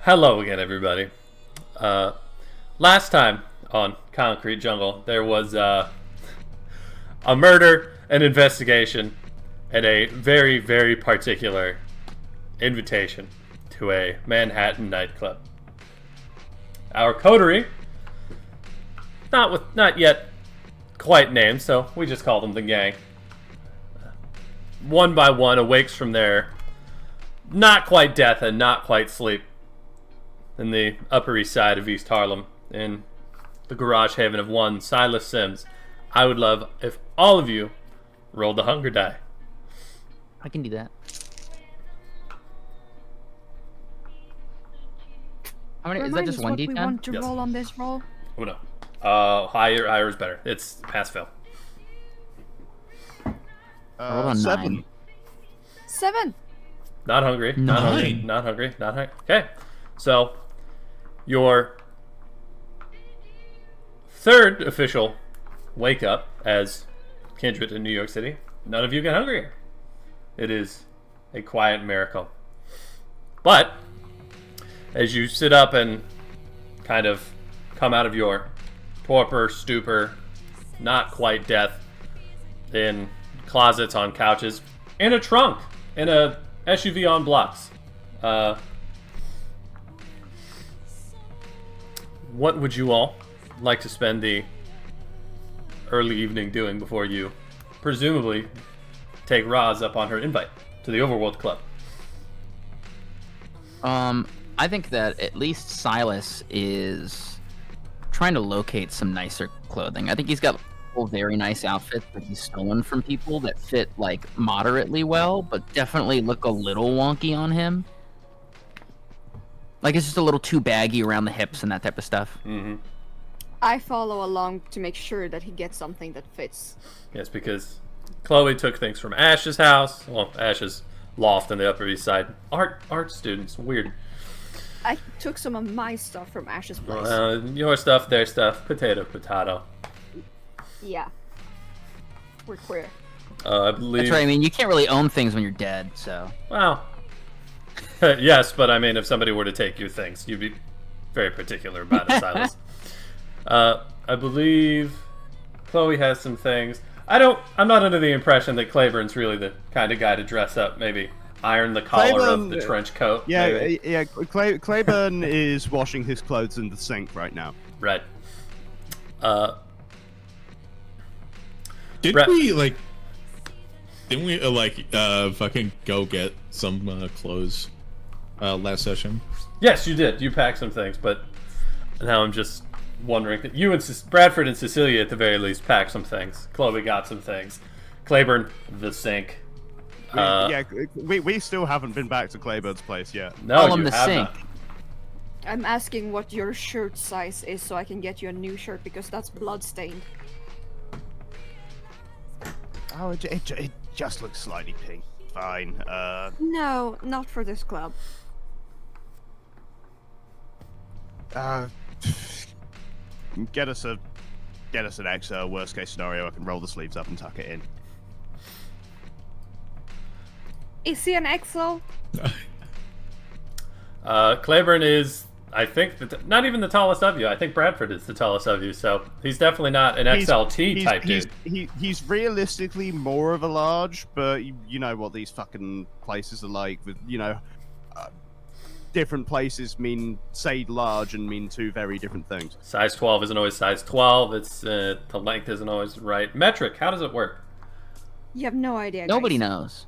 Hello again, everybody. Last time on Concrete Jungle, there was a murder, an investigation, and a very, very particular invitation to a Manhattan nightclub. Our coterie, not yet quite named, so we just call them the gang. One by one awakes from their not quite death and not quite sleep in the Upper East Side of East Harlem, in the garage haven of one Silas Simms. I would love if all of you rolled the hunger die. I can do that. How many? Is that just one D10? We want to Yes. roll on this roll. Oh no. Higher is better. It's pass fail. Roll on 7. 7. Not hungry. Not hungry. Not hungry. Not hungry. Okay. So, your third official wake up as Kindred in New York City. None of you get hungry. It is a quiet miracle. But, as you sit up and kind of come out of your torpor, stupor, not quite death, in closets, on couches, in a trunk, in a SUV on blocks. What would you all like to spend the early evening doing before you presumably take Roz up on her invite to the Overworld Club? I think that at least Silas is trying to locate some nicer clothing. I think he's got very nice outfits that he's stolen from people that fit like moderately well, but definitely look a little wonky on him. Like it's just a little too baggy around the hips and that type of stuff. Mm-hmm. I follow along to make sure that he gets something that fits. Yes, because Chloe took things from Ash's house, well, Ash's loft in the Upper East Side. Art students, weird. I took some of my stuff from Ash's place. Your stuff, their stuff, potato. Yeah. We're queer. I believe. That's right. I mean, you can't really own things when you're dead, so. Well, yes, but I mean, if somebody were to take your things, you'd be very particular about it, Silas. I believe Chloe has some things. I'm not under the impression that Clayburne's really the kind of guy to dress up, maybe iron the collar of the trench coat. Yeah, maybe. yeah. Clayburne is washing his clothes in the sink right now. Right. Didn't we fucking go get some clothes last session? Yes, you did. You packed some things, but now I'm just wondering that you and Bradford and Cecilia at the very least packed some things. Chloe got some things. Clayburne, the sink. We still haven't been back to Clayburne's place yet. No, Call him you the have sink. not. I'm asking what your shirt size is so I can get you a new shirt because that's bloodstained. Oh, it just looks slightly pink. Fine. No, not for this club. Get us an extra. Worst case scenario, I can roll the sleeves up and tuck it in. Is he an XO? Clayburne is, I think, not even the tallest of you. I think Bradford is the tallest of you, so he's definitely not an XLT type dude. He's realistically more of a large, but you know what these fucking places are like. With different places mean say large and mean two very different things. Size 12 isn't always size 12. It's the length isn't always right. Metric, how does it work? You have no idea. Nobody guys. knows.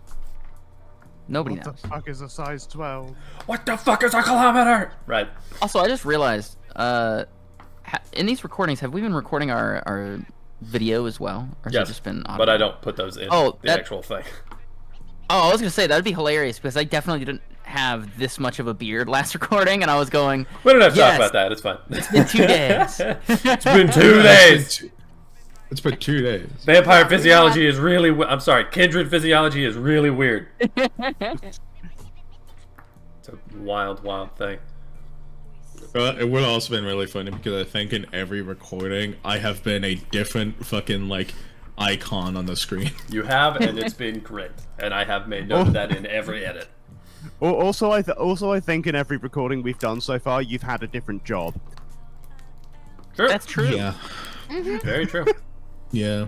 Nobody What knows. the fuck is a size 12? What the fuck is a kilometer? Right. Also, I just realized, in these recordings, have we been recording our video as well? Or has it just been audio? But I don't put those in the actual thing. Oh, I was gonna say that'd be hilarious because I definitely didn't have this much of a beard last recording, and I was going. We don't have to yes, talk about that. It's fine. It's been 2 days. It's been 2 days. It's been 2 days. Vampire physiology is really. I'm sorry. Kindred physiology is really weird. It's a wild, wild thing. It would have also been really funny because I think in every recording I have been a different fucking icon on the screen. You have, and it's been great. And I have made note of that in every edit. Also, I think in every recording we've done so far, you've had a different job. True. That's true. Yeah. Very true. Yeah.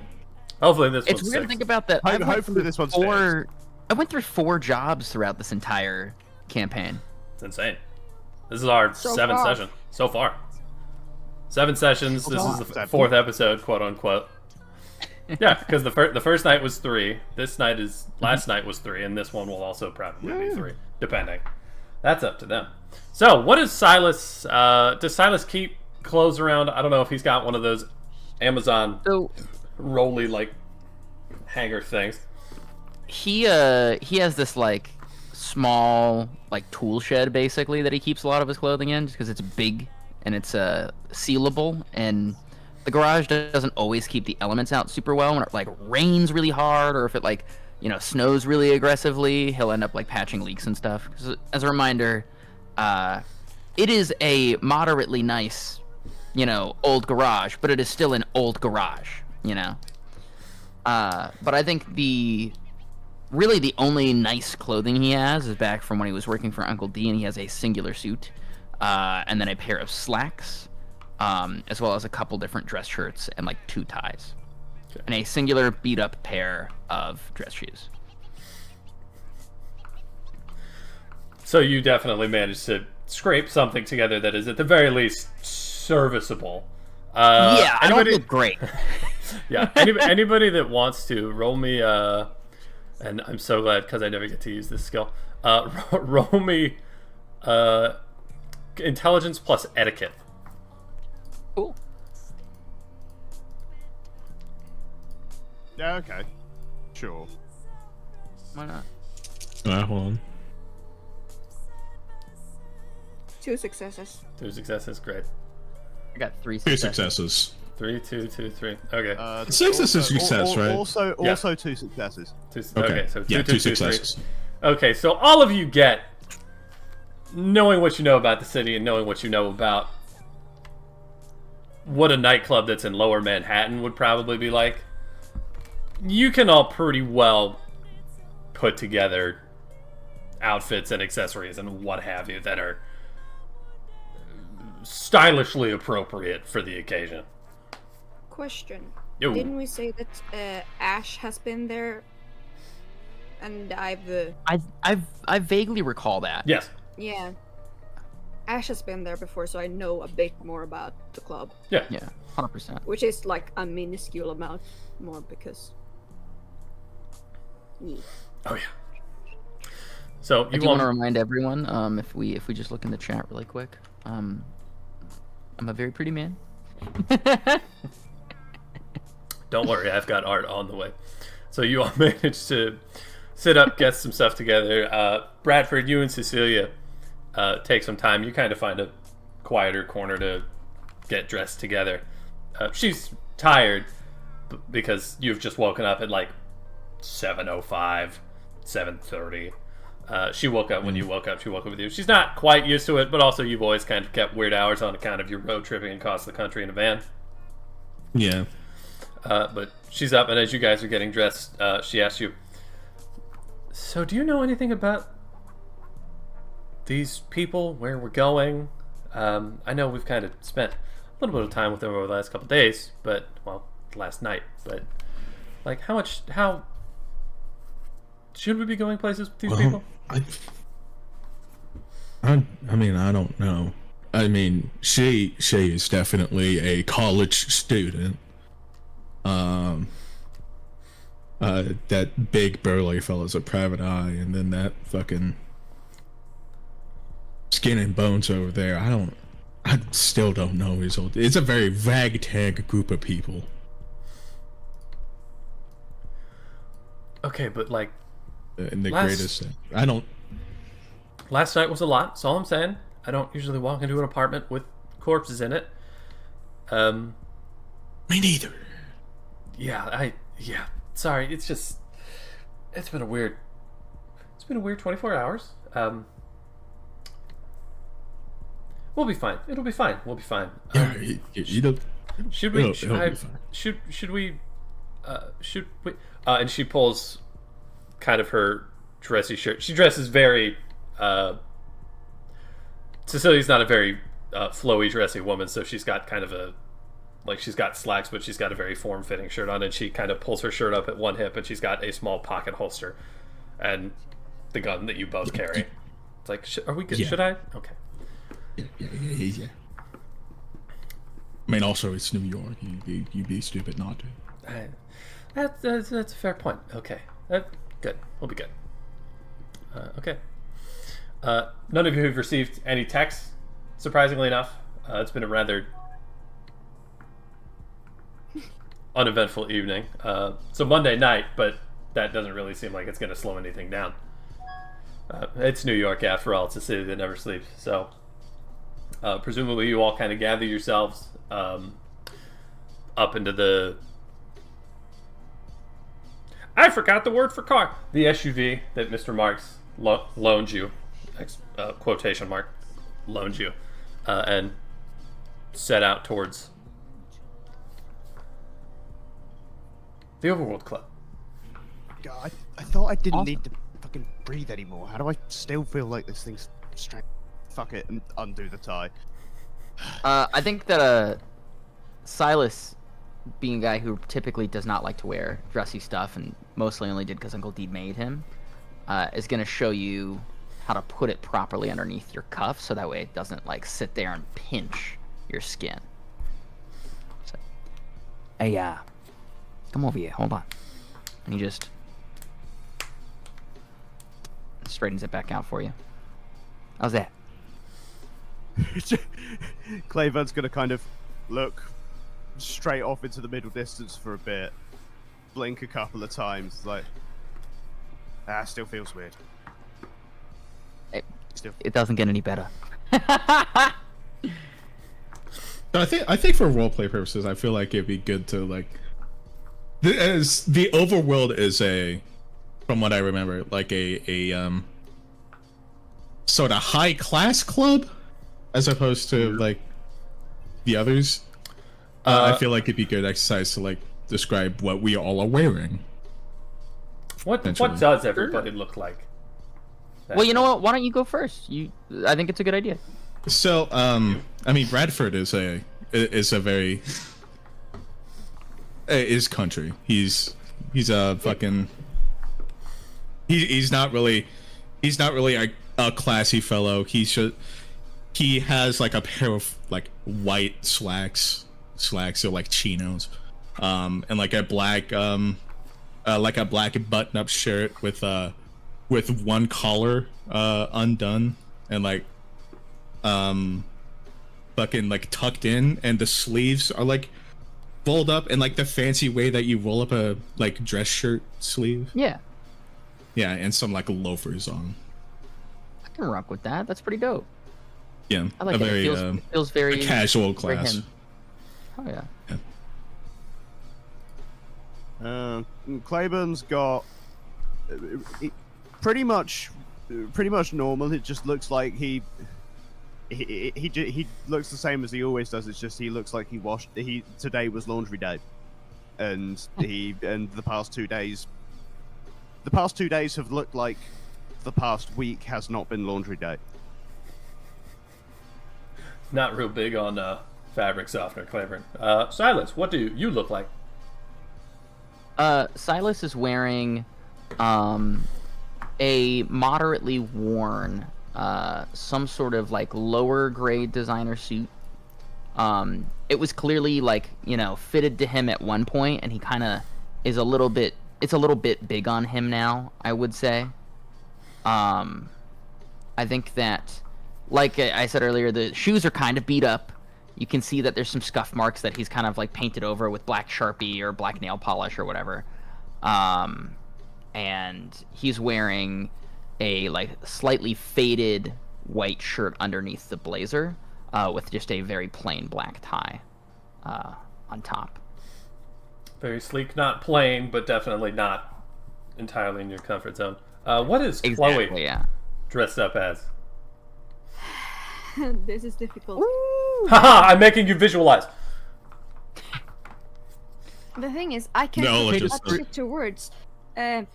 Hopefully this It's one's weird to six. think about that. Hopefully this one's fixed. I went through 4 jobs throughout this entire campaign. It's insane. This is our So 7th far. session so far. 7 sessions. This is the 4th episode, quote unquote. Yeah, because the first night was 3. Last night was 3, and this one will also probably be 3, depending. That's up to them. So, what is Silas? Does Silas keep clothes around? I don't know if he's got one of those Amazon So rolly like hanger things. he has this like small like tool shed basically that he keeps a lot of his clothing in, just because it's big and it's sealable, and the garage doesn't always keep the elements out super well. When it like rains really hard, or if it like snows really aggressively, he'll end up like patching leaks and stuff. 'Cause, as a reminder, it is a moderately nice old garage, but it is still an old garage, but I think really the only nice clothing he has is back from when he was working for Uncle D, and he has a singular suit, and then a pair of slacks, as well as a couple different dress shirts and like 2 ties, and a singular beat up pair of dress shoes. So you definitely managed to scrape something together that is at the very least serviceable. Yeah, I don't anybody- look great. Yeah, anybody that wants to roll me, and I'm so glad because I never get to use this skill. Roll me intelligence plus etiquette. Cool. Yeah, okay. Sure. Why not? Hold on. 2 successes. 2 successes, great. I got 3 2 successes. successes. 3, 2, 2, 3. Okay. Success is success, right? Also, Yeah. 2 successes. Okay, so 2, 2, 2, 3. successes. Okay, so all of you get, knowing what you know about the city and knowing what you know about what a nightclub that's in Lower Manhattan would probably be like, you can all pretty well put together outfits and accessories and what have you that are stylishly appropriate for the occasion. Question. Yo. Didn't we say that Ash has been there? And I vaguely recall that. Yes. yeah. Ash has been there before, so I know a bit more about the club. Yeah. Yeah, 100%. Which is like a minuscule amount more because... Yeah. Oh yeah. So I you do want to want remind everyone, if we just look in the chat really quick, I'm a very pretty man. Don't worry, I've got art on the way. So you all managed to sit up, get some stuff together. Bradford, you and Cecilia take some time. You kind of find a quieter corner to get dressed together. She's tired because you've just woken up at like 7:05, 7:30. She woke up when you woke up. She woke up with you. She's not quite used to it, but also you've always kind of kept weird hours on account of your road tripping across the country in a van. Yeah. But she's up, and as you guys are getting dressed, she asks you, so do you know anything about these people, where we're going? I know we've kind of spent a little bit of time with them over the last couple days, but, well, last night, but, like, how should we be going places with these people? I mean, I don't know. I mean, she is definitely a college student. That big burly fella's a private eye, and then that fucking skin and bones over there. I still don't know his old. It's a very ragtag group of people. Okay, but, like, And the Last- greatest. I don't. last night was a lot, that's all I'm saying. I don't usually walk into an apartment with corpses in it. Me neither. Yeah, sorry, it's been a weird 24 hours. We'll be fine. It'll be fine. We'll be fine. Yeah, you don't. Should we, it'll be fine. should we, and she pulls kind of her dressy shirt. She dresses very Cecilia's not a very flowy, dressy woman, so she's got kind of a she's got slacks, but she's got a very form-fitting shirt on, and she kind of pulls her shirt up at one hip, and she's got a small pocket holster, and the gun that you both carry. It's like, are we good? Yeah. Should I? Okay. Yeah. I mean, also it's New York. You'd be stupid not to. That's a fair point. Okay. Good. We'll be good. Okay. None of you have received any texts, surprisingly enough. It's been a rather uneventful evening. So Monday night, but that doesn't really seem like it's going to slow anything down. It's New York, after all. It's a city that never sleeps. So presumably you all kind of gather yourselves up into the... I forgot the word for car. The SUV that Mr. Marks loaned you, quotation mark, loaned you, and set out towards the Overworld Club. God, I thought I didn't Awesome. need to fucking breathe anymore. How do I still feel like this thing's strange? Fuck it and undo the tie. I think that Silas, being a guy who typically does not like to wear dressy stuff and mostly only did because Uncle Deed made him, is going to show you how to put it properly underneath your cuff so that way it doesn't like sit there and pinch your skin. So, hey, come over here. Hold on. And he just straightens it back out for you. How's that? Clayburne's gonna kind of look straight off into the middle distance for a bit, blink a couple of times, like, still feels weird. It doesn't get any better. But I think for roleplay purposes, I feel like it'd be good to like, as the overworld is from what I remember, like a sort of high class club, as opposed to like the others. I feel like it'd be good exercise to like describe what we all are wearing. What does everybody look like? Well, you know what? Why don't you go first? I think it's a good idea. So, I mean, Bradford is a very is country. He's a fucking he's not really a classy fellow. He has like a pair of like white slacks or like chinos, and like a black button-up shirt with one collar undone and like fucking like tucked in, and the sleeves are like rolled up in like the fancy way that you roll up a like dress shirt sleeve. Yeah, and some like loafers on. I can rock with that. That's pretty dope. Yeah, I like a it. very It feels very a casual very class. him. Oh yeah. Clayburne's got pretty much normal. It just looks like he looks the same as he always does. It's just he looks like today was laundry day, and the past 2 days have looked like the past week has not been laundry day. Not real big on fabric softener, Clayburne. Silas, what do you look like? Silas is wearing a moderately worn some sort of like lower grade designer suit. It was clearly like, fitted to him at one point, and he kind of is it's a little bit big on him now, I would say. I think that, like I said earlier, the shoes are kind of beat up. You can see that there's some scuff marks that he's kind of like painted over with black Sharpie or black nail polish or whatever. And he's wearing a like slightly faded white shirt underneath the blazer, with just a very plain black tie on top. Very sleek, not plain, but definitely not entirely in your comfort zone. What is Exactly, Chloe yeah. dressed up as? This is difficult. Haha, I'm making you visualize. The thing is, I can't No, put just- it to words. Paint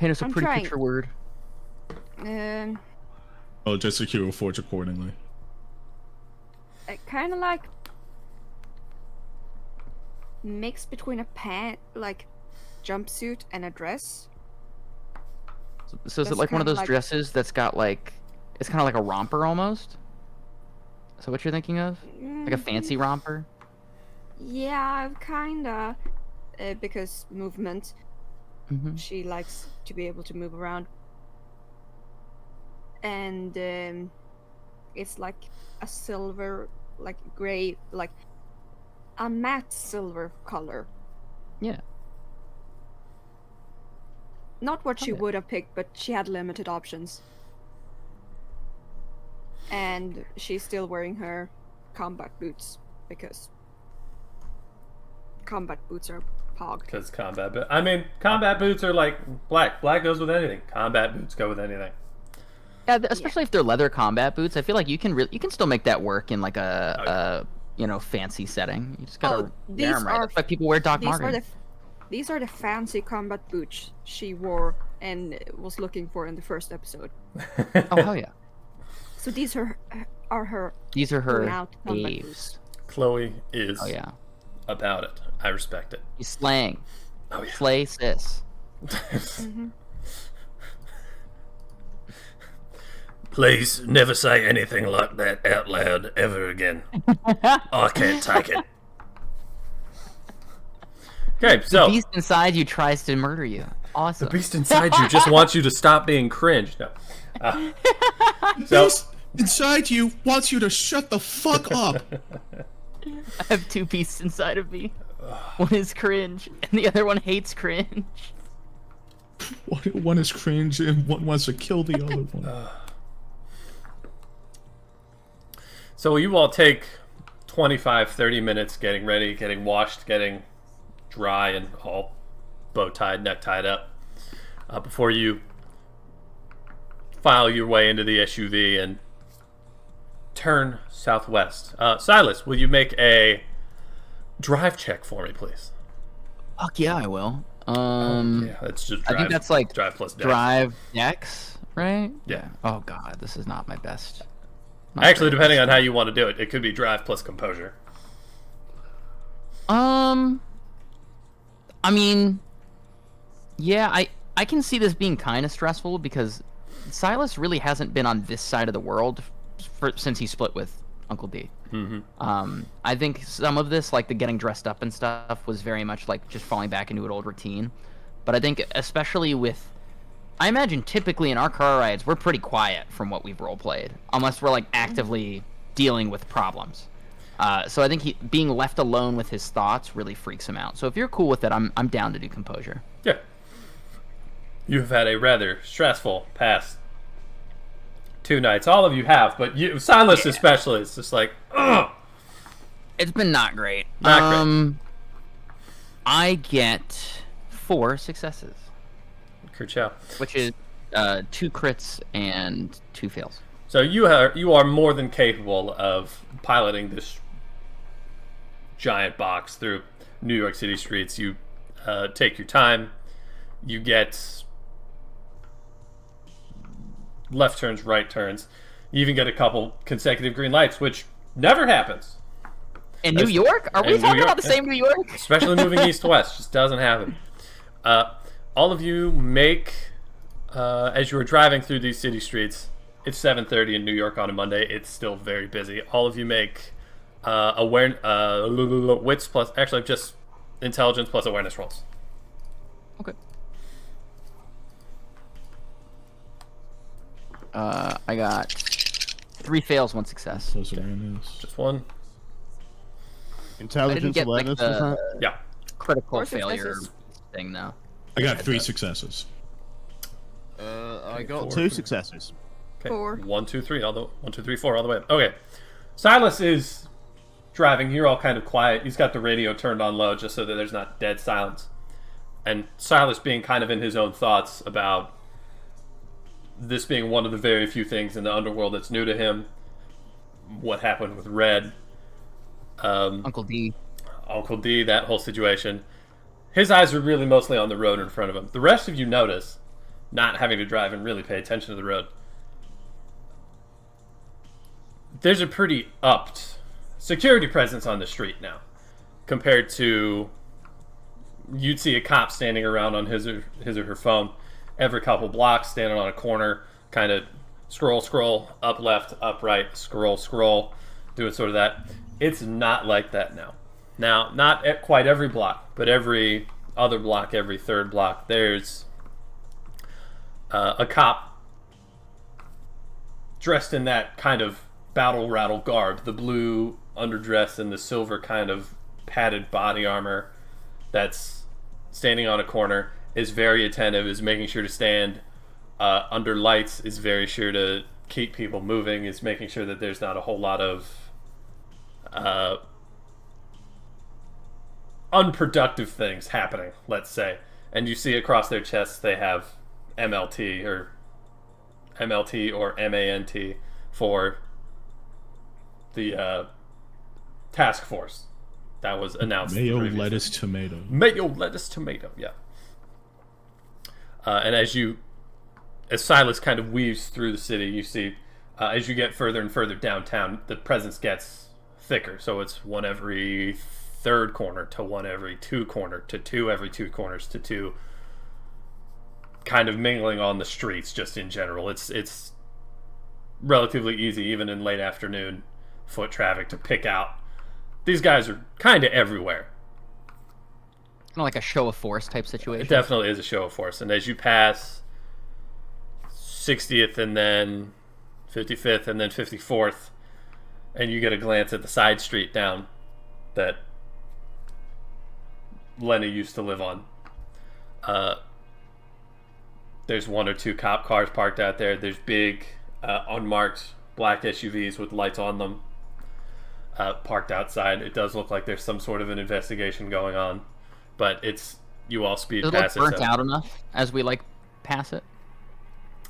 us a I'm pretty trying. picture word. Oh, just a hero forge accordingly. Kind of like mix between a jumpsuit and a dress. So is it That's like one of kinda those like- dresses that's got like, it's kind of like a romper almost? Is that what you're thinking of? Like a fancy romper? Yeah, kinda. Because movement. Mm-hmm. She likes to be able to move around. And it's like a silver, like gray, like a matte silver color. Yeah. Not what she Okay. would have picked, but she had limited options. And she's still wearing her combat boots because combat boots are pog. Because combat boots are like black. Black goes with anything. Combat boots go with anything. Yeah, especially if they're leather combat boots. I feel like you can still make that work in like a fancy setting. You just gotta wear them right. That's why people wear Doc Martens. These are the fancy combat boots she wore and was looking for in the first episode. Oh hell yeah! So these are her These are going her out combat faves. boots. Chloe is Oh yeah, about it. I respect it. she's slaying. Oh yeah. Slay sis. Mm-hmm. Please never say anything like that out loud ever again. I can't take it. Okay, so The beast inside you tries to murder you. Awesome. the beast inside you just wants you to stop being cringe. No. So Beast inside you wants you to shut the fuck up. I have two beasts inside of me. One is cringe, and the other one hates cringe. One is cringe and one wants to kill the other one. So you all take 25, 30 minutes getting ready, getting washed, getting dry, and all bow tied, neck tied up before you file your way into the SUV and turn southwest. Silas, will you make a drive check for me, please? Fuck yeah, I will. Yeah, that's just drive. I think that's like drive plus dex. drive dex, right? Yeah. Oh god, this is not my best. Actually, depending on how you want to do it, it could be drive plus composure. I mean, yeah, I can see this being kind of stressful because Silas really hasn't been on this side of the world since he split with Uncle D. Mm-hmm. I think some of this, like the getting dressed up and stuff, was very much like just falling back into an old routine. But I think especially with, I imagine typically in our car rides, we're pretty quiet from what we've role played, unless we're like actively dealing with problems. So I think being left alone with his thoughts really freaks him out. So if you're cool with it, I'm down to do composure. Yeah. You have had a rather stressful past 2 nights. All of you have, but you, Silas especially, it's just like, ugh. It's been not great. Not great. I get 4 successes, Kerchow. which is 2 crits and 2 fails. So you are more than capable of piloting this giant box through New York City streets. You take your time. You get left turns, right turns. You even get a couple consecutive green lights, which never happens. In New York? Are we in New talking York, about the same New York? Especially moving east to west, just doesn't happen. All of you make, as you are driving through these city streets, it's 7:30 in New York on a Monday. It's still very busy. All of you make wits plus, actually just intelligence plus awareness rolls. Okay. I got 3 fails, 1 success. Those awareness. Just one. I didn't Intelligence, get like awareness, was that? Yeah. critical Or failure successes. thing though. I got 3 successes. I got Four. 2 successes. Okay. 4. 1, 2, 3, 4, all the way up. Okay. Silas is driving. You're all kind of quiet. He's got the radio turned on low just so that there's not dead silence. And Silas being kind of in his own thoughts about this being one of the very few things in the underworld that's new to him. What happened with Red. Uncle D. Uncle D, that whole situation. His eyes are really mostly on the road in front of him. The rest of you notice not having to drive and really pay attention to the road. There's a pretty upped security presence on the street now, compared to you'd see a cop standing around on his or her phone every couple blocks, standing on a corner, kind of scroll, up left, up right, scroll, doing sort of that. It's not like that now. Now, not at quite every block, but every other block, every third block, there's a cop dressed in that kind of battle rattle garb, the blue underdress and the silver kind of padded body armor, that's standing on a corner, is very attentive, is making sure to stand under lights, is very sure to keep people moving, is making sure that there's not a whole lot of unproductive things happening, let's say. And you see across their chests they have MLT or MANT for the task force that was announced. Mayo, lettuce, tomato. Mayo, lettuce, tomato, yeah. And as Silas kind of weaves through the city, you see, as you get further and further downtown, the presence gets thicker. So it's one every third corner to one every two corner to two every two corners to two, kind of mingling on the streets just in general. It's relatively easy, even in late afternoon foot traffic, to pick out. These guys are kind of everywhere. Kind of like a show of force type situation. It definitely is a show of force. And as you pass 60th and then 55th and then 54th, and you get a glance at the side street down that Lenny used to live on, there's one or two cop cars parked out there. There's big unmarked black SUVs with lights on them parked outside. It does look like there's some sort of an investigation going on, but you all speed Does it past look it. burnt out enough as we pass it?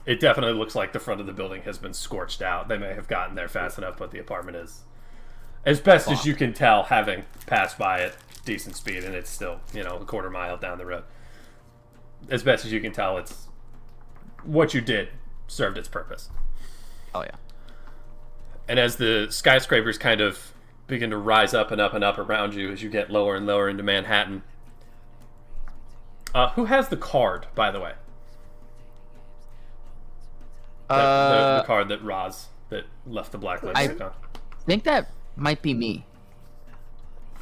It definitely looks like the front of the building has been scorched out. They may have gotten there fast enough, but the apartment is, as best as you can tell, having passed by at decent speed, and it's still, a quarter mile down the road. As best as you can tell, it's what you did served its purpose. Oh yeah. And as the skyscrapers kind of begin to rise up and up and up around you as you get lower and lower into Manhattan, who has the card, by the way? The card that that left the black lipstick on. I think that might be me.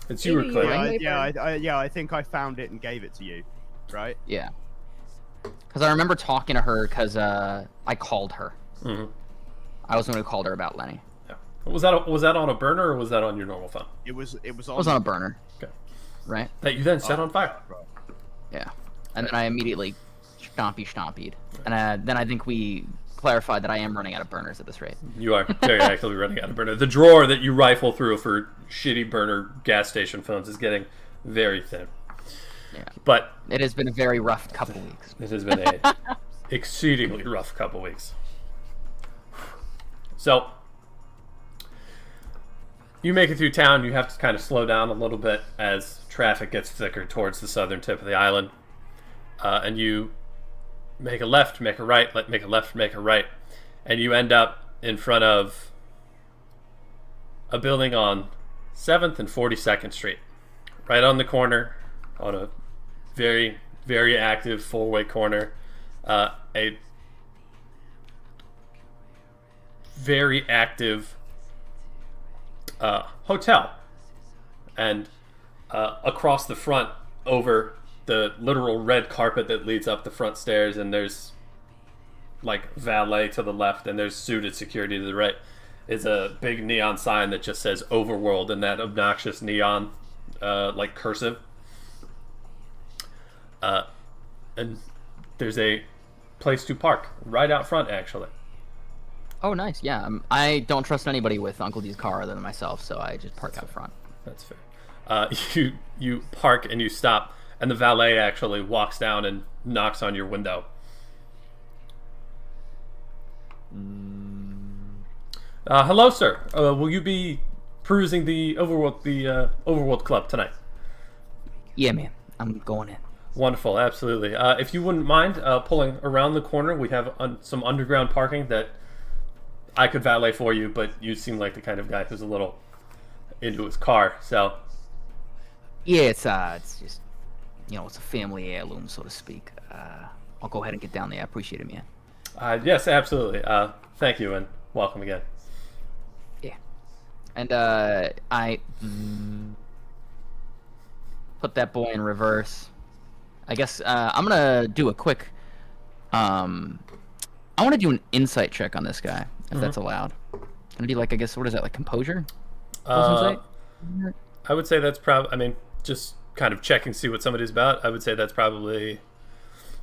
It's you or Clay. I think I found it and gave it to you, right? Yeah. Because I remember talking to her because I called her. Mm-hmm. I was the one who called her about Lenny. Yeah. Was that on a burner or was that on your normal phone? It was on a burner. Okay. Right? That you then set on fire. Right. Yeah. And then I immediately stompied. And then I think we clarified that I am running out of burners at this rate. You are very actively running out of burner. The drawer that you rifle through for shitty burner gas station phones is getting very thin. Yeah. But it has been a very rough couple weeks. It has been a exceedingly rough couple weeks. So you make it through town. You have to kind of slow down a little bit as traffic gets thicker towards the southern tip of the island. And you make a left, make a right, make a left, make a right. And you end up in front of a building on 7th and 42nd Street. Right on the corner, on a very, very active four-way corner. A very active hotel. And across the front, over the literal red carpet that leads up the front stairs, and there's valet to the left, and there's suited security to the right, is a big neon sign that just says Overworld in that obnoxious neon cursive. And there's a place to park right out front, actually. Oh, nice. Yeah, I don't trust anybody with Uncle D's car other than myself, so I just park out front. That's fair. You park and you stop, and the valet actually walks down and knocks on your window. Hello, sir. Will you be perusing the Overworld Club tonight? Yeah, man. I'm going in. Wonderful, absolutely. If you wouldn't mind pulling around the corner, we have some underground parking that I could valet for you, but you seem like the kind of guy who's a little into his car, so... Yeah, it's just, it's a family heirloom, so to speak. I'll go ahead and get down there. I appreciate it, man. Yes, absolutely. Thank you, and welcome again. Yeah. And I put that boy in reverse. I guess I'm gonna do a quick. I want to do an insight check on this guy, if that's allowed. Gonna be like, I guess, what is that, like composure? I would say that's probably. I mean, just kind of checking to see what somebody's about. I would say that's probably.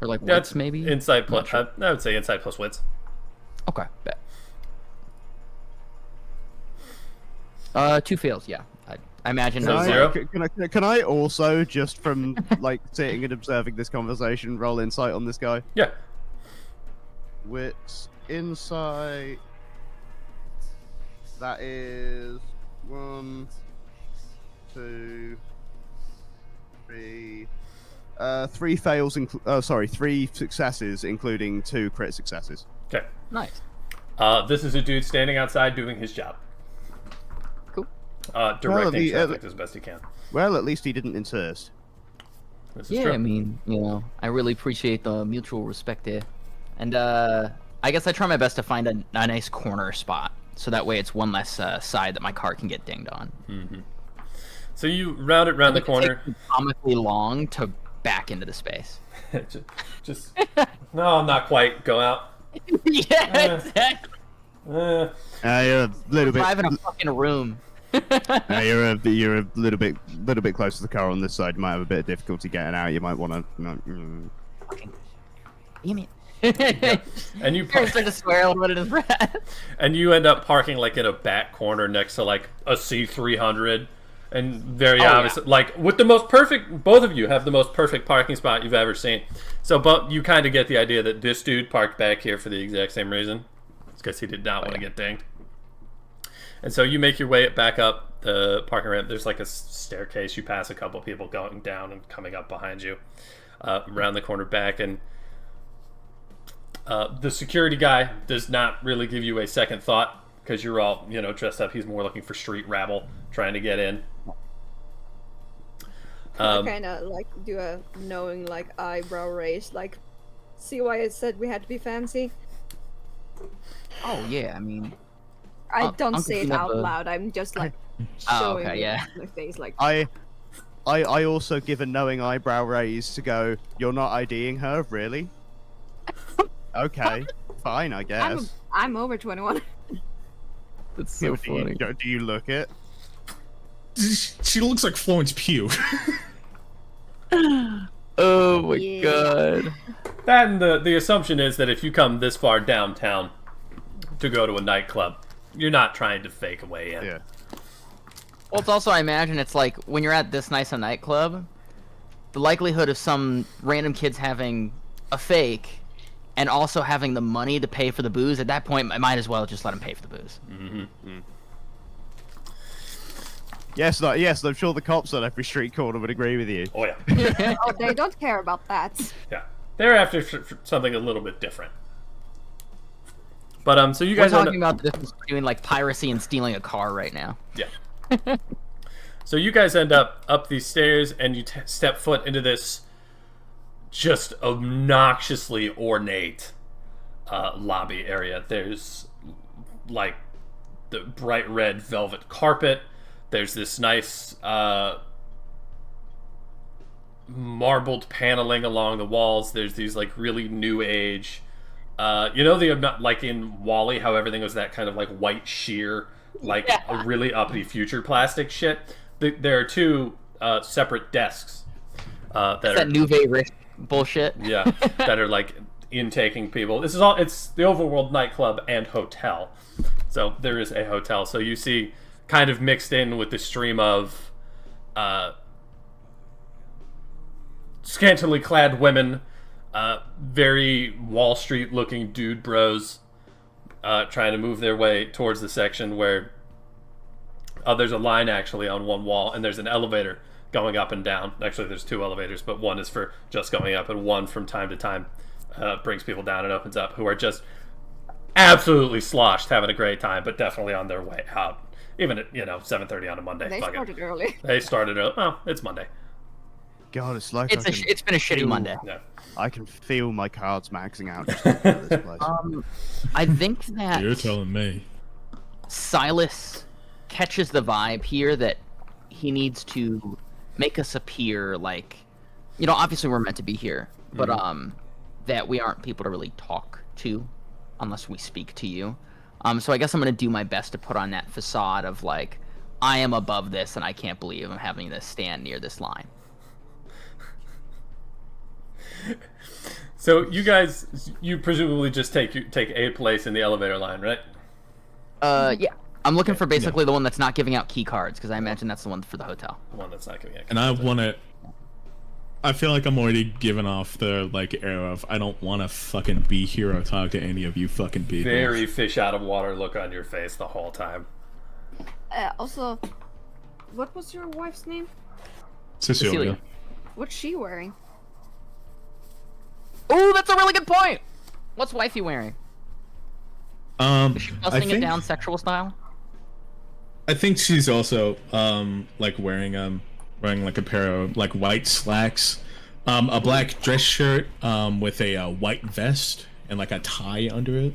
Or like wits, maybe. Insight plus. Sure. I would say insight plus wits. Okay. Bet. 2 fails. Yeah. I imagine. So 0. Can I also, just from like sitting and observing this conversation, roll insight on this guy? Yeah. Wits, insight. That is 1, 2, 3. 3 fails. 3 successes, including 2 crit successes. Okay. Nice. This is a dude standing outside doing his job. Directing traffic as best he can. Well, at least he didn't insist. This is Yeah, true. I mean, I really appreciate the mutual respect there. And I guess I try my best to find a nice corner spot, so that way it's one less side that my car can get dinged on. Mm-hmm. So you round it around the corner. It comically long to back into the space. just no, I'm not quite. Go out. Yeah, exactly. You're a little bit. Drive in a fucking room. You're a little bit close to the car on this side. You might have a bit of difficulty getting out. You might want to. Fucking damn it. And you start to swear a little bit in his breath. And you end up parking like in a back corner next to like a C300, and very obvious, like with the most perfect. Both of you have the most perfect parking spot you've ever seen. So, but you kind of get the idea that this dude parked back here for the exact same reason. It's because he did not want to get dinged. And so you make your way back up the parking ramp. There's like a staircase. You pass a couple people going down and coming up behind you, around the corner back. And the security guy does not really give you a second thought because you're all, dressed up. He's more looking for street rabble trying to get in. I kind of like do a knowing like eyebrow raise, like, see why I said we had to be fancy? Oh yeah, I mean. I don't say it out loud. I'm just like showing my face. Like I also give a knowing eyebrow raise to go. You're not IDing her, really? Okay, fine, I guess. I'm over 21. That's so funny. Do you look it? She looks like Florence Pugh. Oh my god. That and the assumption is that if you come this far downtown to go to a nightclub, you're not trying to fake a way in. Yeah. Well, it's also, I imagine it's like when you're at this nice a nightclub, the likelihood of some random kids having a fake and also having the money to pay for the booze, at that point, I might as well just let them pay for the booze. Mm-hmm. Yes, I'm sure the cops on every street corner would agree with you. Oh, yeah. Oh, they don't care about that. Yeah. They're after something a little bit different. But, so you guys We're talking about the difference between, like, piracy and stealing a car right now. Yeah. So you guys end up these stairs, and you step foot into this just obnoxiously ornate lobby area. There's, like, the bright red velvet carpet. There's this nice marbled paneling along the walls. There's these, like, really new age... like in WALL-E, how everything was that kind of like white sheer, like a really uppity future plastic shit. There are 2 separate desks that Nouveau Riche bullshit. Yeah, that are like intaking people. This is all. It's the Overworld nightclub and hotel. So there is a hotel. So you see, kind of mixed in with the stream of scantily clad women. Very Wall Street looking dude bros trying to move their way towards the section where there's a line actually on one wall, and there's an elevator going up and down. Actually, there's 2 elevators, but one is for just going up, and one from time to time brings people down and opens up, who are just absolutely sloshed, having a great time, but definitely on their way out. Even at 7:30 on a Monday. They Fuck it. started early. They started early. Well, it's Monday. God, it's like It's been a shitty Monday. Yeah. I can feel my cards maxing out. Just looking at this place. I think that You're telling me. Silas catches the vibe here that he needs to make us appear like, obviously we're meant to be here, but that we aren't people to really talk to unless we speak to you. So I guess I'm going to do my best to put on that facade of like, I am above this and I can't believe I'm having to stand near this line. So you guys, you presumably just take a place in the elevator line, right? Yeah. I'm looking for basically the one that's not giving out key cards, because I imagine that's the one for the hotel. The one that's not giving out. And I feel like I'm already giving off the air of I don't want to fucking be here or talk to any of you fucking people. Very fish out of water look on your face the whole time. Also, what was your wife's name? Cecilia. What's she wearing? Oh, that's a really good point. What's wifey wearing? Is she busting it down sexual style? I think she's also wearing like a pair of white slacks, a black dress shirt with a white vest and like a tie under it,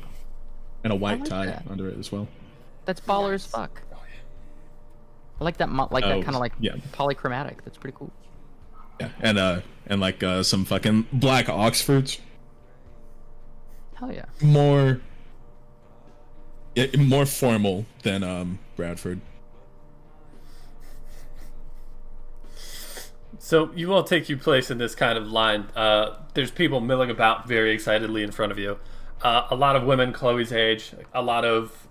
and a white tie under it as well. That's baller as fuck. I like that that kind of polychromatic. That's pretty cool. Yeah, and some fucking black Oxfords. Hell yeah. More formal than Bradford. So you all take your place in this kind of line. There's people milling about very excitedly in front of you. A lot of women Chloe's age. A lot of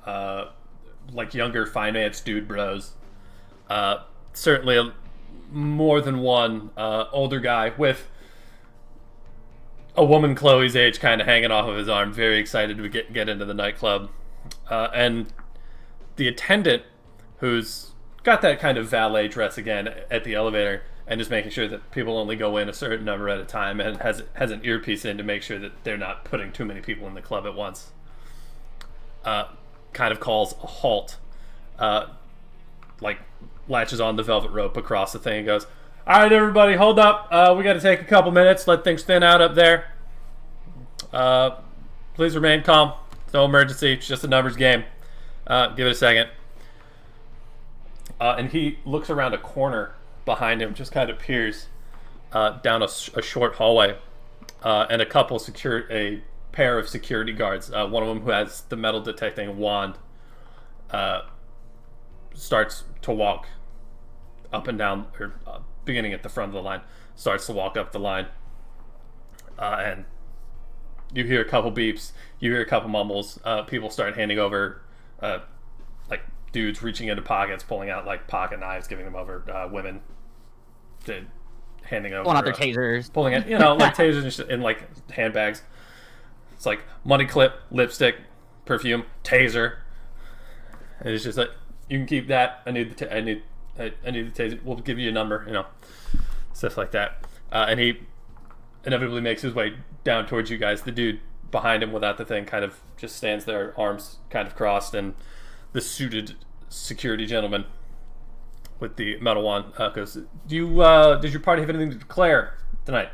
younger finance dude bros. Certainly more than one older guy with a woman Chloe's age kind of hanging off of his arm, very excited to get into the nightclub. And the attendant, who's got that kind of valet dress again at the elevator, and just making sure that people only go in a certain number at a time, and has an earpiece in to make sure that they're not putting too many people in the club at once. Kind of calls a halt, latches on the velvet rope across the thing and goes, "All right, everybody, hold up. We got to take a couple minutes. Let things thin out up there. Please remain calm. It's no emergency. It's just a numbers game. Give it a second." And he looks around a corner behind him, just kind of peers down a short hallway, and a pair of security guards. One of them, who has the metal detecting wand, starts to walk up and down, or beginning at the front of the line, starts to walk up the line, and you hear a couple beeps, you hear a couple mumbles. People start handing over, dudes reaching into pockets, pulling out pocket knives, giving them over. Women handing over, pulling out their tasers, pulling it, tasers in handbags. It's money clip, lipstick, perfume, taser. And it's just you can keep that. I need the taser. We'll give you a number, stuff like that. And he inevitably makes his way down towards you guys. The dude behind him without the thing kind of just stands there, arms kind of crossed, and the suited security gentleman with the metal wand goes, did your party have anything to declare tonight?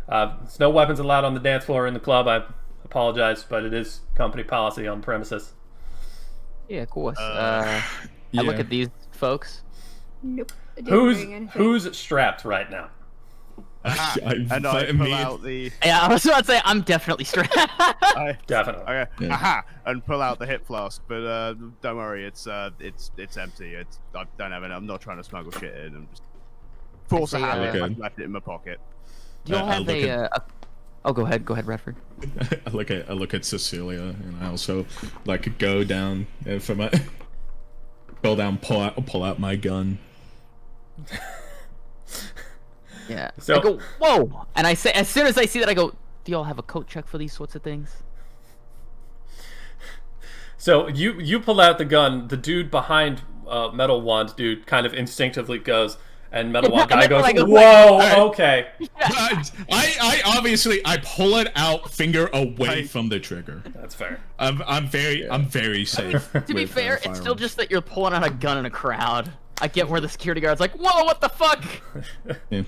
There's no weapons allowed on the dance floor or in the club. I apologize, but it is company policy on premises. Yeah, of course. I look at these folks. Nope. I didn't bring anything. Who's strapped right now? And I pull out the... Yeah, I was about to say, I'm definitely strapped. Definitely. Okay. Yeah. Aha! And pull out the hip flask, but don't worry, it's empty. I don't have it. I'm not trying to smuggle shit in. I'm just force a hand. Okay. I've left it in my pocket. Do you all have Oh, go ahead, Bradford. I look at Cecilia, and I also go down and pull out my gun. Yeah. So, I go, whoa! And I say, as soon as I see that, I go, do y'all have a coat check for these sorts of things? So you pull out the gun. The dude behind Metal Wand dude kind of instinctively goes, And Metal Wand guy And then goes, I go, whoa, okay. I pull it out, finger away from the trigger. That's fair. I'm very safe. To be with, fair, it's still firearms. just that you're pulling out a gun in a crowd. I get where the security guard's like, whoa, what the fuck? Yeah.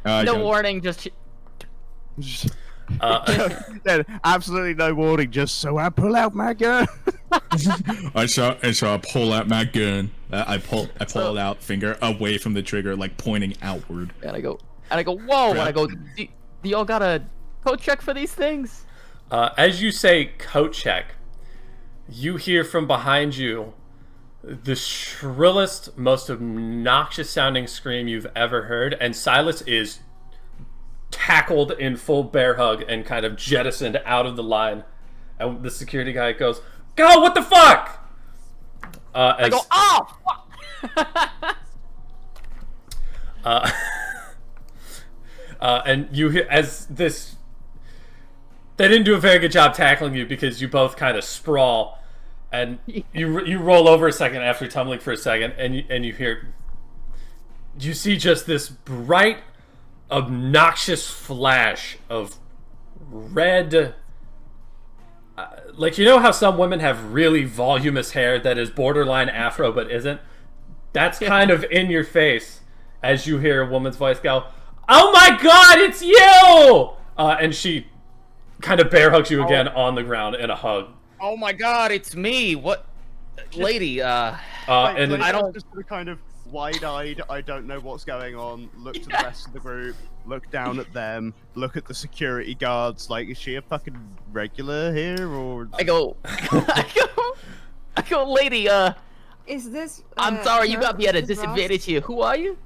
No warning, just... Then absolutely no warning, just so I pull out my gun. I pull out my gun. I pull it out, finger away from the trigger, like pointing outward. And I go, whoa, and I go, do y'all got a code check for these things? As you say coat check, you hear from behind you the shrillest, most obnoxious sounding scream you've ever heard, and Silas is tackled in full bear hug and kind of jettisoned out of the line. And the security guy goes, "Go! What the fuck?" I go, oh! Fuck! And you hear as this. They didn't do a very good job tackling you because you both kind of sprawl, and you roll over a second after tumbling for a second, and you hear. You see just this bright, obnoxious flash of red. Like, you know how some women have really voluminous hair that is borderline afro but isn't? That's kind of in your face as you hear a woman's voice go, "Oh my god, it's you!" And she kind of bear hugs you again on the ground in a hug. Oh my god, it's me! What? Lady, And I don't just sort of kind of wide-eyed, I don't know what's going on, look to the rest of the group, look down at them, look at the security guards, like, is she a fucking regular here, or... I go, lady, Is this? I'm sorry, you got me at a is this Ross? disadvantage here. Who are you?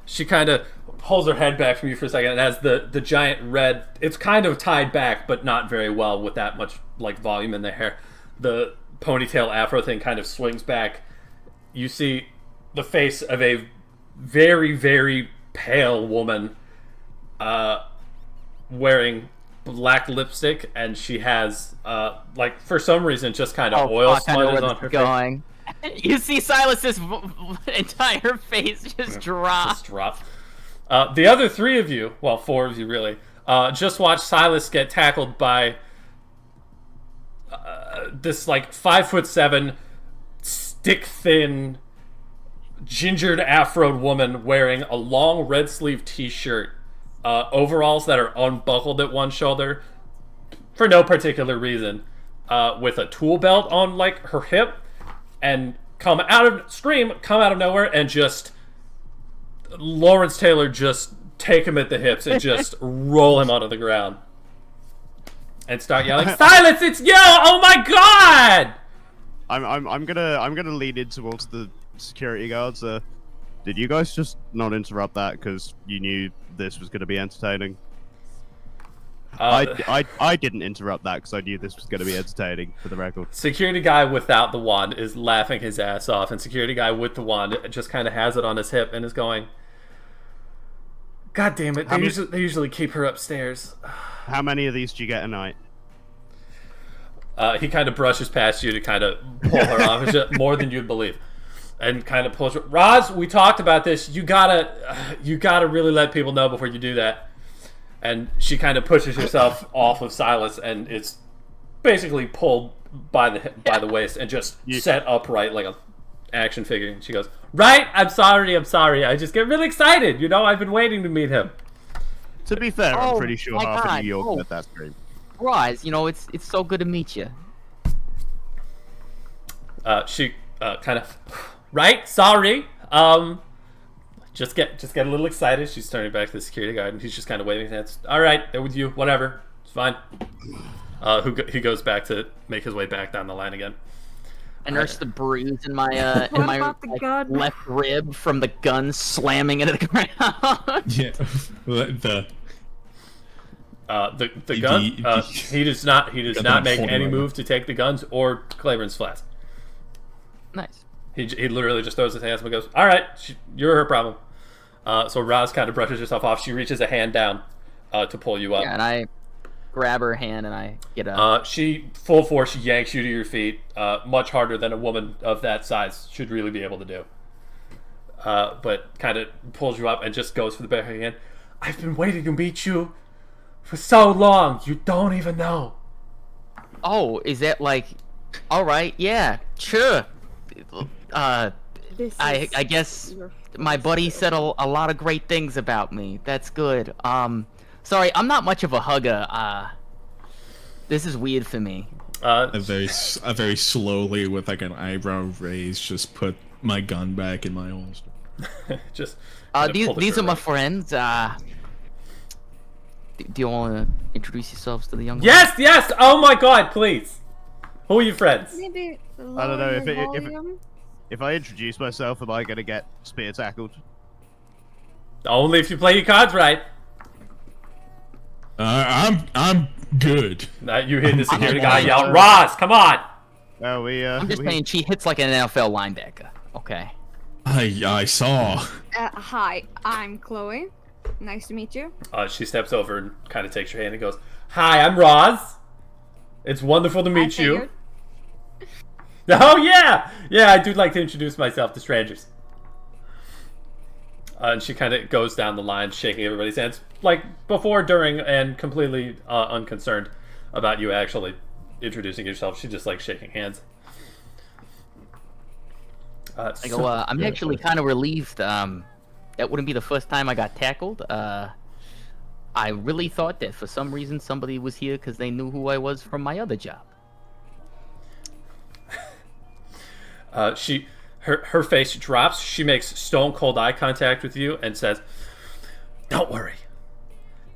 she kind of pulls her head back from you for a second and has the giant red, it's kind of tied back but not very well with that much like volume in the hair. The ponytail afro thing kind of swings back. You see the face of a very, very pale woman wearing black lipstick, and she has like for some reason just kind of oil smudges on her face. You see Silas's entire face just drop. Just drop. The other three of you, well, four of you really, just watched Silas get tackled by this like 5'7", stick-thin, gingered afroed woman wearing a long red sleeve t-shirt, overalls that are unbuckled at one shoulder for no particular reason, with a tool belt on like her hip, and come out of nowhere and just Lawrence Taylor just take him at the hips and just roll him onto the ground and start yelling, "Silas, it's you! Oh my god!" I'm gonna lean in towards the security guards. Did you guys just not interrupt that because you knew this was gonna be entertaining? I didn't interrupt that because I knew this was gonna be entertaining, for the record. Security guy without the wand is laughing his ass off, and security guy with the wand just kind of has it on his hip and is going, "God damn it! They usually keep her upstairs." How many of these do you get a night? He kind of brushes past you to kind of pull her off. It's just more than you'd believe, and kind of pulls her. Roz, we talked about this. You gotta really let people know before you do that. And she kind of pushes herself off of Silas, and it's basically pulled by the waist and just set upright like a action figure. And she goes, "Right? I'm sorry. I just get really excited. You know, I've been waiting to meet him." To be fair, I'm pretty sure my half God. of New York met that scream. Rise, you know, it's so good to meet you. She kind of, "Right? Sorry. Just get a little excited." She's turning back to the security guard, and he's just kind of waving his hands. "All right, they're with you. Whatever, it's fine." He goes back to make his way back down the line again. I nursed the bruise in my about the gun? left rib from the gun slamming into the ground. Yeah, the gun. He does not make any move to take the guns or Clayburne's flask. Nice. He literally just throws his hands up and goes, "All right, you're her problem." So Roz kind of brushes herself off. She reaches a hand down to pull you up. Yeah, and I grab her hand and I get up. She full force yanks you to your feet, much harder than a woman of that size should really be able to do. but kind of pulls you up and just goes for the back again. I've been waiting to meet you for so long. You don't even know. Oh, is that like? All right, yeah, sure. I guess my buddy said a lot of great things about me. That's good. Sorry, I'm not much of a hugger. This is weird for me. I very slowly, with like an eyebrow raise, just put my gun back in my holster. Just. These are my friends. Do you want to introduce yourselves to the young? Yes, yes. Oh my God, please. Who are your friends? Maybe I don't know volume? if I introduce myself, am I gonna get spear tackled? Only if you play your cards right. I'm good. You hear the security guy yell, "Ross, come on!" Oh, I'm just saying she hits like an NFL linebacker. Okay. I saw. Hi, I'm Chloe. Nice to meet you. She steps over and kind of takes your hand and goes, "Hi, I'm Roz. It's wonderful to meet you." figured. Oh yeah, I do like to introduce myself to strangers. And she kind of goes down the line, shaking everybody's hands, like before, during, and completely unconcerned about you actually introducing yourself. She just likes shaking hands. I go, I'm actually kind of relieved. That wouldn't be the first time I got tackled. I really thought that for some reason somebody was here because they knew who I was from my other job. Her face drops. She makes stone cold eye contact with you and says, "Don't worry,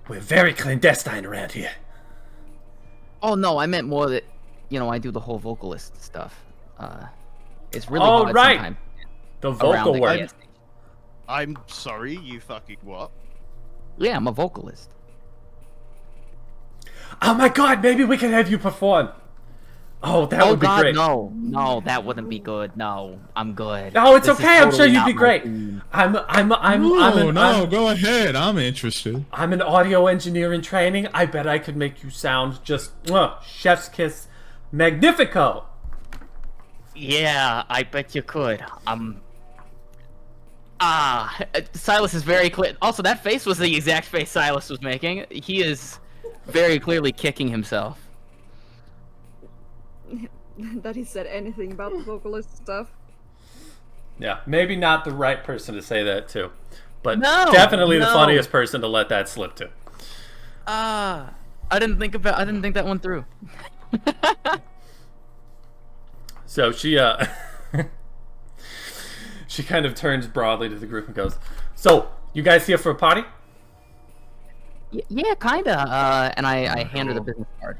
we're very clandestine around here." Oh no, I meant more that, I do the whole vocalist stuff. It's really hard right. sometimes. The vocal work. gas station. I'm sorry, you fucking what? Yeah, I'm a vocalist. Oh my God, maybe we can have you perform. Oh, that would be great. No, that wouldn't be good. No, I'm good. No, it's This is okay. I'm sure totally you'd not be my great. theme. Go ahead. I'm interested. I'm an audio engineer in training. I bet I could make you sound just chef's kiss magnifico. Yeah, I bet you could. Silas is very clear. Also, that face was the exact face Silas was making. He is very clearly kicking himself. That he said anything about the vocalist stuff. Yeah, maybe not the right person to say that to, but No, definitely the no. funniest person to let that slip to. I didn't think that one through. So she she kind of turns broadly to the group and goes, "So, you guys here for a party?" Yeah, kinda. And I hand her the business card.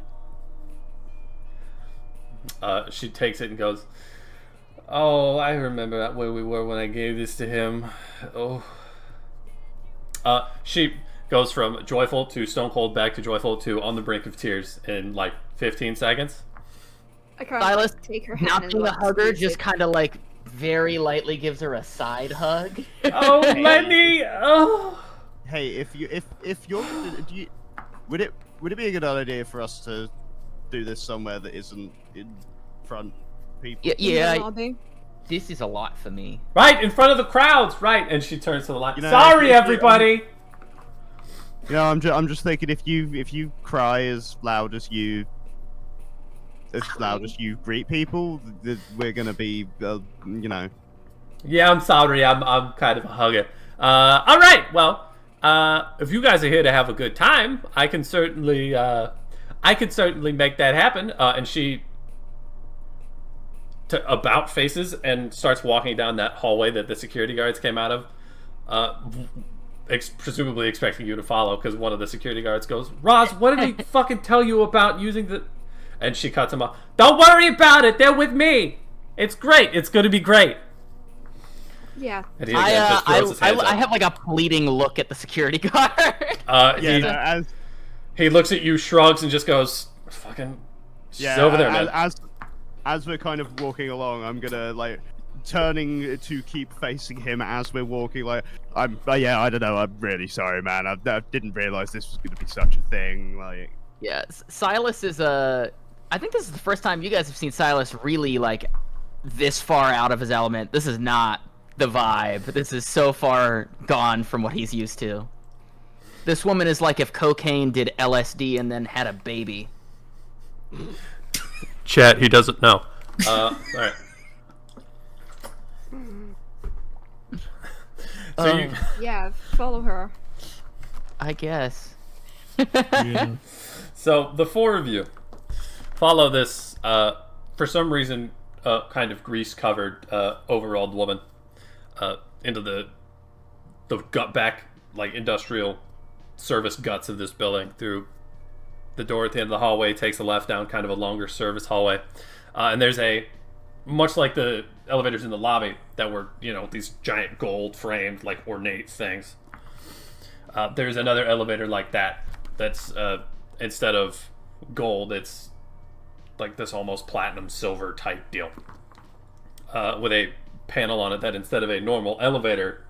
She takes it and goes, "Oh, I remember where we were when I gave this to him. Oh." She goes from joyful to stone cold back to joyful to on the brink of tears in like 15 seconds. I kind Silas, of take her hand not and being a like, hugger, squeeze just it. kind of like very lightly gives her a side hug. Oh, Lenny! Oh. Hey, if you're would it be a good idea for us to do this somewhere that isn't in front people? Yeah, In the yeah. lobby. This is a lot for me. Right in front of the crowds, right? And she turns to the line. You know, Sorry, if- everybody. I'm just thinking if you cry as loud as you greet people, we're gonna be Yeah, I'm sorry. I'm kind of a hugger. All right. Well, if you guys are here to have a good time, I can certainly make that happen. And she about faces and starts walking down that hallway that the security guards came out of, presumably expecting you to follow, because one of the security guards goes, "Roz, what did he fucking tell you about using the..." And she cuts him off. "Don't worry about it. They're with me. It's great. It's going to be great." Yeah. And he again just throws his hands I up. have like a pleading look at the security guard. He looks at you, shrugs, and just goes, "Fucking, she's over there, man." As we're kind of walking along, I'm gonna like turning to keep facing him as we're walking. Like I don't know. I'm really sorry, man. I didn't realize this was gonna be such a thing. Like Yeah, Silas is I think this is the first time you guys have seen Silas really like this far out of his element. This is not the vibe. This is so far gone from what he's used to. This woman is like if cocaine did LSD and then had a baby. Chat, he doesn't know. All right. So you, Yeah, follow her. I guess. Yeah. so the four of you follow this, for some reason, kind of grease-covered, overalled woman into the gut back, like industrial service guts of this building. Through the door at the end of the hallway, takes a left down kind of a longer service hallway, and there's a, much like the elevators in the lobby that were, these giant gold framed, like ornate things. There's another elevator like that. That's instead of gold, it's like this almost platinum silver type deal, with a panel on it that instead of a normal elevator,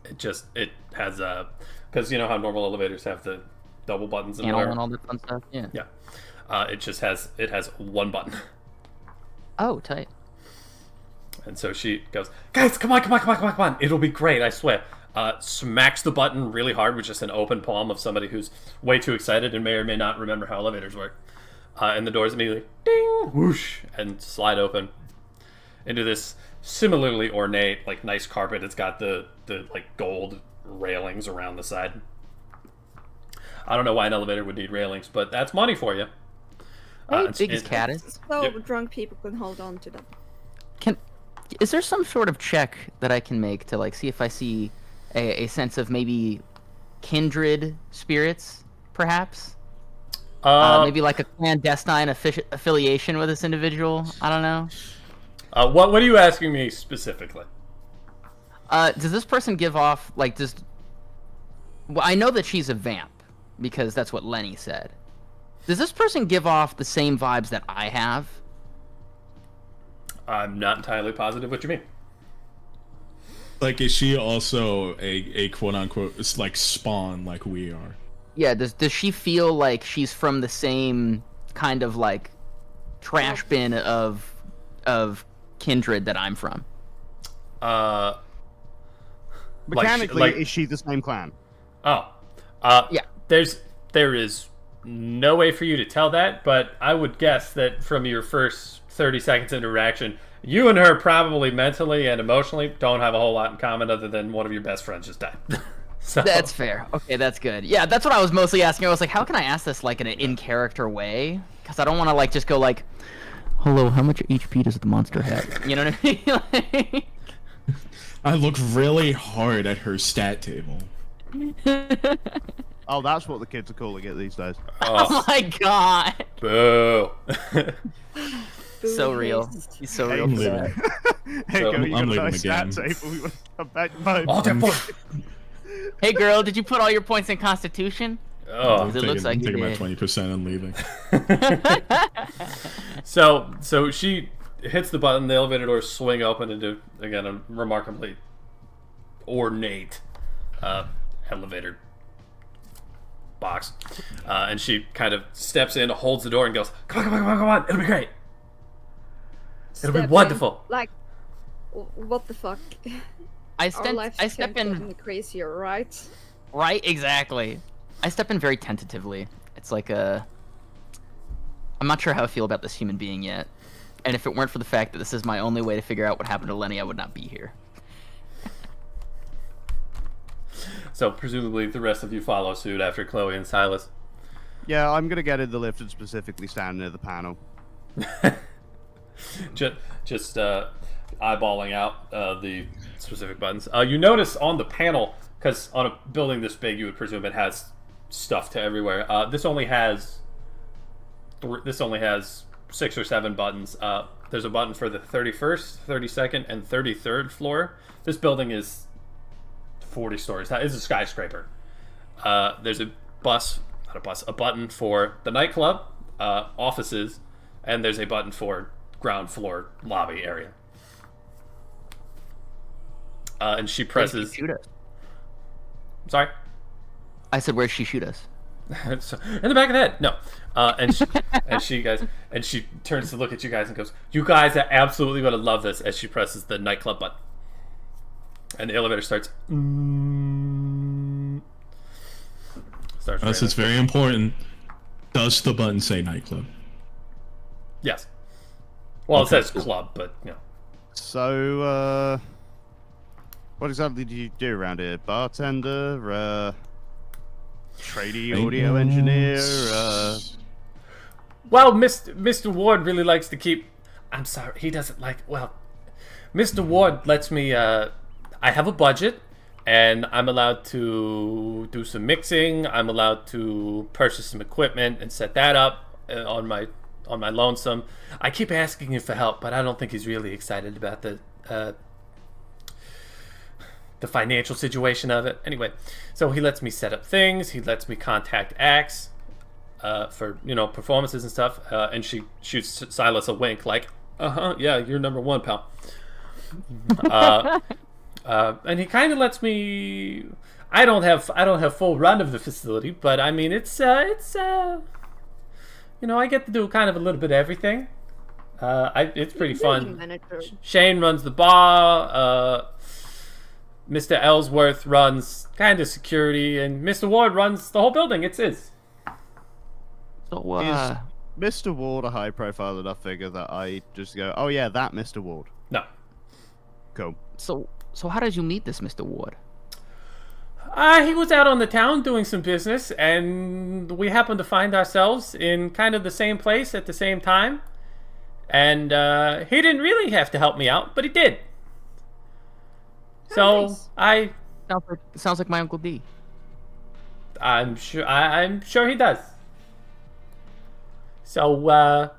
it has a, because you know how normal elevators have the double buttons and And all that fun stuff. Yeah. it has one button. Oh, tight. And so she goes, guys, come on, it'll be great, I swear. Smacks the button really hard with just an open palm of somebody who's way too excited and may or may not remember how elevators work. And the doors immediately, ding, whoosh, and slide open into this similarly ornate, like nice carpet. It's got the like gold railings around the side. I don't know why an elevator would need railings, but that's money for you. Hey, big as cat is. So Yep. drunk people can hold on to them. Is there some sort of check that I can make to like see if I see a sense of maybe kindred spirits, perhaps? Maybe like a clandestine affiliation with this individual. I don't know. What are you asking me specifically? Does this person give off like just? Well, I know that she's a vamp because that's what Lenny said. Does this person give off the same vibes that I have? I'm not entirely positive what you mean. Like, is she also a quote unquote like spawn like we are? Yeah. Does she feel like she's from the same kind of like trash bin of kindred that I'm from? Mechanically, like- is she the same clan? Oh, Yeah. There is no way for you to tell that, but I would guess that from your first 30 seconds interaction, you and her probably mentally and emotionally don't have a whole lot in common other than one of your best friends just died. So That's fair. Okay, that's good. Yeah, that's what I was mostly asking. I was like, how can I ask this like in an in-character way? Because I don't want to like just go like, "Hello, how much HP does the monster have?" You know what I mean? I look really hard at her stat table. Oh, that's what the kids are calling it these days. Oh my god. boo. So Boo real. faces. He's so Hey, real I'm for leaving. that. Hey, So, go, you I'm got a leaving nice stat again. table. We want to come back by. All that for- Hey girl, did you put all your points in Constitution? Oh. It looks like I'm you taking my did. 20% and leaving. So she hits the button, the elevator doors swing open into, again, a remarkably ornate elevator box. And she kind of steps in, holds the door, and goes, come on, it'll be great. It'll be Step in, wonderful. Like, what the fuck? I Our lives step can't get in any crazier, right? right, exactly. I step in very tentatively. It's like I'm not sure how I feel about this human being yet. And if it weren't for the fact that this is my only way to figure out what happened to Lenny, I would not be here. So presumably the rest of you follow suit after Chloe and Silas. Yeah, I'm gonna get in the lift and specifically stand near the panel. just eyeballing out the specific buttons. You notice on the panel, because on a building this big, you would presume it has stuff to everywhere. This only has 6 or 7 buttons. There's a button for the 31st, 32nd, and 33rd floor. This building is 40 stories. It's a skyscraper. There's a button for the nightclub, offices, and there's a button for ground floor lobby area. And she presses. Shoot us. Sorry. I said, where'd she shoot us? So, in the back of the head. No. And she turns to look at you guys and goes, "You guys are absolutely going to love this," as she presses the nightclub button. And the elevator starts. Starts. This is very important. Does the button say nightclub? Yes. Well, Okay. it says club, but you know. So, what exactly do you do around here? Bartender, tradie audio engineer, Well, Mr. Ward really likes to keep. I'm sorry, he doesn't like. Well, Mr. Ward lets me. I have a budget, and I'm allowed to do some mixing. I'm allowed to purchase some equipment and set that up on my lonesome. I keep asking him for help, but I don't think he's really excited about the financial situation of it. Anyway, so he lets me set up things. He lets me contact acts for performances and stuff. And she shoots Silas a wink, like, yeah, you're number one, pal. And he kind of lets me. I don't have full run of the facility, but I mean it's I get to do kind of a little bit of everything. It's pretty fun. Manager. Shane runs the bar. Mr. Ellsworth runs kind of security, and Mr. Ward runs the whole building. It's his. So, is Mr. Ward a high-profile enough figure that I just go, oh yeah, that Mr. Ward? No. Cool. so how did you meet this Mr. Ward? He was out on the town doing some business, and we happened to find ourselves in kind of the same place at the same time. And he didn't really have to help me out, but he did. So nice. Sounds like my Uncle D. I'm sure he does. So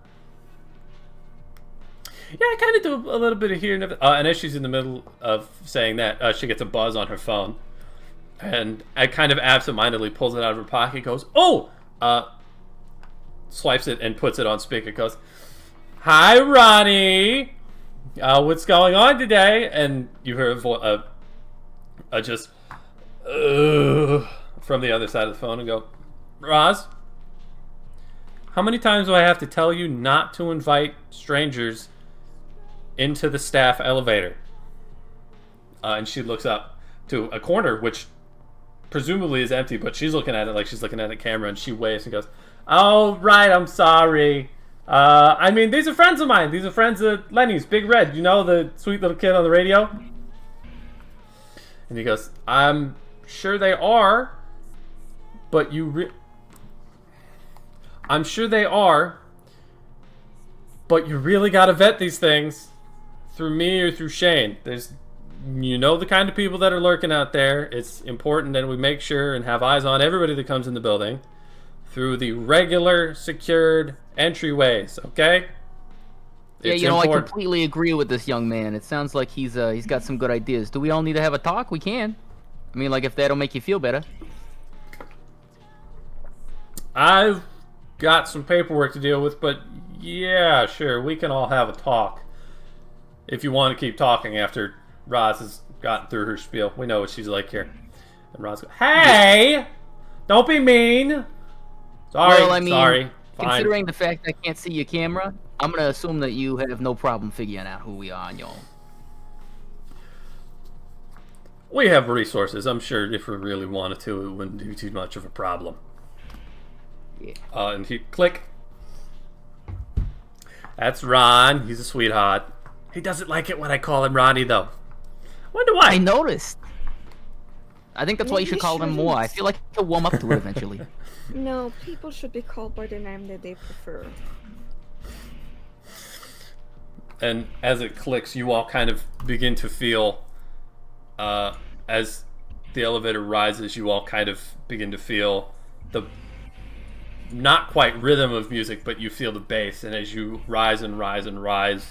yeah, I kind of do a little bit of here and there. And as she's in the middle of saying that, she gets a buzz on her phone. And I kind of absentmindedly pulls it out of her pocket, goes, oh! Swipes it and puts it on speaker, goes, hi, Ronnie! What's going on today? And you hear from the other side of the phone and go, Roz, how many times do I have to tell you not to invite strangers into the staff elevator? And she looks up to a corner, which presumably is empty, but she's looking at it like she's looking at a camera, and she waves and goes, oh, right, I'm sorry. I mean, these are friends of mine. These are friends of Lenny's, Big Red. You know, the sweet little kid on the radio? And he goes, I'm sure they are, but I'm sure they are, but you really gotta vet these things through me or through Shane. The kind of people that are lurking out there. It's important that we make sure and have eyes on everybody that comes in the building through the regular secured entryways, okay? Yeah, It's I important. completely agree with this young man. It sounds like he's got some good ideas. Do we all need to have a talk? We can. I mean, like, if that'll make you feel better. I've got some paperwork to deal with, but yeah, sure, we can all have a talk. If you want to keep talking after Roz has gotten through her spiel. We know what she's like here. And Roz goes, hey! Don't be mean! Sorry, Well, I mean, sorry. Fine. Considering the fact I can't see your camera, I'm gonna assume that you have no problem figuring out who we are on your own. We have resources. I'm sure if we really wanted to, it wouldn't be too much of a problem. Yeah. And he click. That's Ron. He's a sweetheart. He doesn't like it when I call him Ronnie, though. Wonder why. I noticed. I think that's why you should Maybe call him more. I feel like he'll warm up to it eventually. No, people should be called by the name that they prefer. And as it clicks, you all kind of begin to feel, as the elevator rises, you all kind of begin to feel the not quite rhythm of music, but you feel the bass. And as you rise and rise and rise,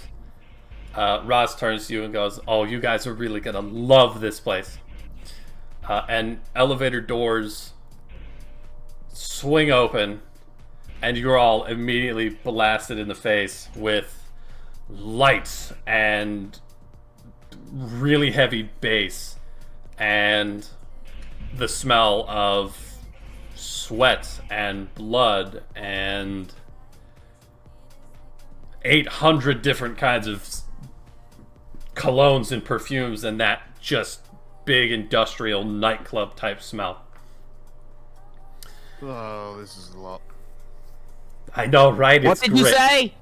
Roz turns to you and goes, oh, you guys are really going to love this place. And elevator doors swing open, and you're all immediately blasted in the face with lights and really heavy bass and the smell of sweat and blood and 800 different kinds of colognes and perfumes, and that just big industrial nightclub type smell. Oh, this is a lot. I know, right? What did you say?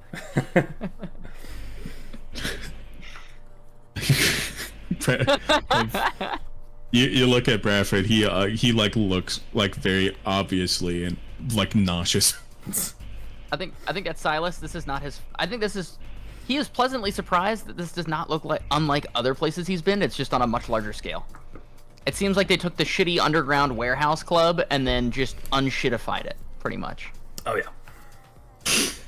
You look at Bradford. He like looks like very obviously and like nauseous. I think that's Silas. This is not his. I think this is. He is pleasantly surprised that this does not look like unlike other places he's been. It's just on a much larger scale. It seems like they took the shitty underground warehouse club and then just unshittified it, pretty much. Oh yeah.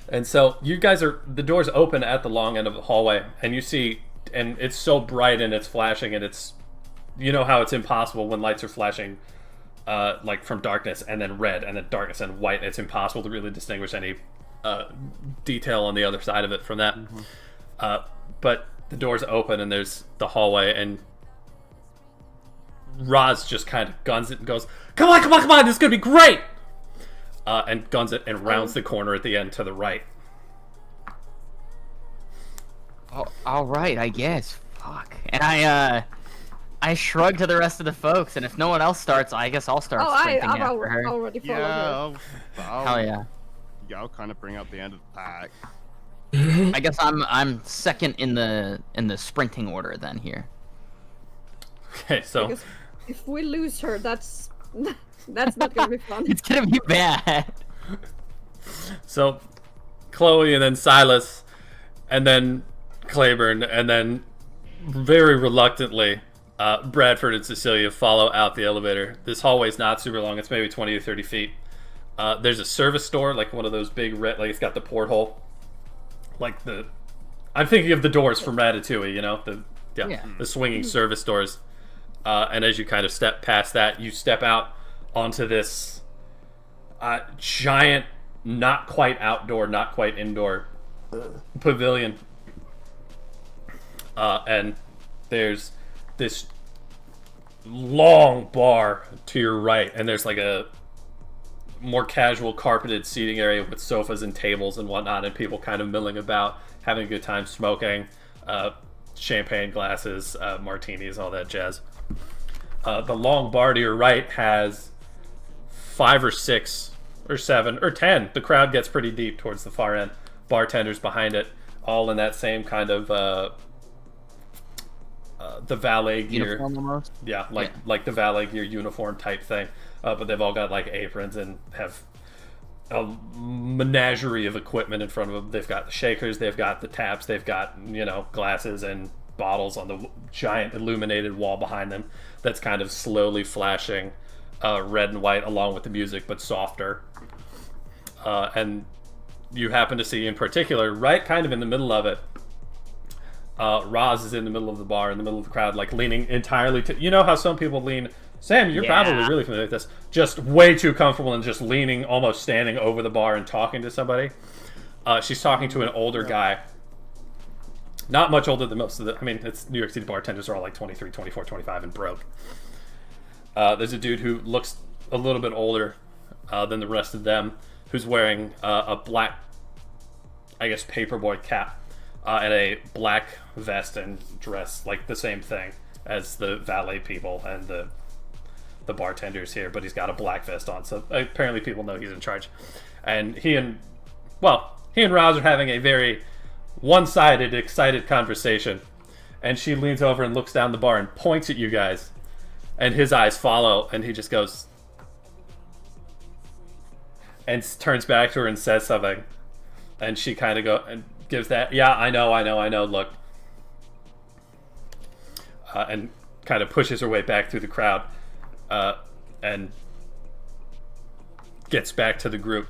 And so you guys the doors open at the long end of the hallway, and you see, and it's so bright and it's flashing, and it's, you know how it's impossible when lights are flashing, like from darkness and then red and then darkness and white. It's impossible to really distinguish any detail on the other side of it from that. But the doors open and there's the hallway, and Roz just kind of guns it and goes, "Come on, come on, come on! This is gonna be great!" And guns it and rounds the corner at the end to the right. Oh, all right, I guess. Fuck. And I shrug to the rest of the folks, and if no one else starts, I guess I'll start sprinting I've after her. already followed her. Hell yeah. Yeah, I'll kind of bring up the end of the pack. I guess I'm second in the sprinting order then here. Okay, so Because if we lose her, that's not gonna be fun. It's gonna be bad. So Chloe and then Silas and then Clayburne and then very reluctantly Bradford and Cecilia follow out the elevator. This hallway's not super long. It's maybe 20 or 30 feet. There's a service store, like one of those big red, like it's got the porthole. Like I'm thinking of the doors from Ratatouille, you know? The swinging service doors. And as you kind of step past that, you step out onto this giant, not quite outdoor, not quite indoor pavilion. And there's this long bar to your right, and there's like a more casual carpeted seating area with sofas and tables and whatnot, and people kind of milling about, having a good time, smoking, champagne glasses, martinis, all that jazz. The long bar to your right has 5 or 6 or 7 or 10. The crowd gets pretty deep towards the far end. Bartenders behind it, all in that same kind of the valet gear. Uniform almost? Yeah, like the valet gear uniform type thing. But they've all got like aprons and have a menagerie of equipment in front of them. They've got the shakers, they've got the taps, they've got, glasses and bottles on the giant illuminated wall behind them that's kind of slowly flashing red and white along with the music, but softer. And you happen to see in particular, right kind of in the middle of it, Roz is in the middle of the bar, in the middle of the crowd, like leaning entirely to... You know how some people lean... Sam, you're probably really familiar with this. Just way too comfortable and just leaning, almost standing over the bar and talking to somebody. She's talking to an older guy. Not much older than most of the... I mean, it's New York City bartenders are all like 23, 24, 25 and broke. There's a dude who looks a little bit older than the rest of them, who's wearing a black, I guess, paperboy cap and a black vest and dress, like the same thing as the valet people and the bartenders here, but he's got a black vest on, so apparently people know he's in charge. And he and Roz are having a very one-sided, excited conversation, and she leans over and looks down the bar and points at you guys, and his eyes follow, and he just goes and turns back to her and says something, and she kind of gives that, yeah, I know, look, and kind of pushes her way back through the crowd, and gets back to the group.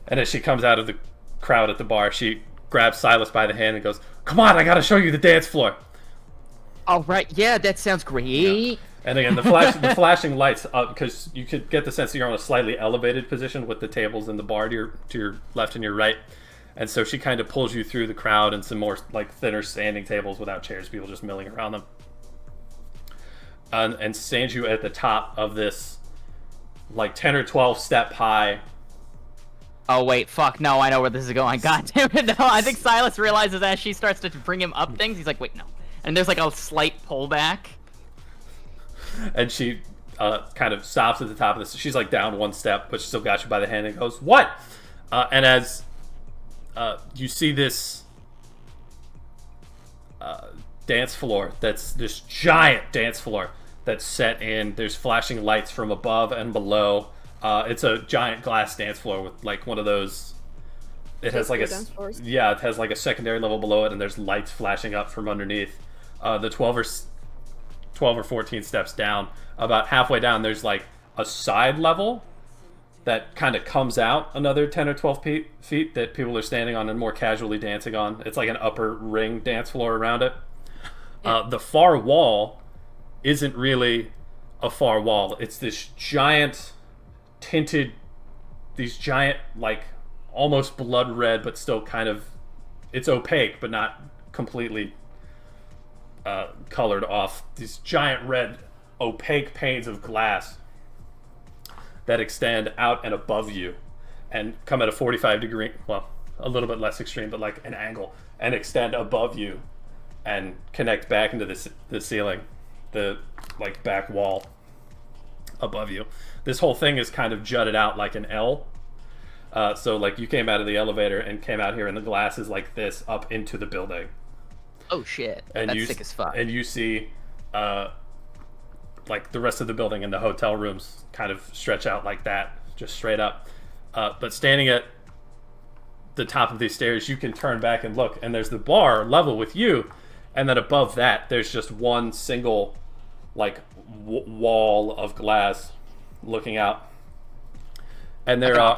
And as she comes out of the crowd at the bar, she grabs Silas by the hand and goes, "Come on, I gotta show you the dance floor." All right, yeah, that sounds great. Yeah. And again, the flashing lights, because you could get the sense that you're on a slightly elevated position with the tables in the bar to your left and your right. And so she kind of pulls you through the crowd and some more like thinner standing tables without chairs, people just milling around them. And stands you at the top of this like 10 or 12 step high. Oh wait, fuck, no, I know where this is going. God damn it, no. I think Silas realizes as she starts to bring him up things, he's like, wait, no. And there's like a slight pullback. And she kind of stops at the top of this. She's like down one step, but she still got you by the hand and goes, "What?" And as you see this dance floor, that's this giant dance floor that's set in. There's flashing lights from above and below. It's a giant glass dance floor with like one of those. It has like a it has like a secondary level below it, and there's lights flashing up from underneath. The 12 or 14 steps down, about halfway down, there's like a side level that kind of comes out another 10 or 12 feet that people are standing on and more casually dancing on. It's like an upper ring dance floor around it. The far wall isn't really a far wall. It's this giant tinted, these giant, like almost blood red, but still kind of, it's opaque, but not completely colored off. These giant red opaque panes of glass that extend out and above you and come at a 45 degree, well, a little bit less extreme, but like an angle, and extend above you and connect back into the ceiling, the like back wall above you. This whole thing is kind of jutted out like an L. So like you came out of the elevator and came out here, and the glass is like this up into the building. Oh shit! And that's sick as fuck. And you see, like the rest of the building and the hotel rooms kind of stretch out like that, just straight up. But standing at the top of these stairs, you can turn back and look, and there's the bar level with you, and then above that, there's just one single, like wall of glass looking out. And there are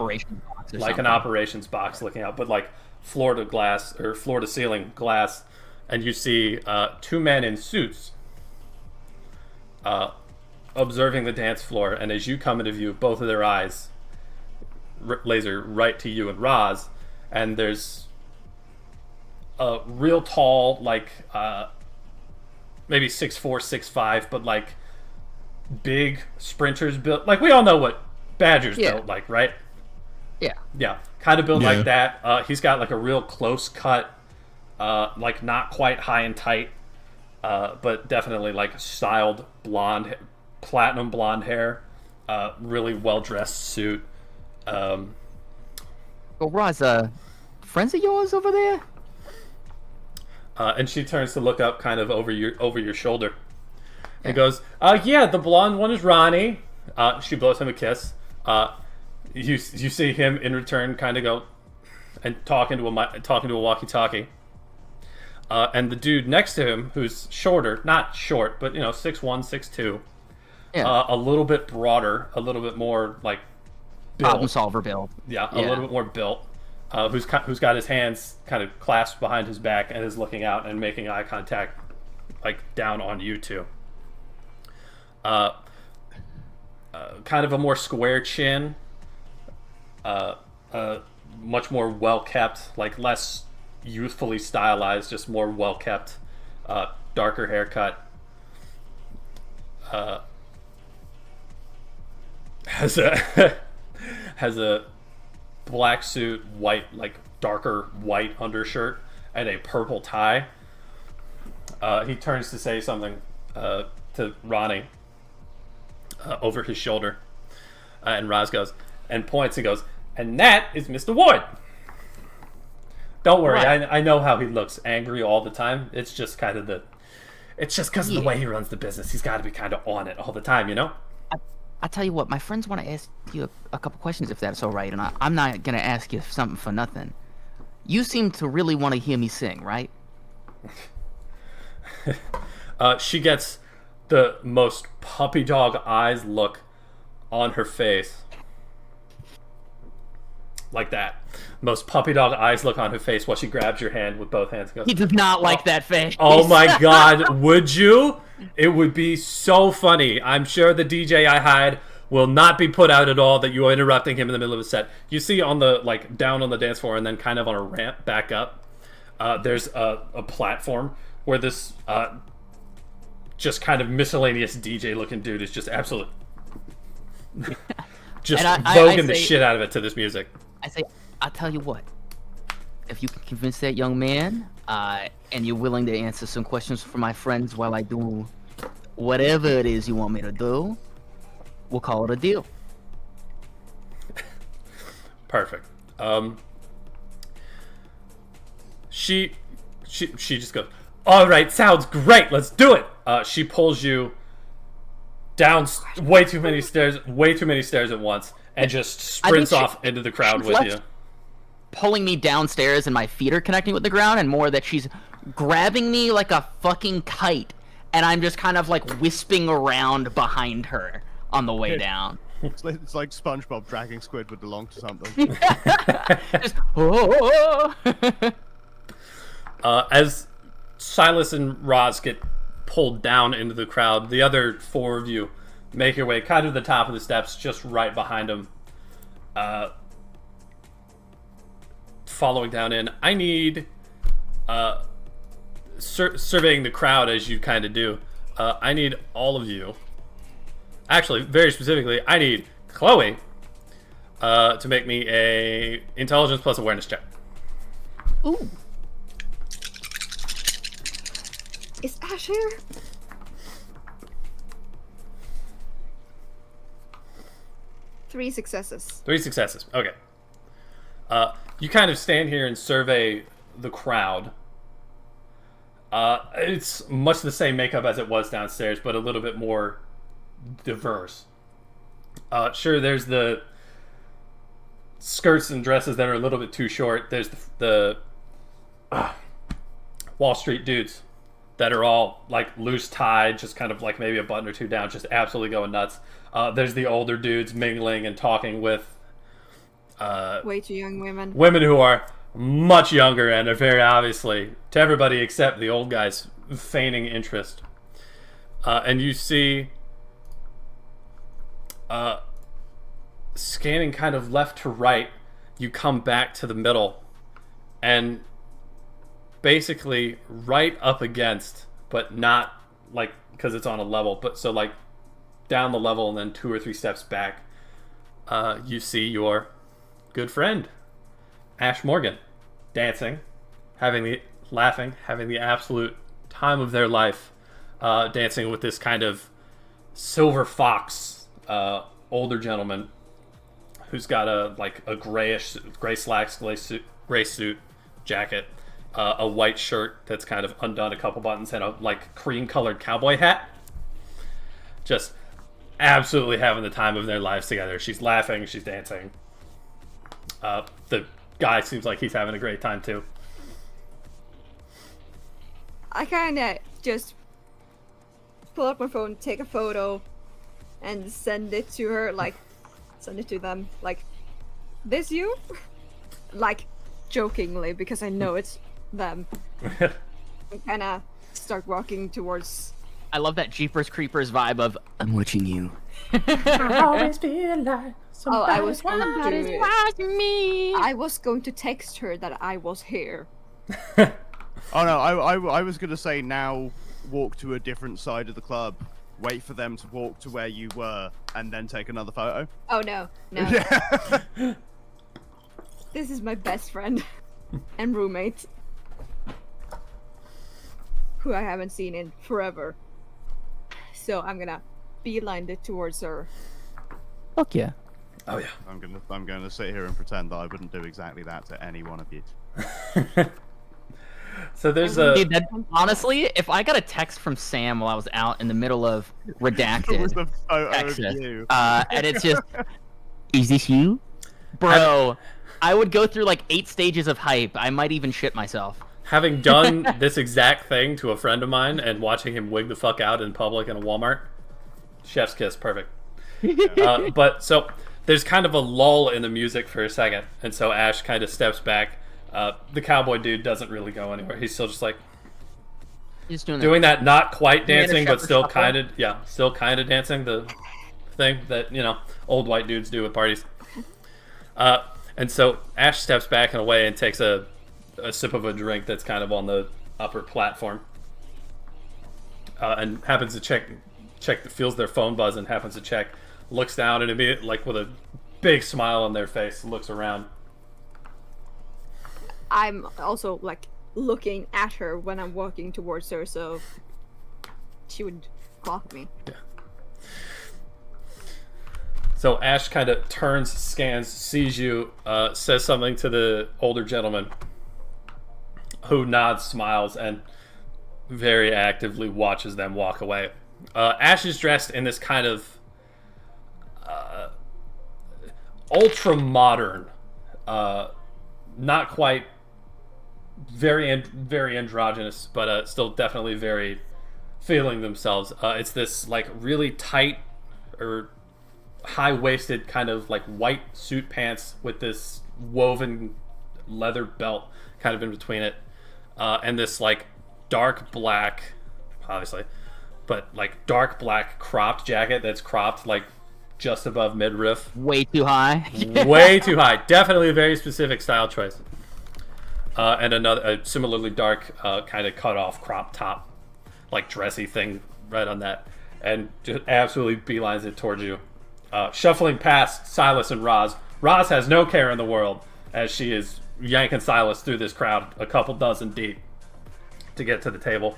like an operations box looking out, but like floor to glass or floor to ceiling glass. And you see two men in suits observing the dance floor. And as you come into view, both of their eyes laser right to you and Roz. And there's a real tall, like maybe 6'4", 6'5", but like big sprinters built. Like we all know what Badger's built like, right? Yeah, kind of built like that. He's got like a real close cut, like not quite high and tight, but definitely like styled blonde, platinum blonde hair, really well dressed suit. Well, Roz, friends of yours over there? And she turns to look up, kind of over your shoulder, and goes, "Yeah, the blonde one is Ronnie." She blows him a kiss. You see him in return kind of go and talking to a walkie-talkie. And the dude next to him, who's shorter, not short, but 6'1", 6'2", a little bit broader, a little bit more like built. Problem solver build. Yeah, a little bit more built. Who's got his hands kind of clasped behind his back and is looking out and making eye contact, like down on you two. Kind of a more square chin, much more well kept, like less youthfully stylized, just more well kept, darker haircut. Has a black suit, white, like darker white undershirt, and a purple tie. He turns to say something to Ronnie over his shoulder, and Roz goes and points and goes, "And that is Mr. Ward." Don't worry, right. I know how he looks, angry all the time. It's just kind of it's just because of the way he runs the business. He's got to be kind of on it all the time, I tell you what, my friends want to ask you a couple questions, if that's all right, and I'm not gonna ask you something for nothing. You seem to really want to hear me sing, right? She gets the most puppy dog eyes look on her face. Like that. Most puppy dog eyes look on her face while she grabs your hand with both hands and goes, He does not like that face. "Oh my god, would you? It would be so funny. I'm sure the DJ I hired will not be put out at all that you are interrupting him in the middle of a set." You see on the, like, down on the dance floor and then kind of on a ramp back up, there's a platform where this just kind of miscellaneous DJ looking dude is just absolutely just voguing the shit out of it to this music. I'll tell you what, if you can convince that young man, and you're willing to answer some questions for my friends while I do whatever it is you want me to do, we'll call it a deal. Perfect. She just goes, all right, sounds great, let's do it. She pulls you down way too many stairs at once, and just sprints off into the crowd with you. Pulling me downstairs and my feet are connecting with the ground, and more that she's grabbing me like a fucking kite, and I'm just kind of like wisping around behind her on the way down. It's like SpongeBob dragging Squidward along to something. Just, oh. As Silas and Roz get pulled down into the crowd, the other four of you make your way kind of to the top of the steps, just right behind them. Following down in, I need surveying the crowd as you kind of do. I need all of you. Actually, very specifically, I need Chloe to make me a intelligence plus awareness check. Ooh. Is Ash here? Three successes. Okay. You kind of stand here and survey the crowd. It's much the same makeup as it was downstairs, but a little bit more diverse. Sure, there's the skirts and dresses that are a little bit too short. There's the Wall Street dudes that are all like loose tied, just kind of like maybe a button or two down, just absolutely going nuts. There's the older dudes mingling and talking with way too young women. Women who are much younger and are very obviously, to everybody except the old guys, feigning interest. And you see, scanning kind of left to right, you come back to the middle, and basically right up against, but not like because it's on a level, but so like down the level and then 2 or 3 steps back, you see your good friend Ash Morgan dancing, laughing, having the absolute time of their life, dancing with this kind of silver fox older gentleman who's got a gray slacks, gray suit jacket, a white shirt that's kind of undone a couple buttons, and a cream colored cowboy hat. Just absolutely having the time of their lives together. She's laughing, she's dancing. The guy seems like he's having a great time too. I kind of just pull up my phone, take a photo, and send it to her, send it to them, this you? Jokingly, because I know it's them. And kind of start walking towards... I love that Jeepers Creepers vibe of, I'm watching you. I always feel like I was watching me. I was going to text her that I was here. Oh no, I was gonna say now walk to a different side of the club, wait for them to walk to where you were, and then take another photo. Oh no. This is my best friend and roommate, who I haven't seen in forever. So I'm gonna beeline it towards her. Fuck yeah. Oh yeah. I'm gonna sit here and pretend that I wouldn't do exactly that to any one of you. So there's honestly, if I got a text from Sam while I was out in the middle of redacted It was a photo Texas, of you. and it's just, is this you, bro? I would go through 8 stages of hype. I might even shit myself. Having done this exact thing to a friend of mine and watching him wig the fuck out in public in a Walmart, chef's kiss, perfect. But so there's kind of a lull in the music for a second, and so Ash kind of steps back. The cowboy dude doesn't really go anywhere. He's still just He's doing that not quite dancing, but still kind of dancing, the thing that old white dudes do at parties. And so Ash steps back and away and takes a sip of a drink that's kind of on the upper platform, and happens to check, feels their phone buzz and happens to check, looks down and immediately, with a big smile on their face, looks around. I'm also looking at her when I'm walking towards her, so she would clock me. Yeah. So Ash kind of turns, scans, sees you, says something to the older gentleman, who nods, smiles, and very actively watches them walk away. Ash is dressed in this kind of ultra modern, not quite very androgynous, but still definitely very feeling themselves. It's this like really tight or high-waisted kind of like white suit pants with this woven leather belt kind of in between it, and this like dark black, obviously, but like dark black cropped jacket that's cropped like just above midriff. Way too high. Way too high. Definitely a very specific style choice. And a similarly dark kind of cut off crop top, like dressy thing right on that, and just absolutely beelines it towards you. Shuffling past Silas and Roz. Roz has no care in the world as she is yanking Silas through this crowd, a couple dozen deep, to get to the table.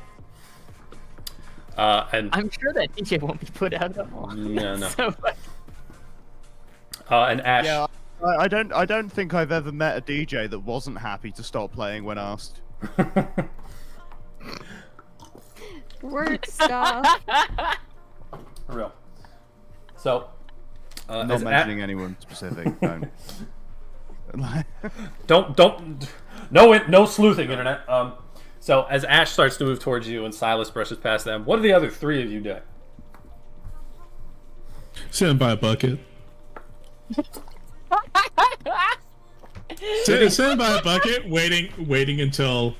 And I'm sure that DJ won't be put out at all. no. So, And Ash. Yeah, I don't think I've ever met a DJ that wasn't happy to stop playing when asked. Work stuff. For real. So, I'm not mentioning anyone specific. don't no sleuthing, internet. So as Ash starts to move towards you and Silas brushes past them, what are the other three of you doing? Sitting by a bucket. Sitting by a bucket, waiting until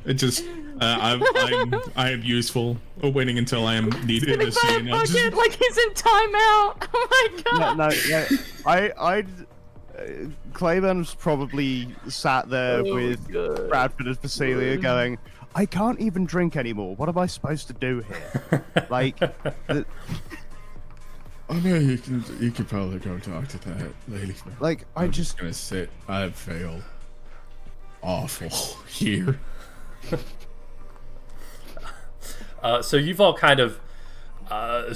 it just I'm useful, or waiting until I am needed in the scene. Like he's in timeout. Oh my god. No, Clayburne's probably sat there with Bradford and Cecilia going, I can't even drink anymore. What am I supposed to do here? Like, Oh no, you can probably go talk to that lady. like I'm just gonna sit. I failed. Awful here. So you've all kind of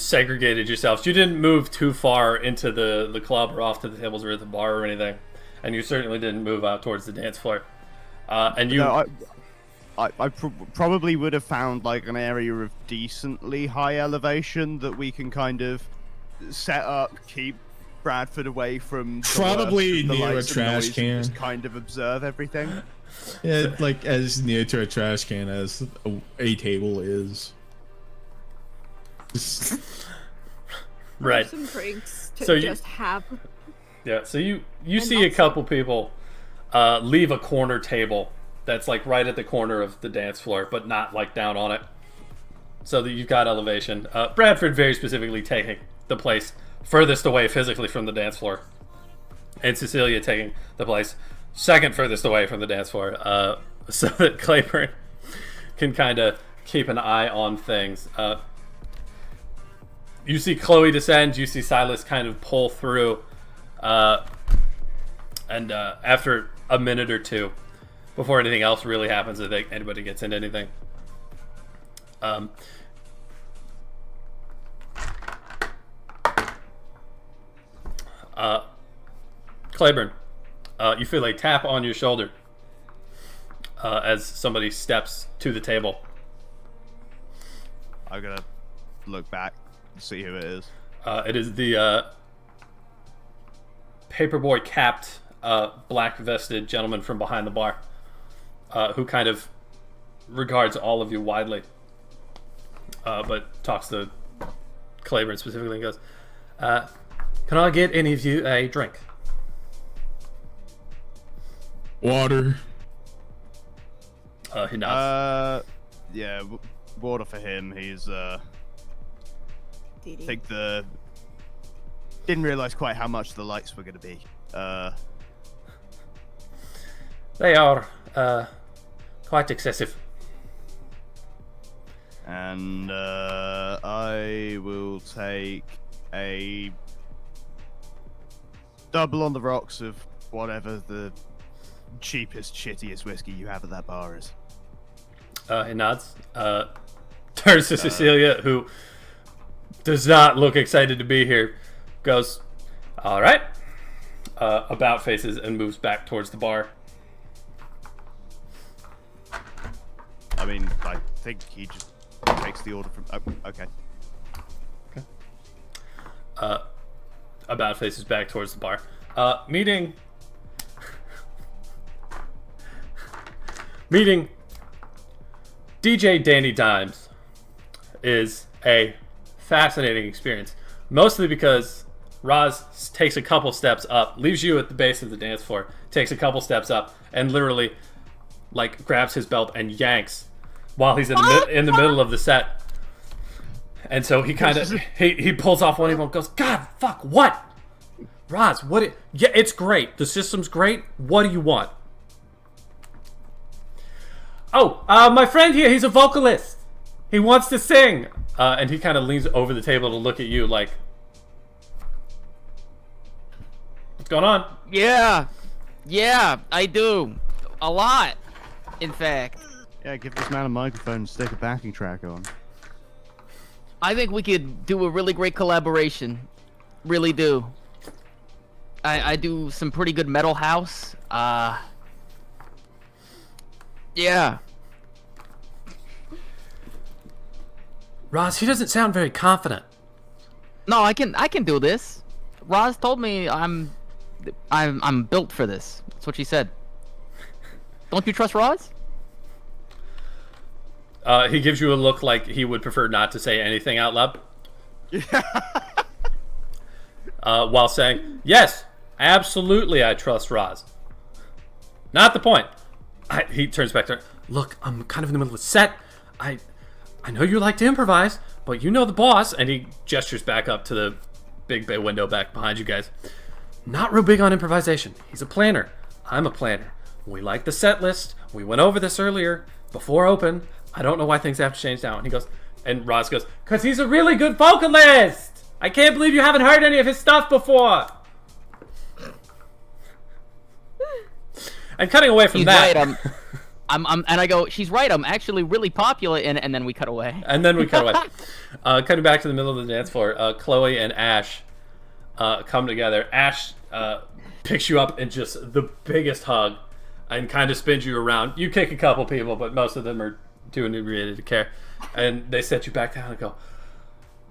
segregated yourselves. You didn't move too far into the club or off to the tables or at the bar or anything, and you certainly didn't move out towards the dance floor. And you, no, I probably would have found like an area of decently high elevation that we can kind of set up, keep Bradford away from the Probably worst of the near a lights and trash noise, and can. just kind of observe everything. Yeah, like as near to a trash can as a table is. right. Some drinks to So you- just have. Yeah. So you And see a also- couple people leave a corner table that's like right at the corner of the dance floor, but not like down on it. So that you've got elevation. Bradford very specifically taking the place furthest away physically from the dance floor, and Cecilia taking the place second furthest away from the dance floor, so that Clayburne can kind of keep an eye on things. You see Chloe descend, you see Silas kind of pull through, and after a minute or two, before anything else really happens, I think anybody gets into anything. Clayburne, you feel a tap on your shoulder as somebody steps to the table. I'm gonna look back and see who it is. It is the paperboy capped, black vested gentleman from behind the bar, who kind of regards all of you widely, but talks to Clayburne specifically and goes, can I get any of you a drink? Water. He nods. Yeah, water for him. He's DD. think didn't realize quite how much the lights were gonna be. They are quite excessive. And I will take a double on the rocks of whatever the cheapest, shittiest whiskey you have at that bar is. He nods. Turns to Cecilia, who does not look excited to be here. Goes, all right. About faces and moves back towards the bar. I mean, I think he just takes the order from. Oh, okay. About faces back towards the bar. Meeting DJ Danny Dimes is a fascinating experience. Mostly because Roz takes a couple steps up, leaves you at the base of the dance floor, takes a couple steps up, and literally, like, grabs his belt and yanks while he's in the middle of the set. And so he kind of he pulls off one of them and goes, God, fuck, what? Roz, what? Yeah, it's great. The system's great. What do you want? Oh, my friend here, he's a vocalist. He wants to sing. And he kind of leans over the table to look at you like, what's going on? Yeah, I do. A lot, in fact. Yeah, give this man a microphone and stick a backing track on. I think we could do a really great collaboration. Really do. I do some pretty good metal house. Yeah. Roz, he doesn't sound very confident. No, I can do this. Roz told me I'm built for this. That's what she said. Don't you trust Roz? He gives you a look like he would prefer not to say anything out loud. Yeah. While saying, yes, absolutely I trust Roz. Not the point. He turns back to her. Look, I'm kind of in the middle of a set. I know you like to improvise, but you know the boss. And he gestures back up to the big bay window back behind you guys. Not real big on improvisation. He's a planner. I'm a planner. We like the set list. We went over this earlier, before open. I don't know why things have to change now. And he goes, and Roz goes, because he's a really good vocalist. I can't believe you haven't heard any of his stuff before. And cutting away from that. Right, and I go, she's right. I'm actually really popular, and then we cut away. And then we cut away. Cutting back to the middle of the dance floor, Chloe and Ash come together. Ash picks you up in just the biggest hug and kind of spins you around. You kick a couple people, but most of them are too inebriated to care. And they set you back down and go,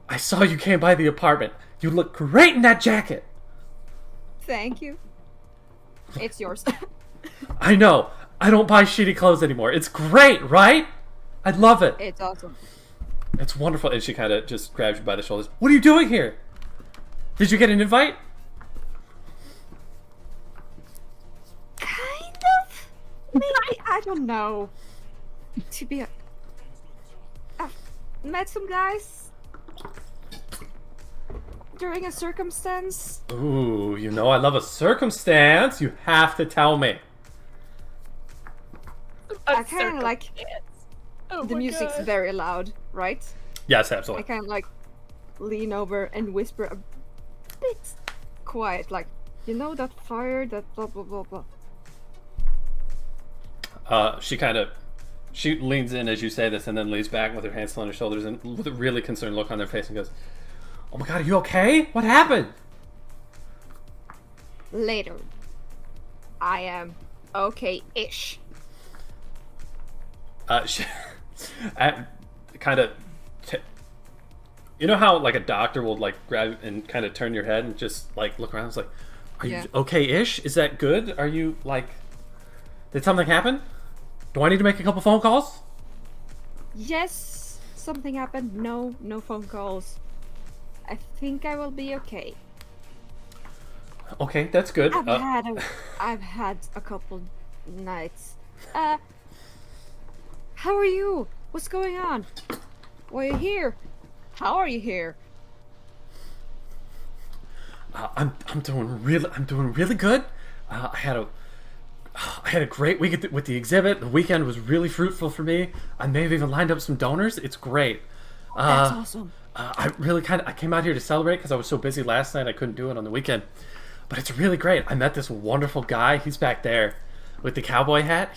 I saw you came by the apartment. You look great in that jacket. Thank you. It's yours. I know. I don't buy shitty clothes anymore. It's great, right? I love it. It's awesome. It's wonderful. And she kind of just grabs you by the shoulders. What are you doing here? Did you get an invite? Kind of. Maybe. I don't know. To be I've met some guys during a circumstance. Ooh, you know I love a circumstance. You have to tell me. I kind of like the music's very loud, right? Yes, I absolutely. kind of like lean over and whisper a bit quiet, like, you know that fire, that blah blah blah blah. She leans in as you say this and then leans back with her hands still on her shoulders and with a really concerned look on their face and goes, oh my god, are you okay? What happened? Later. I am okay-ish. She kind of, you know how like a doctor will like grab and kind of turn your head and just like look around. It's like, are you okay-ish? Is that good? Are you like, did something happen? Do I need to make a couple phone calls? Yes, something happened. No phone calls. I think I will be okay. Okay, that's good. I've had a couple nights. How are you? What's going on? Why are you here? How are you here? I'm doing really good. I had a great week with the exhibit. The weekend was really fruitful for me. I may have even lined up some donors. It's great. That's awesome. I came out here to celebrate because I was so busy last night I couldn't do it on the weekend. But it's really great. I met this wonderful guy. He's back there with the cowboy hat.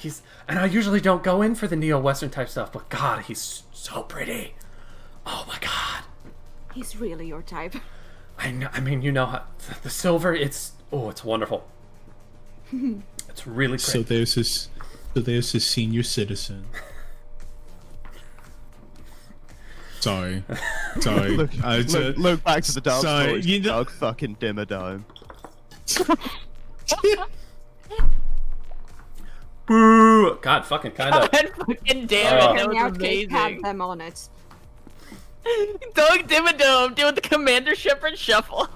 And I usually don't go in for the neo-western type stuff, but God, he's so pretty. Oh my God. He's really your type. I know. I mean, you know how the silver. It's wonderful. It's really great. So there's this senior citizen. Sorry. Look back to the dance sorry, floor. you know- Doug fucking dimmer dome. Boo! God, fucking kind of. God fucking damn it, that And was the arcade had amazing. them on it. Doug Dimmadome doing the Commander Shepard shuffle.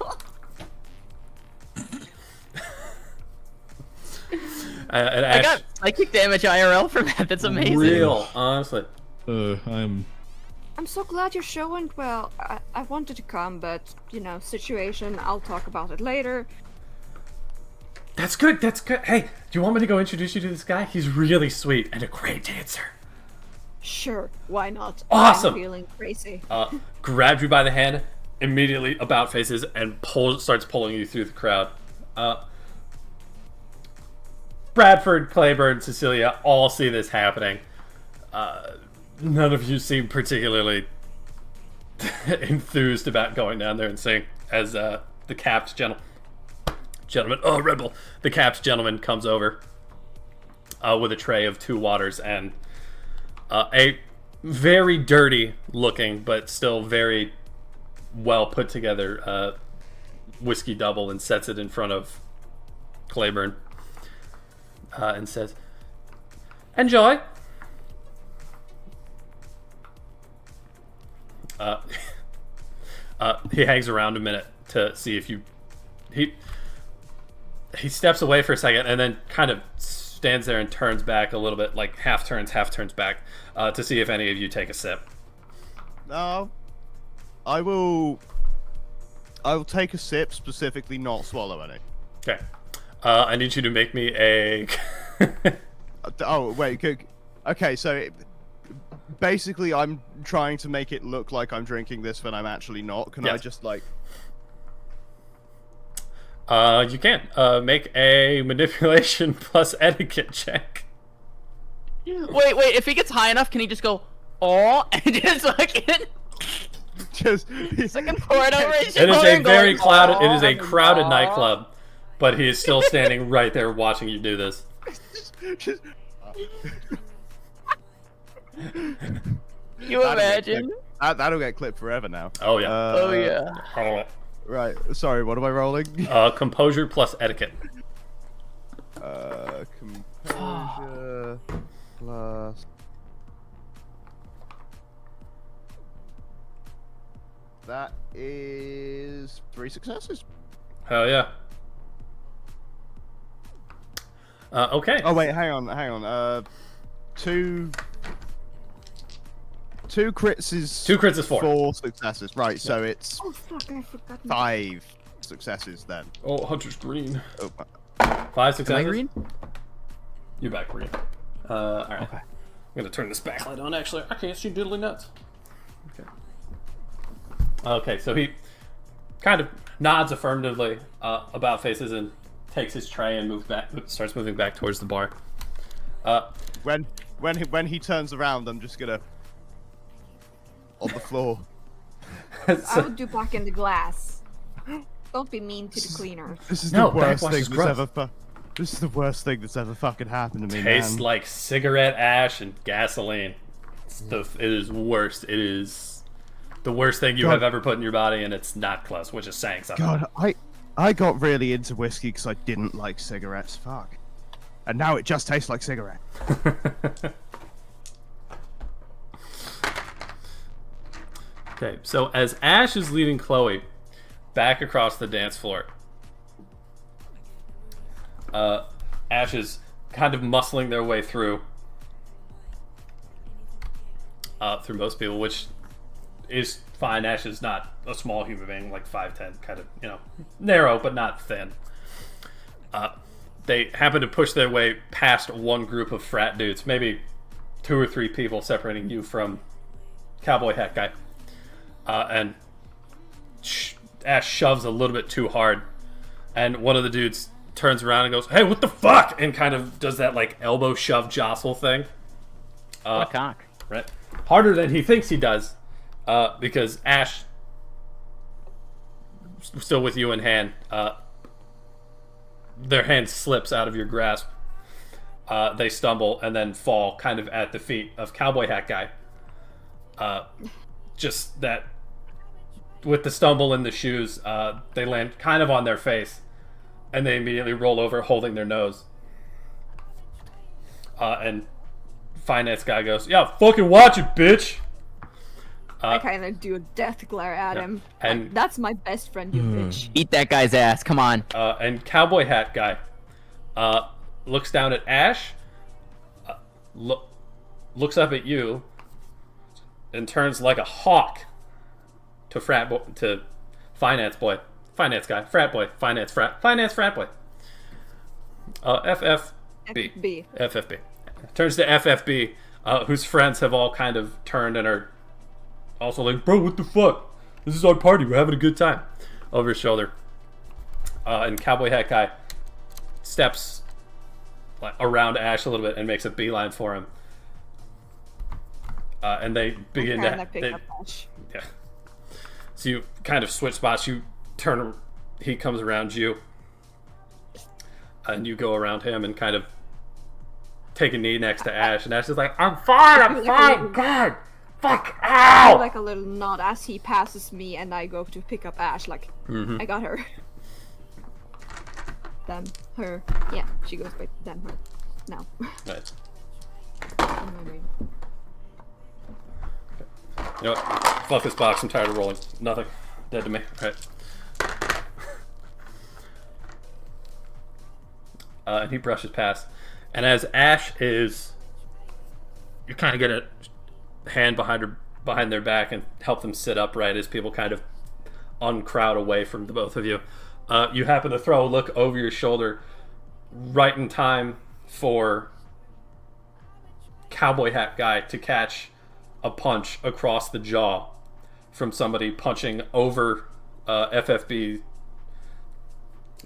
And I Ash, got psychic damage IRL from that. That's amazing. real, honestly. I'm I'm so glad you're showing well. I wanted to come, but, situation, I'll talk about it later. That's good. That's good. Hey, do you want me to go introduce you to this guy? He's really sweet and a great dancer. Sure, why not? Awesome. I'm feeling crazy. Grabs you by the hand, immediately about faces, and starts pulling you through the crowd. Bradford, Clayburne, Cecilia all see this happening. None of you seem particularly enthused about going down there and seeing as the capped gentleman. Red Bull. The capped gentleman comes over with a tray of 2 waters and a very dirty looking, but still very well put together whiskey double, and sets it in front of Clayburne and says, "Enjoy." He hangs around a minute to see if you. He steps away for a second and then kind of stands there and turns back a little bit, like half turns back, to see if any of you take a sip. No. I will take a sip, specifically not swallow any. Okay. I need you to make me a. Oh, wait. Okay, so basically I'm trying to make it look like I'm drinking this when I'm actually not. Can I Yes. just, like... You can. Make a manipulation plus etiquette check. Wait, if he gets high enough, can he just go, "Oh," and just fucking Just... fucking pour it over his It is shoulder a and very go, crowded. It "Aw," is a and crowded aw. nightclub, but he is still standing right there watching you do this. just... You imagine? That'll get clipped forever now. Oh yeah. Oh yeah. Right, sorry, what am I rolling? Composure plus etiquette. Composure plus... That is 3 successes. Hell yeah. Okay. Oh wait, hang on. Two crits is 2 crits is 4. 4 successes. Right, so it's Oh fuck, I forgot. 5 successes then. Oh, Hunter's green. Oh, 5 successes. Am I green? You're back green. All right. Okay. I'm gonna turn this backlight on. Actually, I can't see diddly nuts. Okay. Okay, so he kind of nods affirmatively about faces and takes his tray and starts moving back towards the bar. when he turns around, I'm just gonna on the floor. I would do back in the glass. Don't be mean to the cleaner. This is No, the worst backwash thing is that's gross. ever. This is the worst thing that's ever fucking happened to me, Tastes man. like cigarette ash and gasoline. It is worst. It is the worst thing you God. have ever put in your body, and it's not close, which is saying something. God, I got really into whiskey because I didn't like cigarettes. Fuck. And now it just tastes like cigarette. Okay, so as Ash is leading Chloe back across the dance floor, Ash is kind of muscling their way through most people, which is fine. Ash is not a small human being, like 5'10", kind of, narrow but not thin. They happen to push their way past one group of frat dudes, maybe 2 or 3 people separating you from Cowboy Hat Guy. And Ash shoves a little bit too hard, and one of the dudes turns around and goes, "Hey, what the fuck?" and kind of does that like elbow shove jostle thing. What a cock. Right, harder than he thinks he does, because Ash still with you in hand. Their hand slips out of your grasp. They stumble and then fall kind of at the feet of Cowboy Hat Guy. Just that, with the stumble in the shoes, they land kind of on their face, and they immediately roll over holding their nose. And Finance Guy goes, "Yeah, fucking watch it, bitch!" I kind of do a death glare at him. And- Like, that's my best friend, you bitch. Eat that guy's ass. Come on. And Cowboy Hat Guy looks down at Ash, looks up at you, and turns like a hawk to Finance Guy, Frat Boy, Finance Frat Boy. FFB. FFB. Turns to FFB, whose friends have all kind of turned and are also like, "Bro, what the fuck? This is our party. We're having a good time." Over his shoulder. And Cowboy Hat Guy steps like around Ash a little bit and makes a beeline for him. And they begin to pick up Ash. yeah. So you kind of switch spots. You turn. He comes around you, and you go around him and kind of take a knee next to Ash. And Ash is like, "I'm fine. God, fuck, I do ow!" like a little nod as he passes me, and I go to pick up Ash. Like, I got her. Them, her. Yeah, she goes by them, her. Now. Right. On my brain. You know what? Fuck this box. I'm tired of rolling. Nothing. Dead to me. Right. And he brushes past. And as Ash is, you kind of get a hand behind their back and help them sit upright as people kind of uncrowd away from the both of you. You happen to throw a look over your shoulder right in time for Cowboy Hat Guy to catch a punch across the jaw from somebody punching over FFB,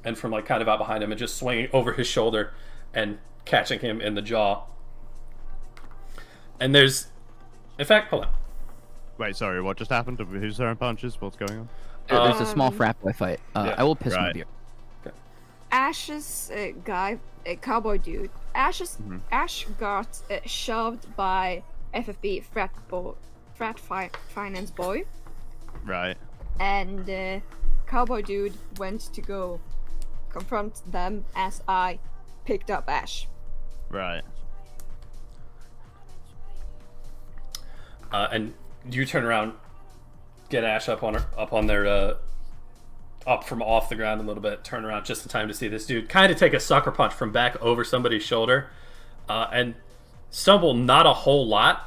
and from like kind of out behind him and just swinging over his shoulder and catching him in the jaw. And there's, in fact, hold on. Wait, sorry, what just happened? Who's throwing punches? What's going on? There's a small frat boy fight. yeah. I will piss my Right. beer. Ash's guy, a cowboy dude. Ash got shoved by FFB finance boy, Right. and cowboy dude went to go confront them as I picked up Ash. Right. And you turn around, get Ash up from off the ground a little bit, turn around just in time to see this dude kind of take a sucker punch from back over somebody's shoulder, and stumble not a whole lot.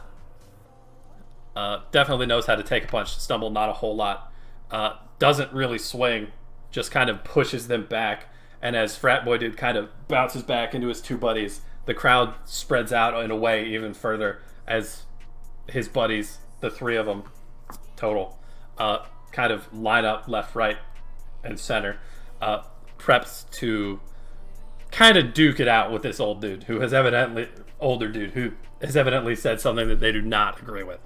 Definitely knows how to take a punch, stumble not a whole lot. Doesn't really swing, just kind of pushes them back. And as Frat Boy Dude kind of bounces back into his two buddies, the crowd spreads out in a way even further as his buddies, the three of them total, kind of line up left, right, and center, preps to kind of duke it out with this older dude who has evidently said something that they do not agree with.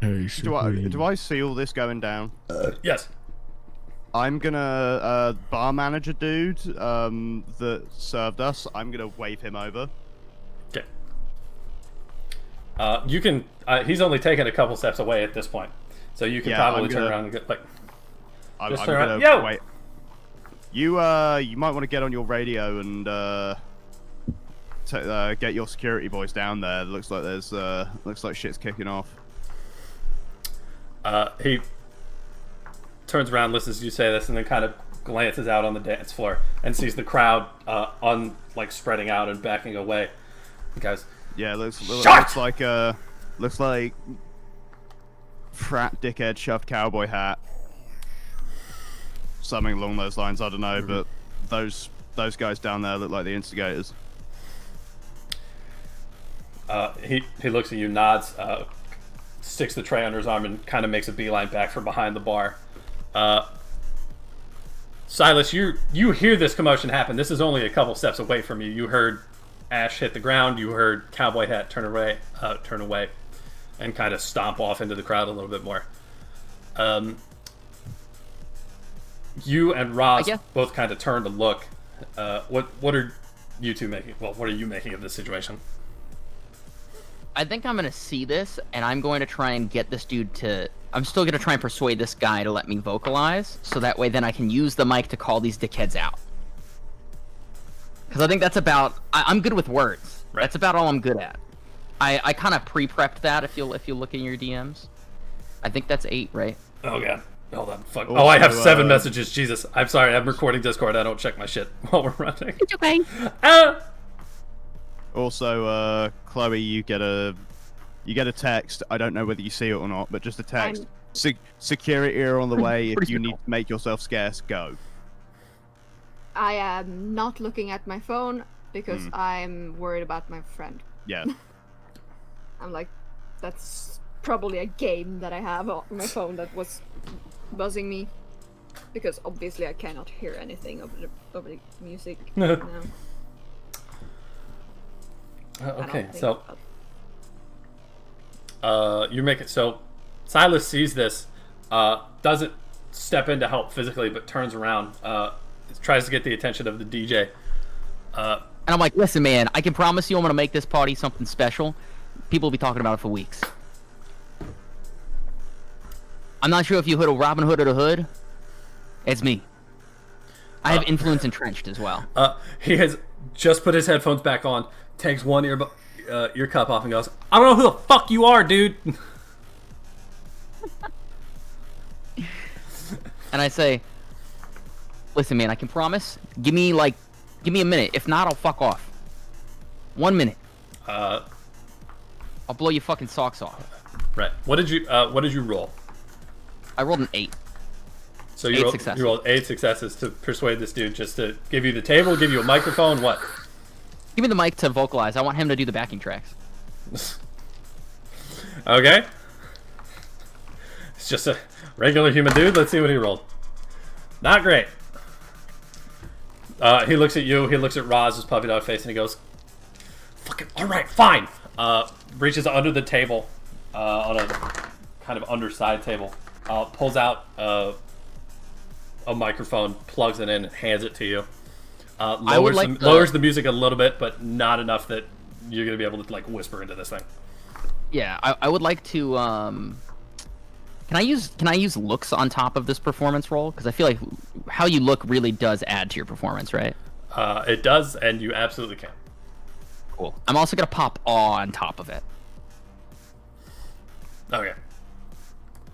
Do I see all this going down? Yes. I'm gonna bar manager dude that served us. I'm gonna wave him over. Okay. You can. He's only taken a couple steps away at this point, so you can probably turn around and get like. I'm Just turn around. gonna Yo! wait. You might want to get on your radio and get your security boys down there. Looks like shit's kicking off. He turns around, listens to you say this, and then kind of glances out on the dance floor and sees the crowd spreading out and backing away. He goes, Yeah, looks Shut! like frat dickhead shoved cowboy hat. Something along those lines. I don't know, but those guys down there look like the instigators. he looks at you, nods, sticks the tray under his arm, and kind of makes a beeline back from behind the bar. Silas, you hear this commotion happen. This is only a couple steps away from you. You heard Ash hit the ground. You heard Cowboy Hat turn away, and kind of stomp off into the crowd a little bit more. You and Roz guess- both kind of turn to look. What are you two making? Well, what are you making of this situation? I think I'm gonna see this, and I'm going to try and get this dude to. I'm still gonna try and persuade this guy to let me vocalize, so that way then I can use the mic to call these dickheads out. Because I think that's about. I'm good with words. Right. That's about all I'm good at. I kind of pre-prepped that. If you look in your DMs, I think that's 8, right? Oh god. Hold on. Fuck. Also, Oh, I have 7 messages. Jesus. I'm sorry. I'm recording Discord. I don't check my shit while we're running. It's okay. Also, Chloe, you get a text. I don't know whether you see it or not, but just a text. Security are on the way. If you need to make yourself scarce, go. I am not looking at my phone because I'm worried about my friend. Yeah. I'm like, that's probably a game that I have on my phone that was buzzing me, because obviously I cannot hear anything over the music now. Okay, so you make it so Silas sees this, doesn't step in to help physically, but turns around, tries to get the attention of the DJ. And I'm like, listen, man, I can promise you I'm gonna make this party something special. People will be talking about it for weeks. I'm not sure if you heard of Robin Hood or the Hood. It's me. I have influence entrenched as well. He has just put his headphones back on, takes one ear cup off and goes, I don't know who the fuck you are, dude. And I say, listen, man, I can promise. Give me a minute. If not, I'll fuck off. 1 minute. I'll blow your fucking socks off. Right. What did you roll? I rolled an 8. So 8 successes. You rolled 8 successes to persuade this dude just to give you the table, give you a microphone, what? Give me the mic to vocalize. I want him to do the backing tracks. Okay. It's just a regular human dude. Let's see what he rolled. Not great. He looks at you. He looks at Roz's puppy dog face, and he goes, "Fucking all right, fine." Reaches under the table, on a kind of underside table. Pulls out a microphone, plugs it in, and hands it to you. Lowers the music a little bit, but not enough that you're gonna be able to like whisper into this thing. Yeah, I would like to. Can I use looks on top of this performance roll? Because I feel like how you look really does add to your performance, right? It does, and you absolutely can. Cool. I'm also gonna pop awe on top of it. Okay.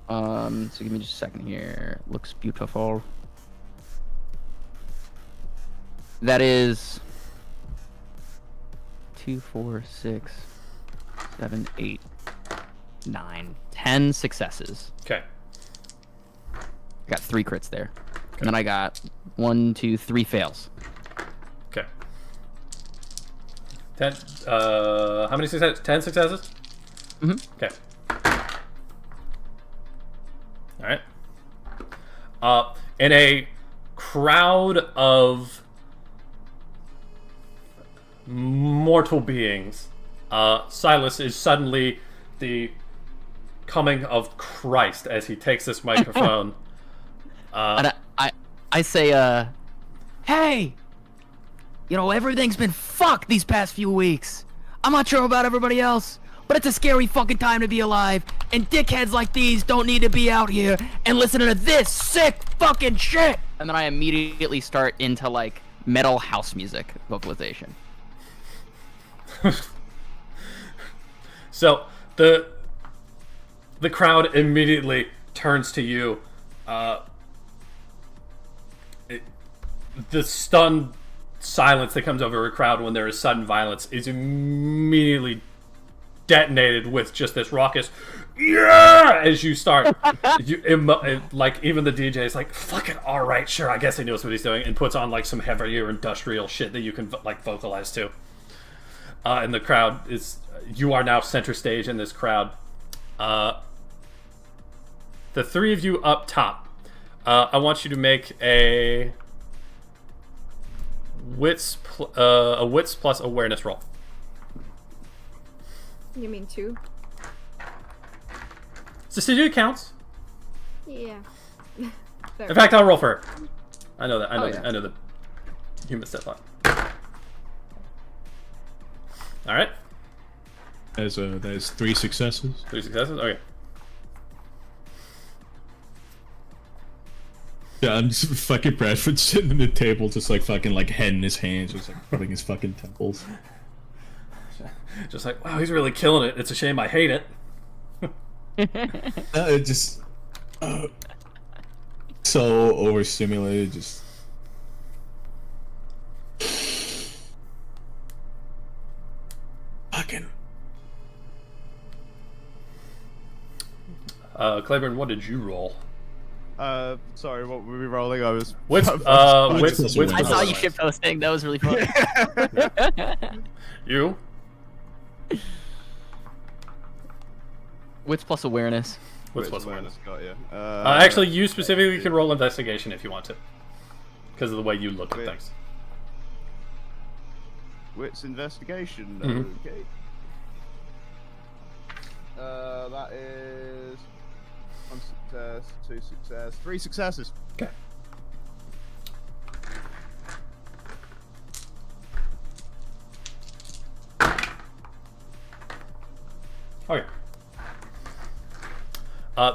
So give me just a second here. Looks beautiful. That is 2, 4, 6, 7, 8, 9, 10 successes. Okay. Got 3 crits there. And then I got 1, 2, 3 fails. Okay. 10. How many successes? 10 successes? Mm-hmm. Okay. All right. In a crowd of mortal beings, Silas is suddenly the coming of Christ as he takes this microphone. And I say, hey, you know, everything's been fucked these past few weeks. I'm not sure about everybody else, but it's a scary fucking time to be alive, and dickheads like these don't need to be out here and listening to this sick fucking shit. And then I immediately start into like metal house music vocalization. So the crowd immediately turns to you. The stunned silence that comes over a crowd when there is sudden violence is immediately detonated with just this raucous yeah as you start. Like even the DJ is like, fucking all right, sure, I guess he knows what he's doing, and puts on like some heavier industrial shit that you can like vocalize to. And the crowd is, you are now center stage in this crowd. The 3 of you up top, I want you to make a wits plus awareness roll. You mean 2? So it counts. Yeah. In fact, I'll roll for her. I know that. Oh, yeah. I know the human step line. All right. There's 3 successes. 3 successes. Okay. Yeah, I'm just fucking Bradford sitting at the table, just like fucking like head in his hands, just like rubbing his fucking temples. Just like, wow, he's really killing it. It's a shame I hate it. It just so overstimulated. Just fucking. Clayburne, what did you roll? Sorry, what were we rolling? I was. Wits. Wits. I saw you ship posting. That was really funny. You. Wits plus awareness. Wits plus awareness. Got you. Actually, you specifically can roll investigation if you want to, because of the way you look at things. Wits investigation. Mhm. Okay. That is 1 success, 2 success, 3 successes. Okay. Okay.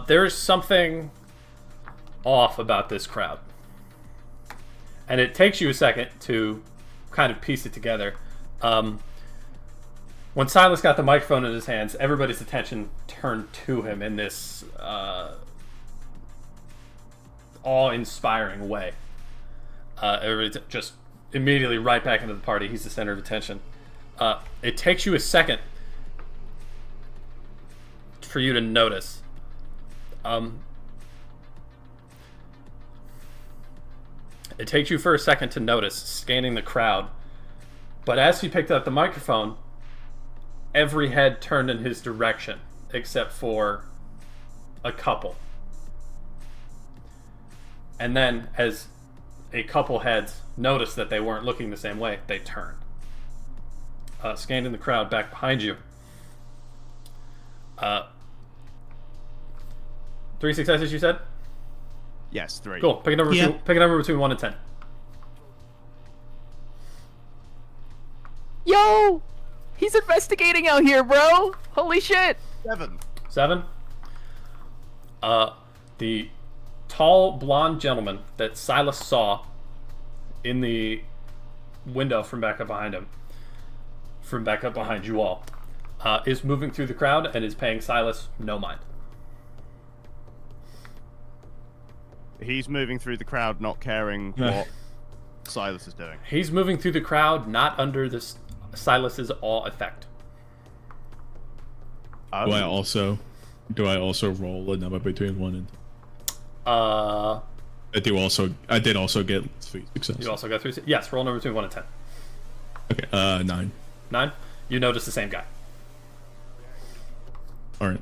There's something off about this crowd. And it takes you a second to kind of piece it together. When Silas got the microphone in his hands, everybody's attention turned to him in this awe-inspiring way. Everybody's just immediately right back into the party. He's the center of attention. It takes you a second for you to notice. It takes you for a second to notice, scanning the crowd. But as he picked up the microphone, every head turned in his direction, except for a couple. And then, as a couple heads noticed that they weren't looking the same way, they turned. Scanning the crowd back behind you. 3 successes, you said? Yes, 3. Cool. Pick a number, pick a number between 1 and 10. Yo! He's investigating out here, bro! Holy shit! 7. 7. The tall blonde gentleman that Silas saw in the window from back up behind him, from back up behind you all, is moving through the crowd and is paying Silas no mind. He's moving through the crowd, not caring what Silas is doing. He's moving through the crowd, not under this Silas's awe effect. Do I also roll a number between 1 and 10? I did also get 3 successes. You also got 3. Yes, roll number between 1 and 10. Okay, 9. 9. You notice the same guy. All right.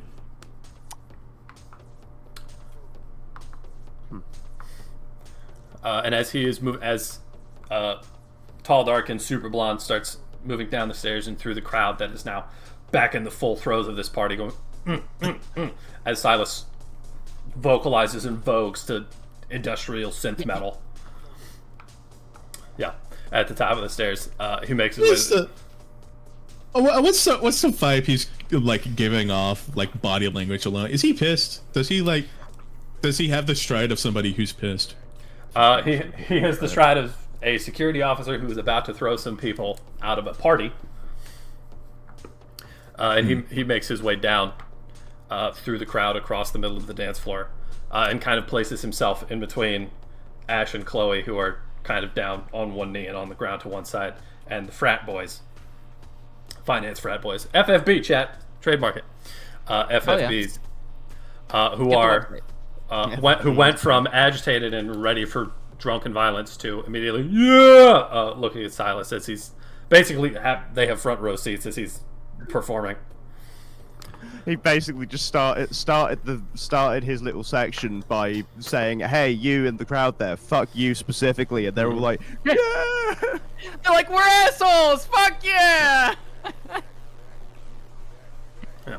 And as he is tall, dark, and super blonde starts moving down the stairs and through the crowd that is now back in the full throes of this party, going as Silas vocalizes and vogues to industrial synth metal. Yeah, at the top of the stairs, he makes his way. What's the vibe he's like giving off, like body language alone? Is he pissed? Does he have the stride of somebody who's pissed? He has the stride of a security officer who is about to throw some people out of a party. And he makes his way down through the crowd across the middle of the dance floor and kind of places himself in between Ash and Chloe, who are kind of down on one knee and on the ground to one side, and the frat boys. Finance frat boys. FFB, chat. Trademark it. FFBs. Who went from agitated and ready for drunken violence to immediately looking at Silas as he's basically they have front row seats as he's performing. He basically just started his little section by saying, "Hey, you in the crowd there, fuck you specifically," and they're all like, "Yeah!" They're like, "We're assholes! Fuck yeah!" Yeah.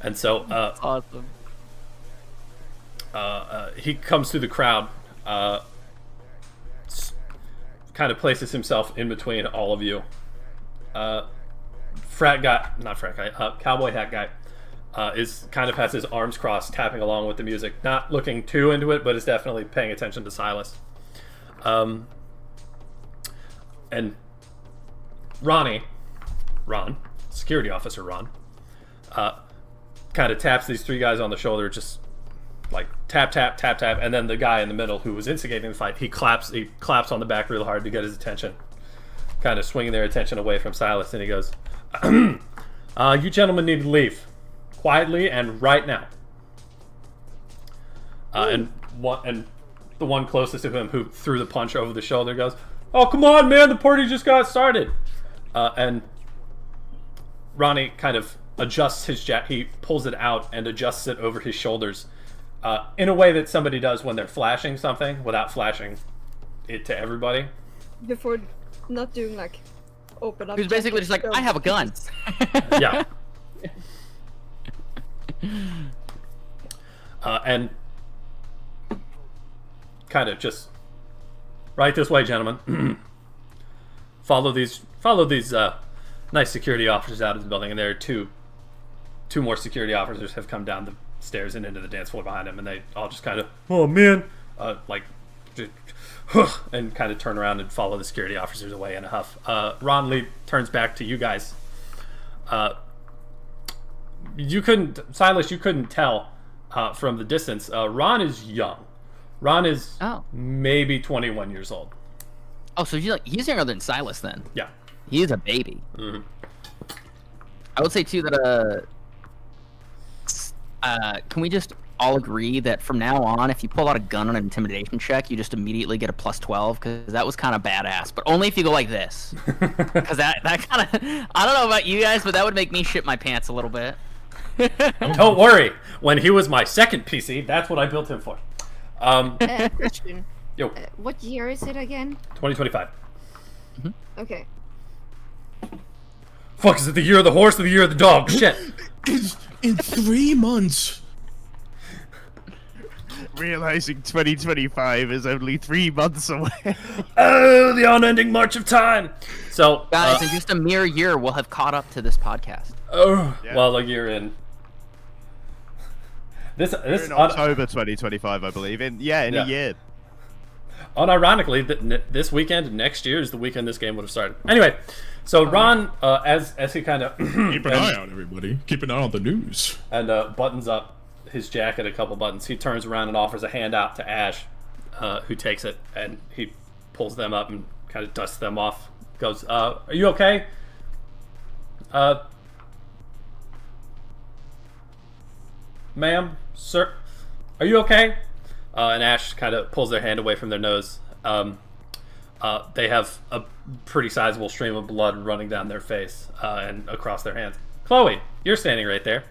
And so That's awesome. he comes through the crowd, kind of places himself in between all of you. Cowboy hat guy is kind of has his arms crossed, tapping along with the music, not looking too into it, but is definitely paying attention to Silas. And Ron, security officer Ron, kind of taps these three guys on the shoulder, just like tap, tap, tap, tap, and then the guy in the middle who was instigating the fight, he claps on the back real hard to get his attention, kind of swinging their attention away from Silas, and he goes, you gentlemen need to leave quietly and right now. And the one closest to him who threw the punch over the shoulder goes, "Oh, come on, man, the party just got started." And Ronnie kind of adjusts his jacket. He pulls it out and adjusts it over his shoulders in a way that somebody does when they're flashing something without flashing it to everybody. Before not doing like open up. He was basically just like, I have a gun. Yeah. And kind of just right this way, gentlemen. follow these nice security officers out of the building, and there are two more security officers have come down the stairs and into the dance floor behind him, and they all just kind of, oh man, and kind of turn around and follow the security officers away in a huff. Ron Lee turns back to you guys. Silas, you couldn't tell from the distance. Ron is young. Ron is maybe 21 years old. Oh, so he's younger than Silas then? Yeah. He's a baby. Mm-hmm. I would say too that can we just all agree that from now on, if you pull out a gun on an intimidation check, you just immediately get a +12, because that was kind of badass. But only if you go like this, because that kind of, I don't know about you guys, but that would make me shit my pants a little bit. Don't worry. When he was my second PC, that's what I built him for. Question. Yo. What year is it again? 2025. Mm-hmm. Okay. Fuck, is it the year of the horse or the year of the dog? Shit. It's in 3 months. Realizing 2025 is only 3 months away. Oh, the unending march of time. So, guys, in just a mere year, we'll have caught up to this podcast. Oh, yeah. Well, a year in. This in October 2025, I believe. In a year. Unironically, this weekend next year is the weekend this game would have started. Anyway, so Ron, as he kind of keep an eye out, everybody. Keep an eye on the news. And buttons up his jacket a couple buttons. He turns around and offers a hand out to Ash, who takes it, and he pulls them up and kind of dusts them off. Goes, "Are you okay? Ma'am, sir, are you okay?" And Ash kind of pulls their hand away from their nose. They have a pretty sizable stream of blood running down their face and across their hands. Chloe, you're standing right there.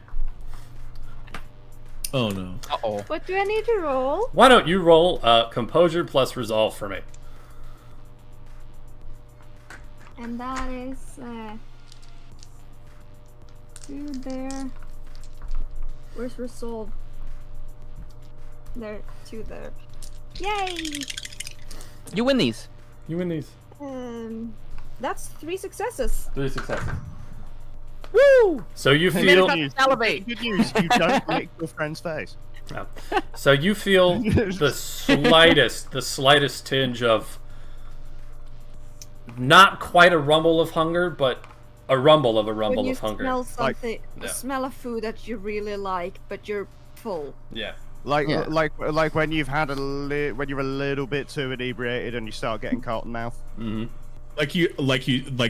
Oh no. Uh-oh. What do I need to roll? Why don't you roll composure plus resolve for me? And that is 2 there. Where's resolve? There, 2 there. Yay! You win these. You win these. That's 3 successes. 3 successes. Woo! So you Made feel. us salivate. Good news, you don't lick your friend's face. No. So you feel the slightest tinge of not quite a rumble of hunger, but a rumble of hunger. Smell something, Yeah. smell a food that you really like, but you're full. Yeah. Like when you've had when you're a little bit too inebriated and you start getting cotton mouth. Mm-hmm. Like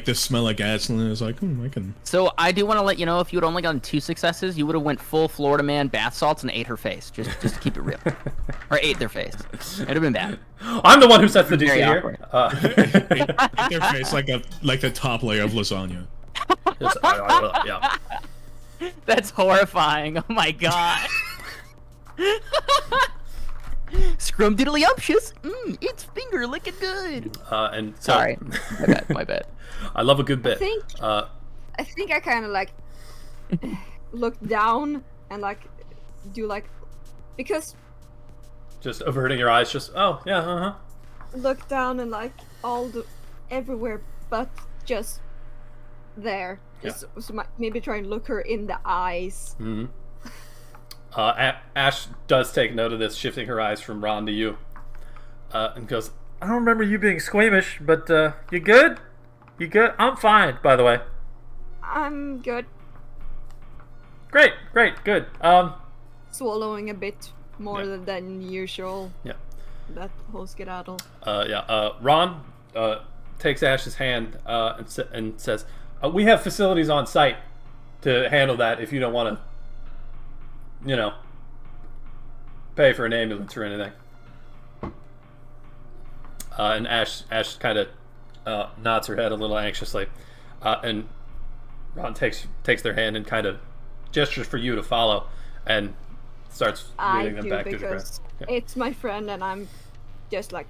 the smell of gasoline is like, I can. So I do want to let you know, if you had only gotten 2 successes, you would have went full Florida man bath salts and ate her face. Just to keep it real. Or ate their face. It'd have been bad. I'm the one who sets the DC Very here. Ate their face like the top layer of lasagna. Yeah. That's horrifying. Oh my god. Scrumdiddlyumptious. It's finger licking good. And so, Sorry. My bad. I love a good bit. I think I kind of like look down and like do like, because just averting your eyes. Just oh yeah, uh-huh. Look down and like everywhere, but just there. Just maybe try and look her in the eyes. Mm-hmm. Ash does take note of this, shifting her eyes from Ron to you, and goes, I don't remember you being squeamish, but you good? You good? I'm fine, by the way. I'm good. Great, good. Swallowing a bit more than usual. Yeah. That whole skedaddle. Ron takes Ash's hand and says, we have facilities on site to handle that if you don't want to, pay for an ambulance or anything. And Ash kind of nods her head a little anxiously, and Ron takes their hand and kind of gestures for you to follow, and starts leading them back to the ground. It's my friend, and I'm just like,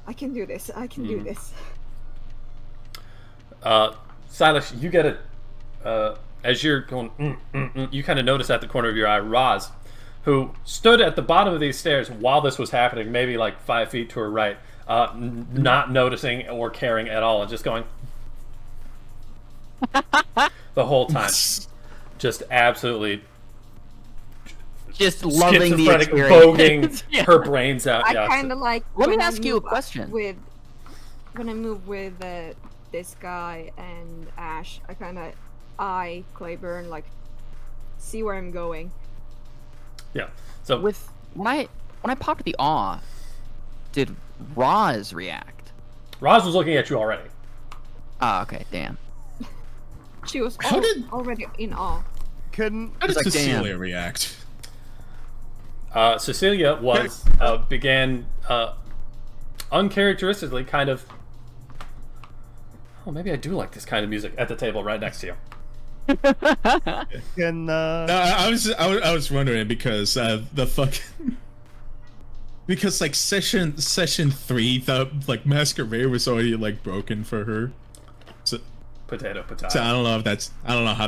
I can do this. I can do this. Silas, you get it. As you're going, you kind of notice at the corner of your eye, Roz, who stood at the bottom of these stairs while this was happening, maybe like 5 feet to her right, not noticing or caring at all, and just going the whole time, just absolutely, just loving the schizophrenic, experience. voguing her brains out. I kind of like. Let me ask you a question. When I move with this guy and Ash, I kind of eye Clayburne, like, see where I'm going. Yeah. So when I popped the awe, did Roz react? Roz was looking at you already. Ah, okay, damn. She was already in awe. How did Cecilia react? Cecilia was began uncharacteristically kind of. Oh, maybe I do like this kind of music at the table right next to you. I was wondering because the fucking because like session 3, the like Masquerade was already like broken for her. So potato. So I don't know how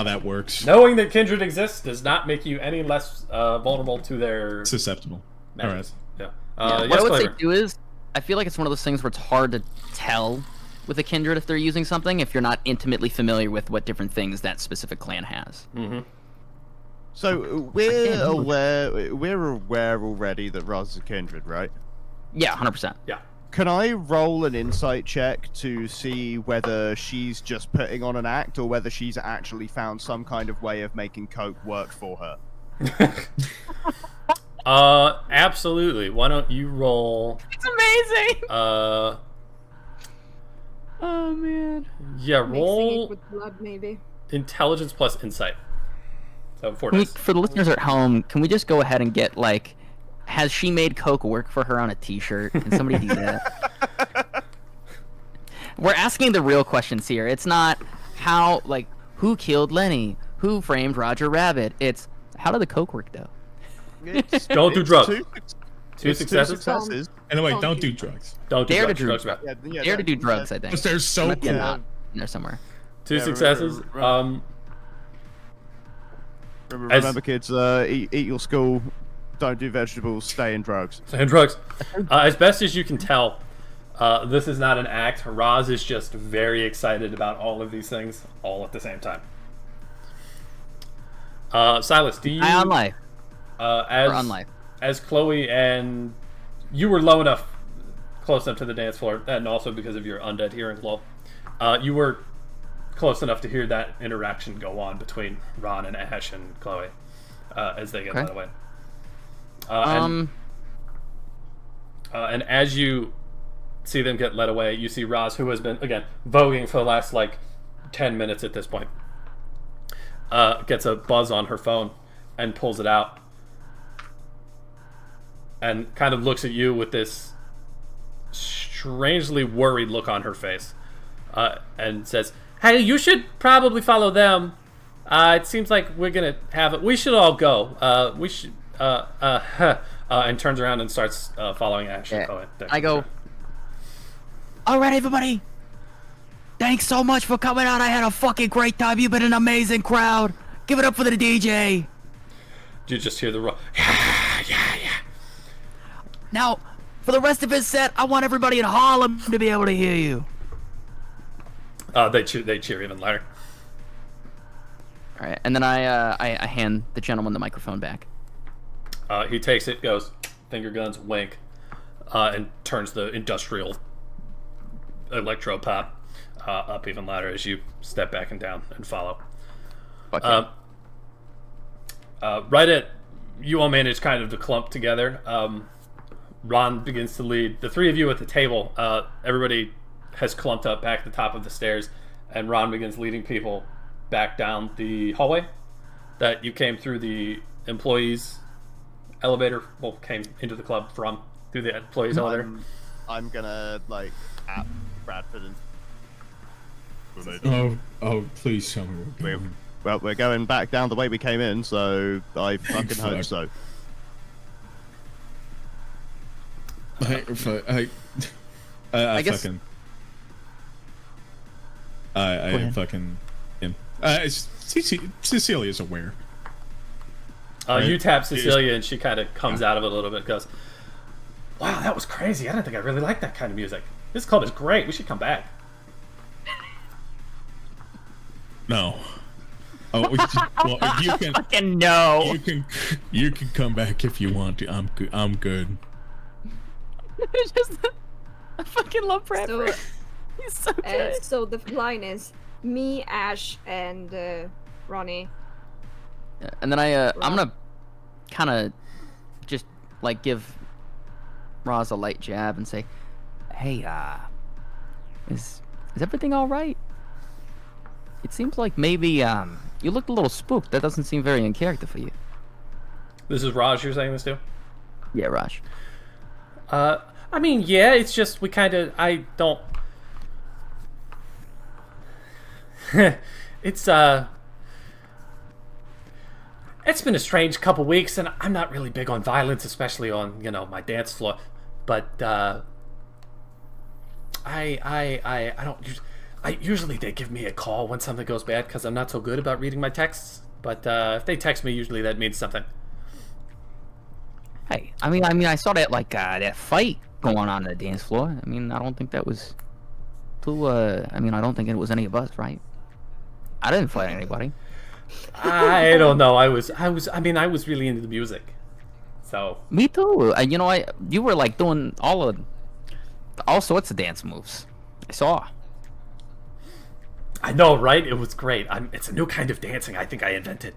that works. Knowing that Kindred exists does not make you any less vulnerable to their susceptible. All right. Yeah. What I would say too is, I feel like it's one of those things where it's hard to tell with a Kindred if they're using something if you're not intimately familiar with what different things that specific clan has. Mm-hmm. So we're aware already that Roz is a Kindred, right? Yeah, 100%. Yeah. Can I roll an insight check to see whether she's just putting on an act or whether she's actually found some kind of way of making coke work for her? Absolutely. Why don't you roll? It's amazing. Oh man. Yeah, roll Mixing it with blood, maybe. intelligence plus insight. So 4 For dice. the listeners at home, can we just go ahead and get like, has she made coke work for her on a T-shirt? Can somebody do that? We're asking the real questions here. It's not how, like, who killed Lenny, who framed Roger Rabbit. It's how did the coke work though? Don't do drugs. Two successes. Anyway, don't do drugs. Don't do Dare drugs. to do Drugs are bad. Dare to do drugs, I think. Because there's so Might be a knot in there somewhere. Two successes. Remember, kids, eat your school, don't do vegetables, stay in drugs. And drugs. As best as you can tell, this is not an act. Roz is just very excited about all of these things all at the same time. Silas, do you... Eye on life. On life. As Chloe and... You were low enough, close enough to the dance floor, and also because of your undead hearing low, you were close enough to hear that interaction go on between Ron and Ash and Chloe as they get led away. And as you see them get led away, you see Roz, who has been, again, voguing for the last, 10 minutes at this point, gets a buzz on her phone and pulls it out and kind of looks at you with this strangely worried look on her face and says, "Hey, you should probably follow them. It seems like we're going to have it. We should all go. We should... and turns around and starts following Ash. I go, all right, everybody. Thanks so much for coming out. I had a fucking great time. You've been an amazing crowd. Give it up for the DJ. You just hear the roar. Now, for the rest of his set, I want everybody in Harlem to be able to hear you. They cheer even louder. All right, and then I hand the gentleman the microphone back. He takes it, goes, finger guns, wink, and turns the industrial electro pop up even louder as you step back and down and follow. Okay. Right at you all manage kind of to clump together. Ron begins to lead. The three of you at the table, everybody has clumped up back at the top of the stairs, and Ron begins leading people back down the hallway that you came through the employees elevator. Well, came into the club from through the employees elevator. I'm gonna like at Bradford and. Oh, please tell me we're going. Well, we're going back down the way we came in, so I fucking hope so. I guess- fucking. I fucking. Cecilia's aware. You tap Cecilia, and she kind of comes out of it a little bit. And goes, "Wow, that was crazy! I didn't think I really liked that kind of music. This club is great. We should come back." No. Oh, well, you can. Fucking no. You can come back if you want to. I'm good. I fucking love Bradford. So, He's so good. so the line is me, Ash, and Ronnie. And then I'm gonna kind of just like give Roz a light jab and say, "Hey, is everything all right? It seems like maybe you looked a little spooked. That doesn't seem very in character for you." This is Raj you're saying this to? Yeah, Raj. I mean, yeah, it's just we kind of, I don't... It's been a strange couple weeks, and I'm not really big on violence, especially on, my dance floor. But, I usually they give me a call when something goes bad, because I'm not so good about reading my texts. But, if they text me, usually that means something. Hey, I mean, I saw that that fight going on the dance floor. I mean, I don't think that was too. I don't think it was any of us, right? I didn't fight anybody. I don't know. I was really into the music. So Me too. You were like doing all sorts of dance moves. I saw. I know, right? It was great. It's a new kind of dancing I think I invented.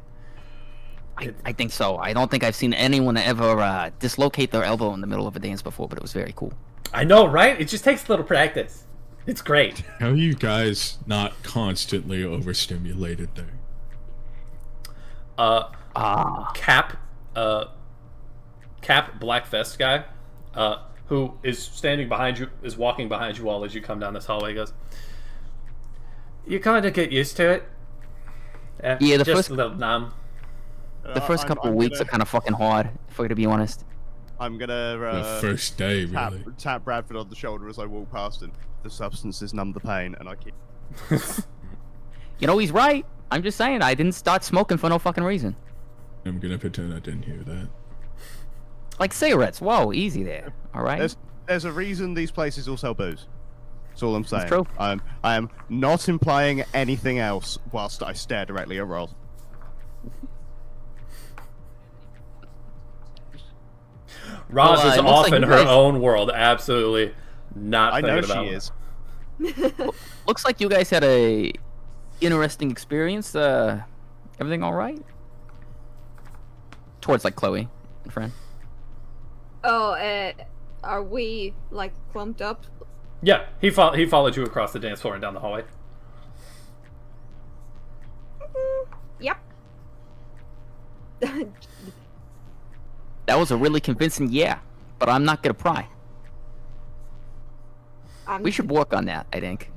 I think so. I don't think I've seen anyone ever dislocate their elbow in the middle of a dance before, but it was very cool. I know, right? It just takes a little practice. It's great. How are you guys not constantly overstimulated there? Cap black vest guy, who is standing behind you, is walking behind you all as you come down this hallway. Goes, you kind of get used to it. Yeah, the just first a little numb. the first couple of weeks are kind of fucking hard, if we're to be honest. I'm gonna The first day, tap, really. tap Bradford on the shoulder as I walk past him. The substances numb the pain, and I keep. He's right. I'm just saying, I didn't start smoking for no fucking reason. I'm gonna pretend I didn't hear that. Like cigarettes. Whoa, easy there. All right. There's a reason these places all sell booze. That's all I'm saying. true. I am not implying anything else whilst I stare directly at Roll. Roz Well, is it looks off like in you her guys- own world, absolutely not I thinking know about she it. is. Looks like you guys had a interesting experience. Everything all right? Towards like Chloe, friend. Oh, are we like clumped up? Yeah, he followed you across the dance floor and down the hallway. Yep. That was a really convincing yeah, but I'm not gonna pry. We should work on that, I think.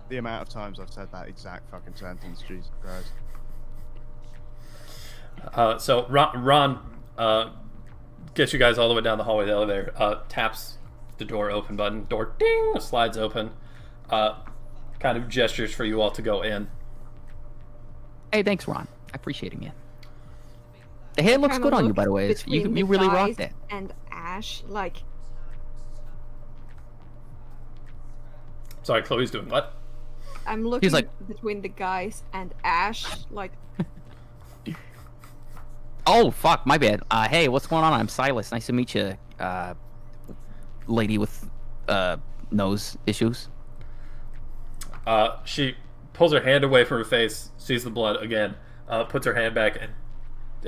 The amount of times I've said that exact fucking sentence, Jesus Christ. So Ron gets you guys all the way down the hallway. The elevator taps the door open button. Door ding slides open. Kind of gestures for you all to go in. Hey, thanks, Ron. I appreciate it, man. The hair looks good on you, by the way. You really rocked it. And Ash, like Sorry, Chloe's doing what? I'm looking like- between the guys and Ash, like Oh, fuck, my bad. Hey, what's going on? I'm Silas. Nice to meet you, lady with, nose issues. She pulls her hand away from her face, sees the blood again, puts her hand back, and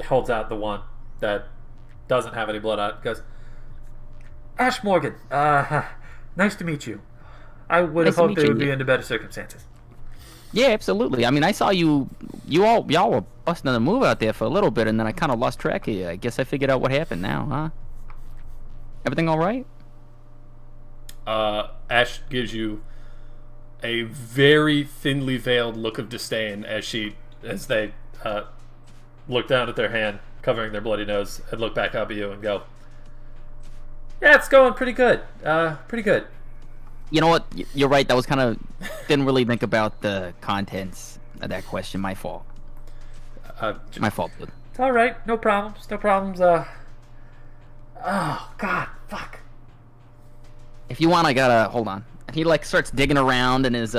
holds out the one that doesn't have any blood on it. Goes, Ash Morgan, nice to meet you. I would have Nice to hoped meet it you. would be under better circumstances. Yeah, absolutely. I mean, I saw y'all were busting a move out there for a little bit, and then I kind of lost track of you. I guess I figured out what happened now, huh? Everything all right? Ash gives you a very thinly veiled look of disdain as they look down at their hand, covering their bloody nose, and look back up at you and go, yeah, it's going pretty good. Pretty good. You know what? You're right. That was kind of didn't really think about the contents of that question. My fault. My fault, dude. It's all right. No problems. No problems. Oh, God. Fuck. If you want, I gotta hold on. And he like starts digging around in his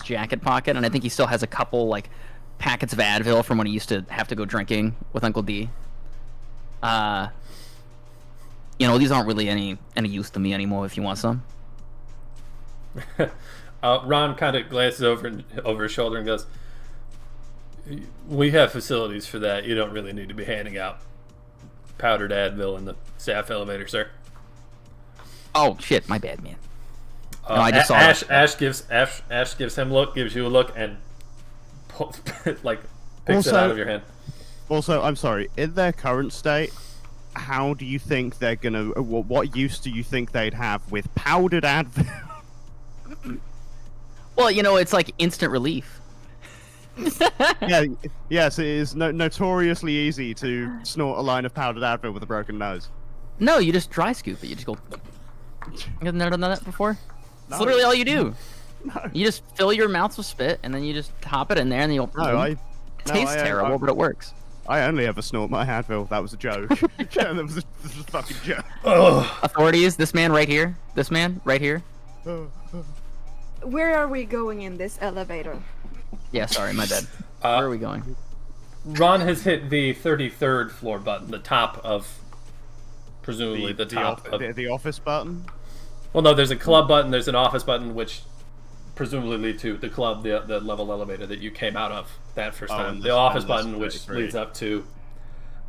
jacket pocket, and I think he still has a couple like packets of Advil from when he used to have to go drinking with Uncle D. These aren't really any use to me anymore. If you want some. Ron kind of glances over his shoulder and goes, we have facilities for that. You don't really need to be handing out powdered Advil in the staff elevator, sir. Oh shit, my bad, man. No, I just saw Ash gives him a look, gives you a look, and picks it out of your hand. Also, I'm sorry. In their current state, how do you think they're gonna? What use do you think they'd have with powdered Advil? Well, it's like instant relief. Yes, it is notoriously easy to snort a line of powdered Advil with a broken nose. No, you just dry scoop it. You just go. You've never done that before? No. That's literally all you do. No. You just fill your mouth with spit, and then you just hop it in there, and then you'll. Tastes terrible, but it works. I only ever snort my Advil. That was a joke. That was a fucking joke. Authorities, this man right here. This man right here. where are we going in this elevator? Yeah, sorry, my bad. Where are we going? Ron has hit the 33rd floor button, the top of, presumably the top of... The office button? Well, no, there's a club button, there's an office button, which presumably lead to the club, the level elevator that you came out of that first time. The office button, which leads up to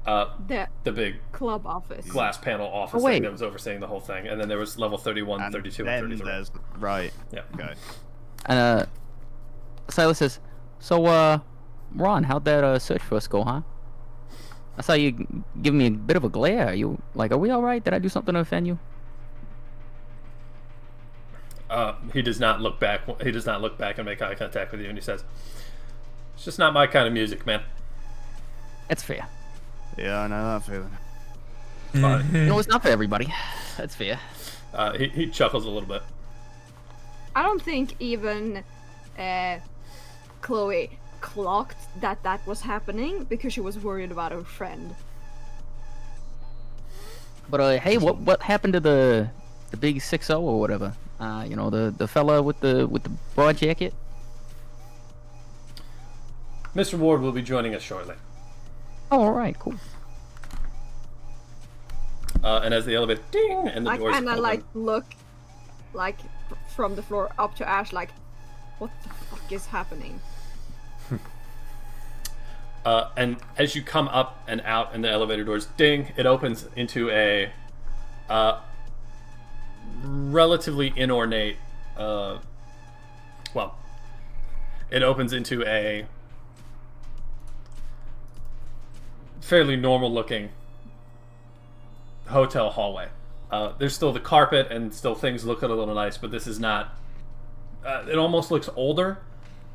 the big club office. glass panel office thing that was overseeing the whole thing. And then there was level 31, And 32, then and 33. there's... Right. Yeah. Okay. And Silas says, "So, Ron, how'd that search for us go, huh? I saw you giving me a bit of a glare. Are we all right? Did I do something to offend you?" He does not look back. He does not look back and make eye contact with you, and he says, "It's just not my kind of music, man." That's fair. Yeah, I know that feeling. It's not for everybody. That's fair. He chuckles a little bit. I don't think even Chloe clocked that was happening because she was worried about her friend. But hey, what happened to the big 6-0 or whatever? The fella with the broad jacket. Mr. Ward will be joining us shortly. Oh, all right, cool. And as the elevator ding and the doors And I open, look from the floor up to Ash like, what the fuck is happening? and as you come up and out and the elevator doors ding, it opens into a relatively inornate it opens into a fairly normal looking hotel hallway. There's still the carpet and still things look a little nice, but this is not it almost looks older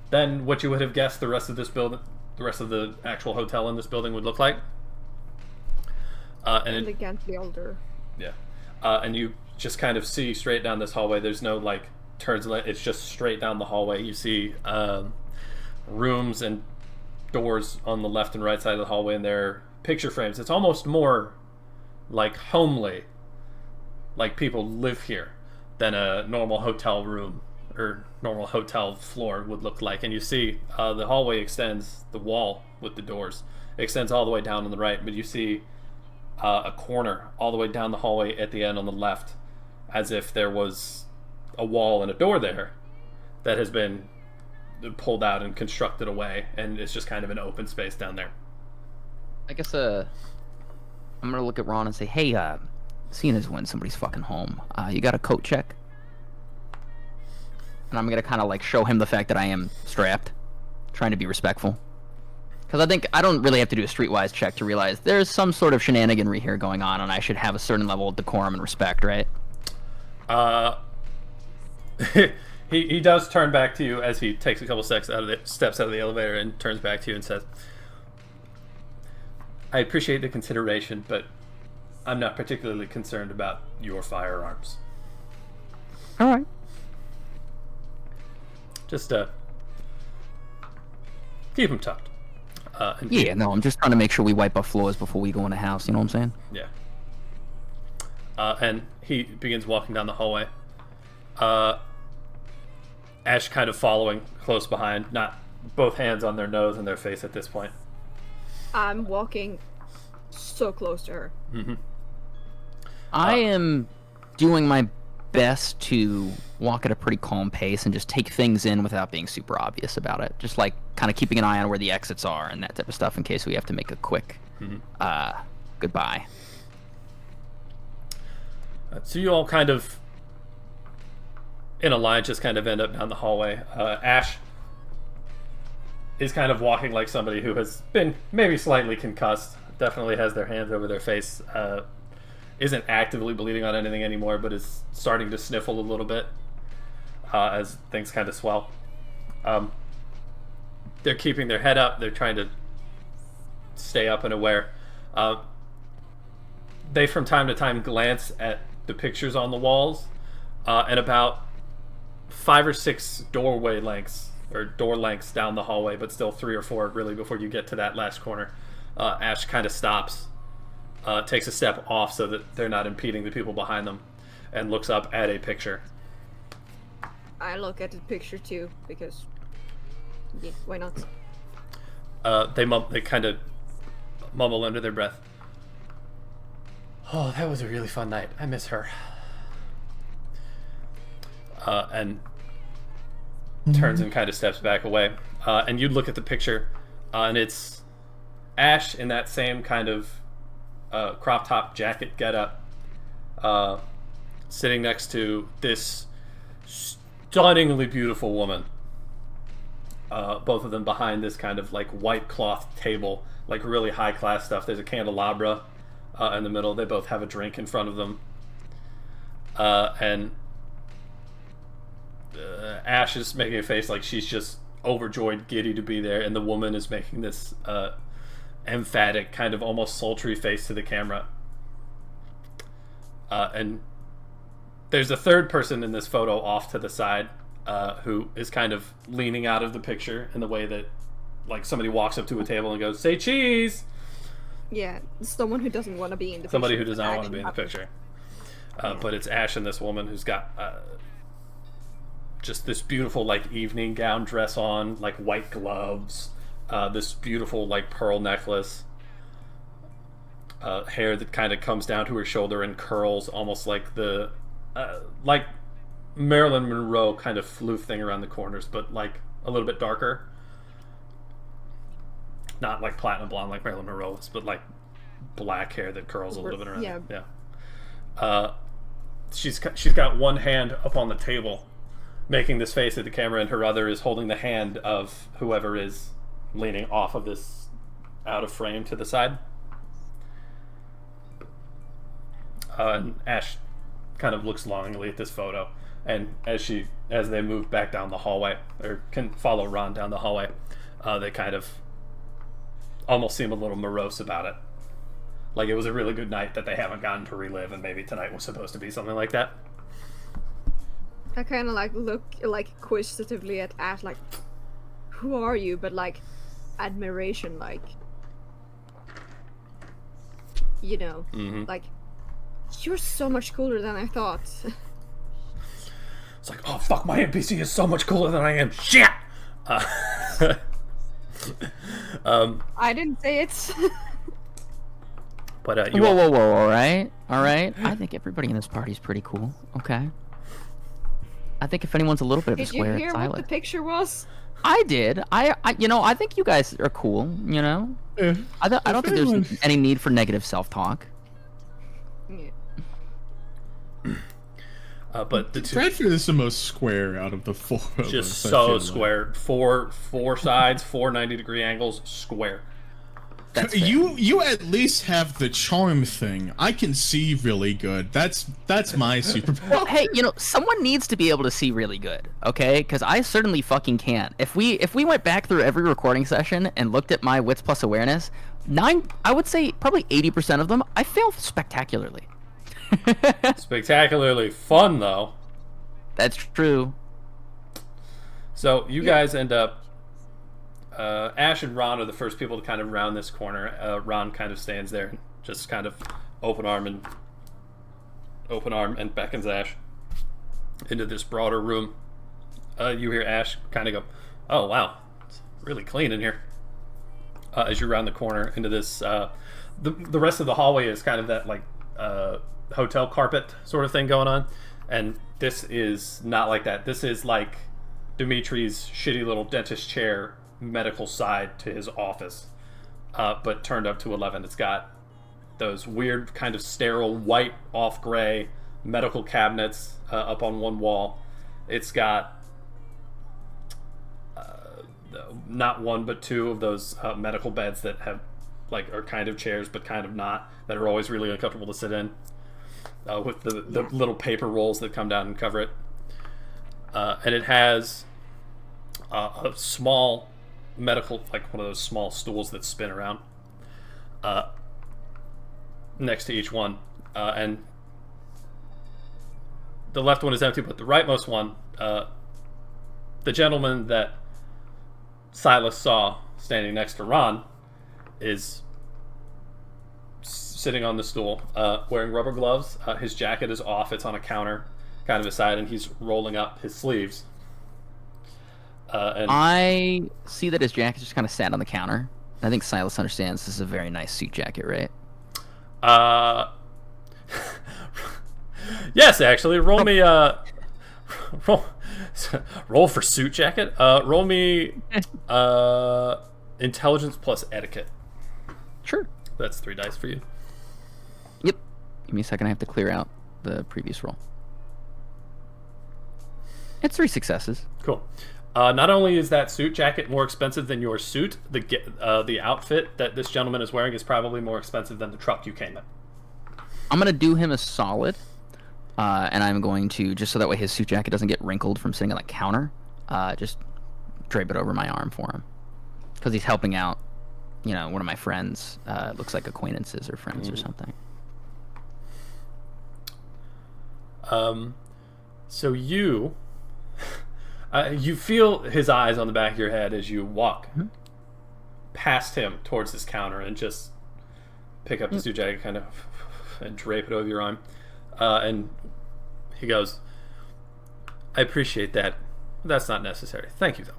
than what you would have guessed the rest of the actual hotel in this building would look like. Elegantly older. Yeah. And you just kind of see straight down this hallway. There's no turns. It's just straight down the hallway. You see rooms and doors on the left and right side of the hallway, and they're picture frames. It's almost more like homely like people live here than a normal hotel room or normal hotel floor would look like. And you see the hallway extends, the wall with the doors extends all the way down on the right, but you see a corner all the way down the hallway at the end on the left, as if there was a wall and a door there that has been pulled out and constructed away, and it's just kind of an open space down there. I guess I'm gonna look at Ron and say, "Hey, seeing as when somebody's fucking home, you got a coat check?" And I'm gonna kind of like show him the fact that I am strapped, trying to be respectful, because I think I don't really have to do a streetwise check to realize there's some sort of shenaniganry here going on, and I should have a certain level of decorum and respect, right? He does turn back to you as he takes a couple steps out of the elevator and turns back to you and says, "I appreciate the consideration, but I'm not particularly concerned about your firearms. All right. Just keep them tucked." Yeah, no, I'm just trying to make sure we wipe our floors before we go in the house. You know what I'm saying? Yeah. And he begins walking down the hallway. Ash kind of following close behind, not both hands on their nose and their face at this point. I'm walking so close to her. Mm-hmm. I am doing my best to walk at a pretty calm pace and just take things in without being super obvious about it. Just like kind of keeping an eye on where the exits are and that type of stuff in case we have to make a quick goodbye. So you all kind of, in a line, just kind of end up down the hallway. Ash is kind of walking like somebody who has been maybe slightly concussed, definitely has their hands over their face, isn't actively bleeding on anything anymore, but is starting to sniffle a little bit as things kind of swell. They're keeping their head up. They're trying to stay up and aware. They, from time to time, glance at the pictures on the walls, and about 5 or 6 doorway lengths, or door lengths down the hallway, but still 3 or 4 really before you get to that last corner. Ash kind of stops, takes a step off so that they're not impeding the people behind them, and looks up at a picture. I look at the picture too, because yeah, why not? They kind of mumble under their breath. "Oh, that was a really fun night. I miss her." And turns and kind of steps back away. And you look at the picture, and it's Ash in that same kind of crop top jacket getup, sitting next to this stunningly beautiful woman. Both of them behind this kind of like white cloth table, like really high class stuff. There's a candelabra in the middle. They both have a drink in front of them. And Ash is making a face like she's just overjoyed, giddy to be there, and the woman is making this emphatic, kind of almost sultry face to the camera. And there's a third person in this photo off to the side, who is kind of leaning out of the picture in the way that, like, somebody walks up to a table and goes, "Say cheese!" Yeah, someone who doesn't want to be in the Somebody picture. who does not want to be in the picture. But it's Ash and this woman who's got just this beautiful, like, evening gown dress on, like white gloves, this beautiful, like, pearl necklace, hair that kind of comes down to her shoulder and curls almost like the like Marilyn Monroe kind of floof thing around the corners, but like a little bit darker. Not like platinum blonde like Marilyn Monroe was, but like black hair that curls a little bit around. Yeah. She's got one hand up on the table, making this face at the camera, and her other is holding the hand of whoever is leaning off of this out of frame to the side. And Ash kind of looks longingly at this photo, and as they move back down the hallway, or can follow Ron down the hallway, they kind of almost seem a little morose about it. Like it was a really good night that they haven't gotten to relive, and maybe tonight was supposed to be something like that. I kind of like look like inquisitively at Ash, like, who are you? But like admiration, like, you know, like You're so much cooler than I thought. It's like, oh fuck, my NPC is so much cooler than I am. Shit. I didn't say it. But you Whoa, all right. I think everybody in this party is pretty cool. Okay. I think if anyone's a little bit of a Did you square, hear it's what Silas. the picture was? I did. I think you guys are cool. You know. Yeah. I don't think there's any need for negative self-talk. Yeah. but the two, Bradford is the most square out of the four of just us, I so feel like. square. Four sides, 4 90-degree angles, square. That's fair. You at least have the charm thing. I can see really good. That's my superpower. Well, hey, someone needs to be able to see really good, okay? Because I certainly fucking can't. If we went back through every recording session and looked at my wits plus awareness, I would say probably 80% of them, I fail spectacularly. Spectacularly fun, though. That's true. So you guys end up. Ash and Ron are the first people to kind of round this corner. Ron kind of stands there and just kind of open arm and beckons Ash into this broader room. You hear Ash kind of go, "Oh wow, it's really clean in here." As you round the corner into this, the rest of the hallway is kind of that like hotel carpet sort of thing going on, and this is not like that. This is like Dimitri's shitty little dentist chair medical side to his office, but turned up to 11. It's got those weird kind of sterile white off gray medical cabinets up on one wall. It's got not one but two of those medical beds that have are kind of chairs but kind of not, that are always really uncomfortable to sit in, with the little paper rolls that come down and cover it, and it has a small medical, like one of those small stools that spin around next to each one, and the left one is empty, but the rightmost one, the gentleman that Silas saw standing next to Ron, is sitting on the stool, wearing rubber gloves. His jacket is off, it's on a counter kind of aside, and he's rolling up his sleeves. And I see that his jacket just kind of sat on the counter. I think Silas understands this is a very nice suit jacket, right? yes, actually, roll me roll for suit jacket. Roll me intelligence plus etiquette. Sure. That's 3 dice for you. Yep. Give me a second. I have to clear out the previous roll. It's 3 successes. Cool. Not only is that suit jacket more expensive than your suit, the outfit that this gentleman is wearing is probably more expensive than the truck you came in. I'm going to do him a solid, and I'm going to, just so that way his suit jacket doesn't get wrinkled from sitting on the counter, just drape it over my arm for him. Because he's helping out, one of my friends. Looks like acquaintances or friends or something. So you feel his eyes on the back of your head as you walk past him towards this counter and just pick up the suit jacket kind of and drape it over your arm. And he goes, "I appreciate that. That's not necessary. Thank you, though."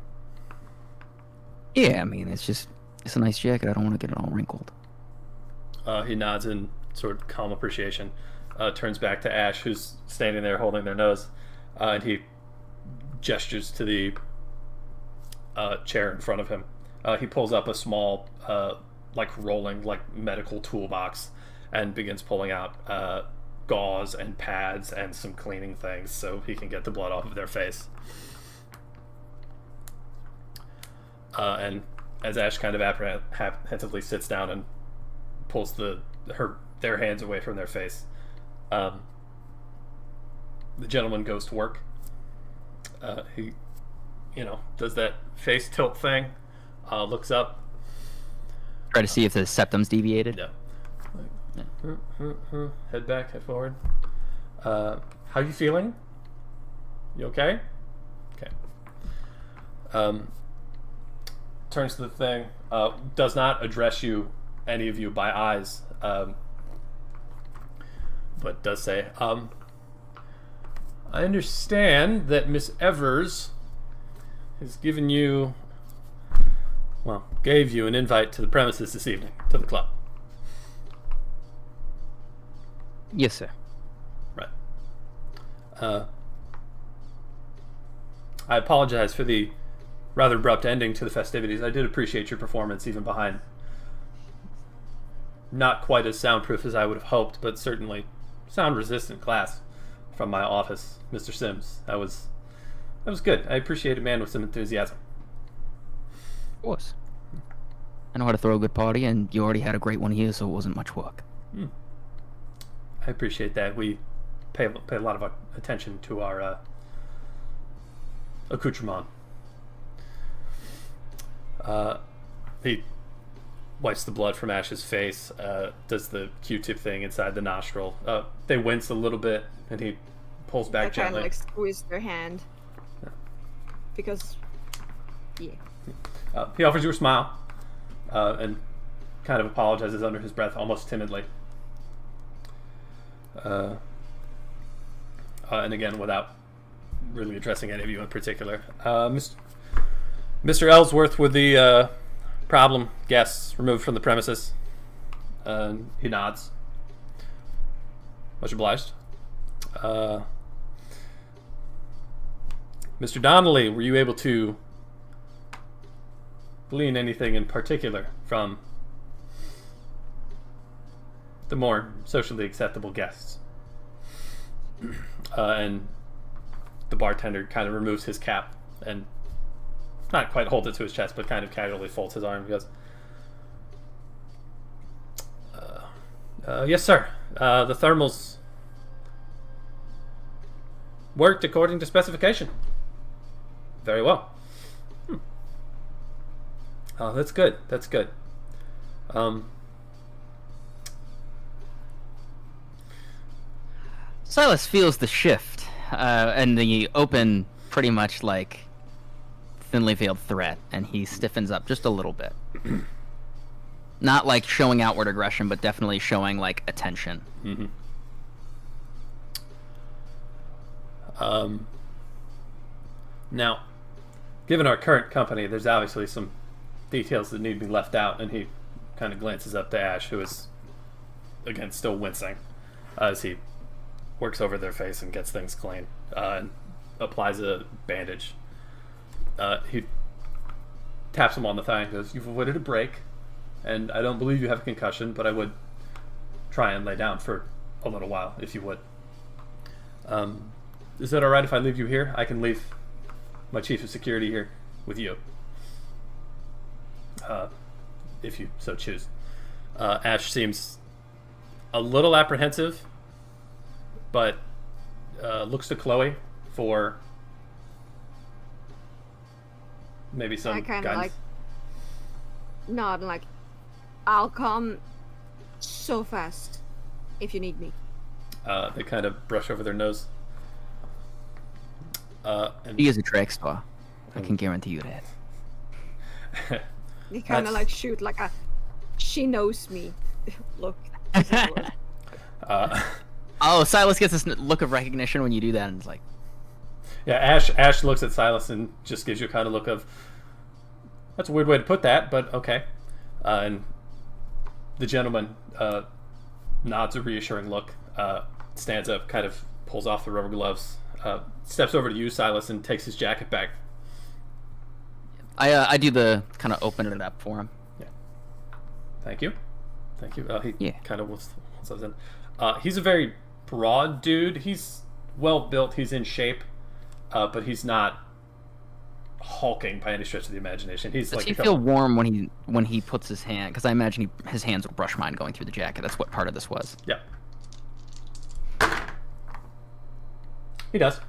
Yeah, I mean, it's a nice jacket. I don't want to get it all wrinkled. He nods in sort of calm appreciation, turns back to Ash, who's standing there holding their nose, and he gestures to the chair in front of him. He pulls up a small, rolling, medical toolbox and begins pulling out gauze and pads and some cleaning things so he can get the blood off of their face. And as Ash kind of apprehensively sits down and pulls their hands away from their face, the gentleman goes to work. He, does that face tilt thing, looks up. Try to see if the septum's deviated. Yeah. Head back, head forward. How you feeling? You okay? Okay. Turns to the thing. Does not address any of you by eyes. but does say, I understand that Miss Evers has given you, well, gave you an invite to the premises this evening, to the club. Yes, sir. Right. I apologize for the rather abrupt ending to the festivities. I did appreciate your performance, even behind not quite as soundproof as I would have hoped, but certainly sound-resistant glass from my office, Mr. Simms. That was good. I appreciate a man with some enthusiasm. Of course. I know how to throw a good party, and you already had a great one here, so it wasn't much work. I appreciate that. We pay a lot of attention to our accoutrement. He wipes the blood from Ash's face, does the Q-tip thing inside the nostril. They wince a little bit, and he pulls back I kind gently. of like squeeze their hand. Because, yeah. He offers you a smile, and kind of apologizes under his breath, almost timidly. And again, without really addressing any of you in particular. Mr. Ellsworth, with the problem guests removed from the premises. He nods. Much obliged. Mr. Donnelly, were you able to glean anything in particular from the more socially acceptable guests? And the bartender kind of removes his cap and not quite holds it to his chest, but kind of casually folds his arm and goes, yes, sir. The thermals worked according to specification. Very well. Oh, that's good. That's good. Silas feels the shift, and the open, pretty much like thinly veiled threat, and he stiffens up just a little bit. Not like showing outward aggression, but definitely showing like attention. Mm-hmm. Now, given our current company, there's obviously some details that need to be left out, and he kind of glances up to Ash, who is, again, still wincing as he works over their face and gets things clean, and applies a bandage. He taps him on the thigh and goes, "You've avoided a break, and I don't believe you have a concussion, but I would try and lay down for a little while, if you would. Is it alright if I leave you here? I can leave my chief of security here with you, if you so choose." Ash seems a little apprehensive, but looks to Chloe for maybe some I kind guidance. of like nod and like, I'll come so fast if you need me. They kind of brush over their nose. And He is a track star. I can guarantee you that. They kind of That's- like shoot like a, she knows me look. Oh, Silas gets this look of recognition when you do that, and it's like, Yeah, Ash looks at Silas and just gives you a kind of look of, that's a weird way to put that, but okay. And the gentleman nods a reassuring look, stands up, kind of pulls off the rubber gloves, steps over to you, Silas, and takes his jacket back. I do the kind of open it up for him. Thank you. He Yeah. kind of wants those in. He's a very broad dude. He's well built. He's in shape, but he's not hulking by any stretch of the imagination. He's Does like he feel warm when he puts his hand? Because I imagine his hands will brush mine going through the jacket. That's what part of this was. Yeah. He does.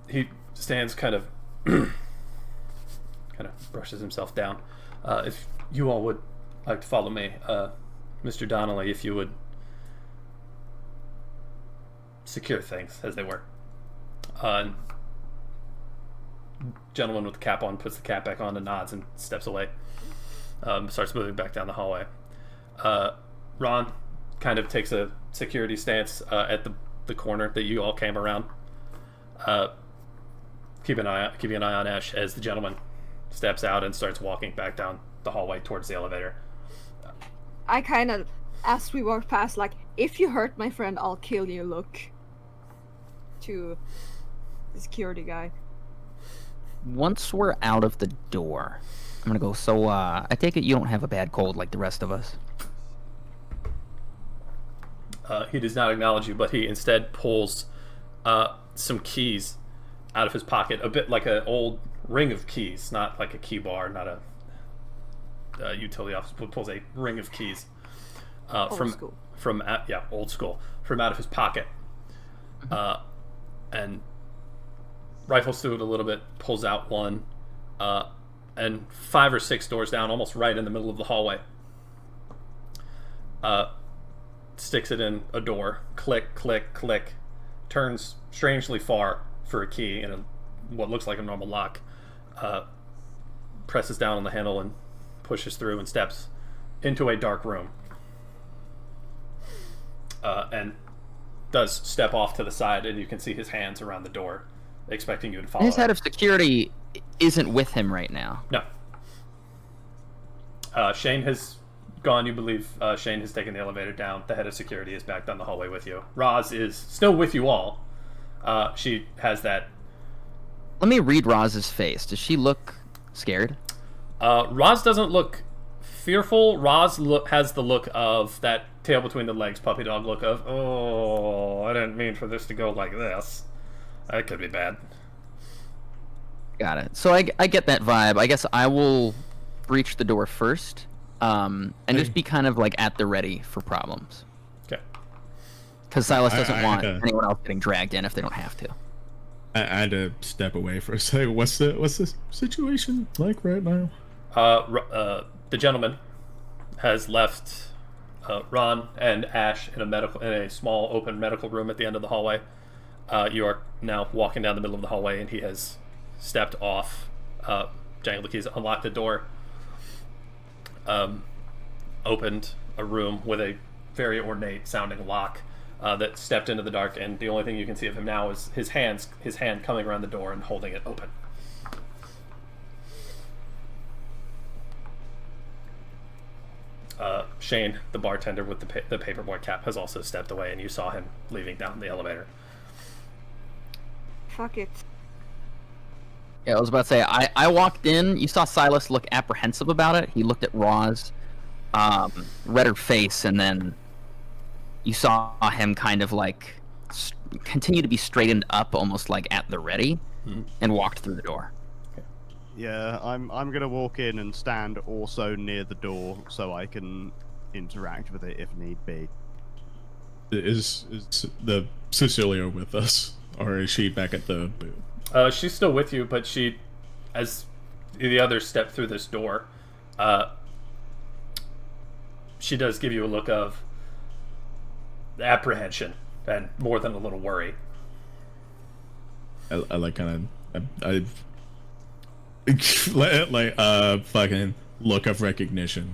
He stands kind of brushes himself down. If you all would like to follow me, Mr. Donnelly, if you would secure things as they were. Gentleman with the cap on puts the cap back on and nods and steps away. Starts moving back down the hallway. Ron kind of takes a security stance at the corner that you all came around. Keeping an eye on Ash as the gentleman steps out and starts walking back down the hallway towards the elevator. I kind of, as we walk past, like, if you hurt my friend, I'll kill you, look. To the security guy. Once we're out of the door, I'm gonna go, so, I take it you don't have a bad cold like the rest of us? He does not acknowledge you, but he instead pulls some keys out of his pocket, a bit like an old ring of keys, not like a key bar, not a utility office, but pulls a ring of keys Old school. Old school, from out of his pocket, and rifles through it a little bit, pulls out one, and 5 or 6 doors down, almost right in the middle of the hallway, sticks it in a door, click, click, click, turns strangely far for a key in what looks like a normal lock, presses down on the handle and pushes through and steps into a dark room, and does step off to the side, and you can see his hands around the door, expecting you to follow. His head of security isn't with him right now. No. Shane has gone. You believe Shane has taken the elevator down. The head of security is back down the hallway with you. Roz is still with you all. She has that. Let me read Roz's face. Does she look scared? Roz doesn't look fearful. Roz has the look of that tail between the legs, puppy dog look of, oh, I didn't mean for this to go like this. That could be bad. Got it. So I get that vibe. I guess I will breach the door first, and just be kind of like at the ready for problems. Okay. Because Silas doesn't want had anyone else getting dragged in if they don't have to. I had to step away for a second. What's the situation like right now? The gentleman has left Ron and Ash in a small open medical room at the end of the hallway. You are now walking down the middle of the hallway, and he has stepped off, jangled the keys, unlocked the door, opened a room with a very ornate sounding lock, that stepped into the dark, and the only thing you can see of him now is his hand coming around the door and holding it open. Shane, the bartender with the paperboy cap, has also stepped away, and you saw him leaving down the elevator. Fuck it. Yeah, I was about to say, I walked in, you saw Silas look apprehensive about it. He looked at Roz, read her face, and then you saw him kind of like continue to be straightened up, almost like at the ready, and walked through the door. Yeah, I'm gonna walk in and stand also near the door so I can interact with it if need be. Is the Cecilia with us, or is she back at the booth? She's still with you, but she, as the others step through this door, she does give you a look of apprehension and more than a little worry. I like kind of I like fucking look of recognition,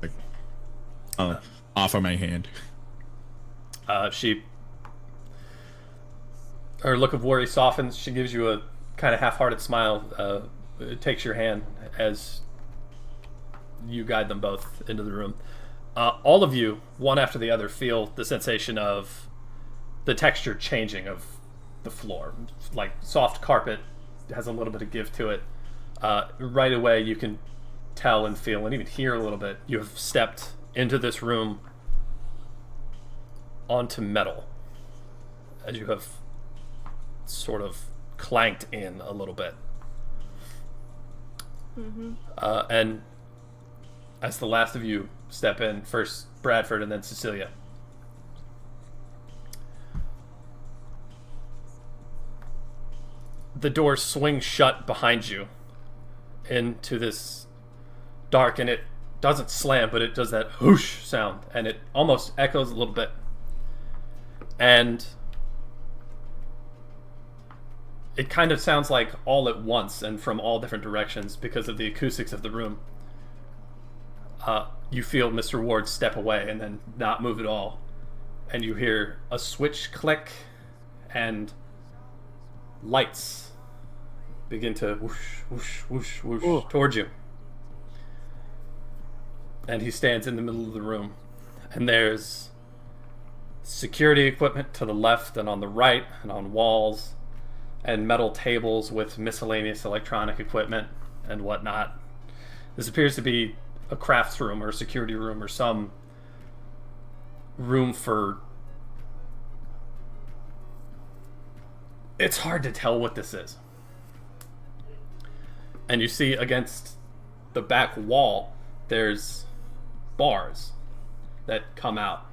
like offer my hand. Her look of worry softens. She gives you a kind of half-hearted smile, takes your hand as you guide them both into the room. All of you, one after the other, feel the sensation of the texture changing of the floor. Like soft carpet has a little bit of give to it. Right away you can tell and feel and even hear a little bit. You have stepped into this room onto metal, as you have sort of clanked in a little bit. And as the last of you step in, first Bradford and then Cecilia, the door swings shut behind you into this dark, and it doesn't slam, but it does that whoosh sound, and it almost echoes a little bit. And it kind of sounds like all at once and from all different directions because of the acoustics of the room. you feel Mr. Ward step away and then not move at all. And you hear a switch click and lights begin to whoosh, whoosh, whoosh, whoosh towards you. And he stands in the middle of the room. And there's security equipment to the left and on the right and on walls, and metal tables with miscellaneous electronic equipment and whatnot. This appears to be a crafts room or a security room or some room for... It's hard to tell what this is. And you see against the back wall, there's bars that come out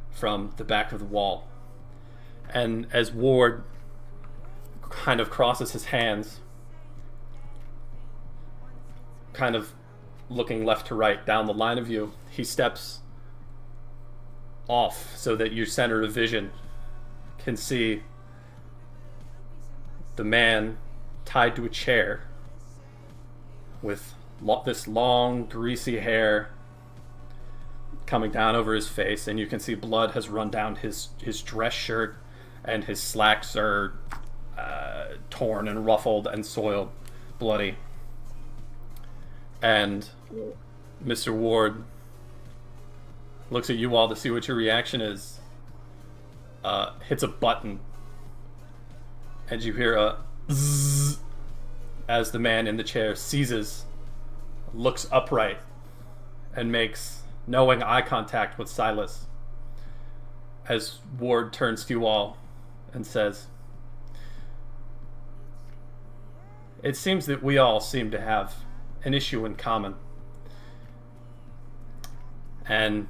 from the back of the wall. And as Ward kind of crosses his hands, kind of looking left to right down the line of you, he steps off so that your center of vision can see the man tied to a chair with this long, greasy hair coming down over his face, and you can see blood has run down his dress shirt, and his slacks are torn and ruffled and soiled, bloody. And Mr. Ward looks at you all to see what your reaction is, hits a button, and you hear a zzz as the man in the chair seizes, looks upright, and makes knowing eye contact with Silas as Ward turns to you all and says, "It seems that we all seem to have an issue in common. And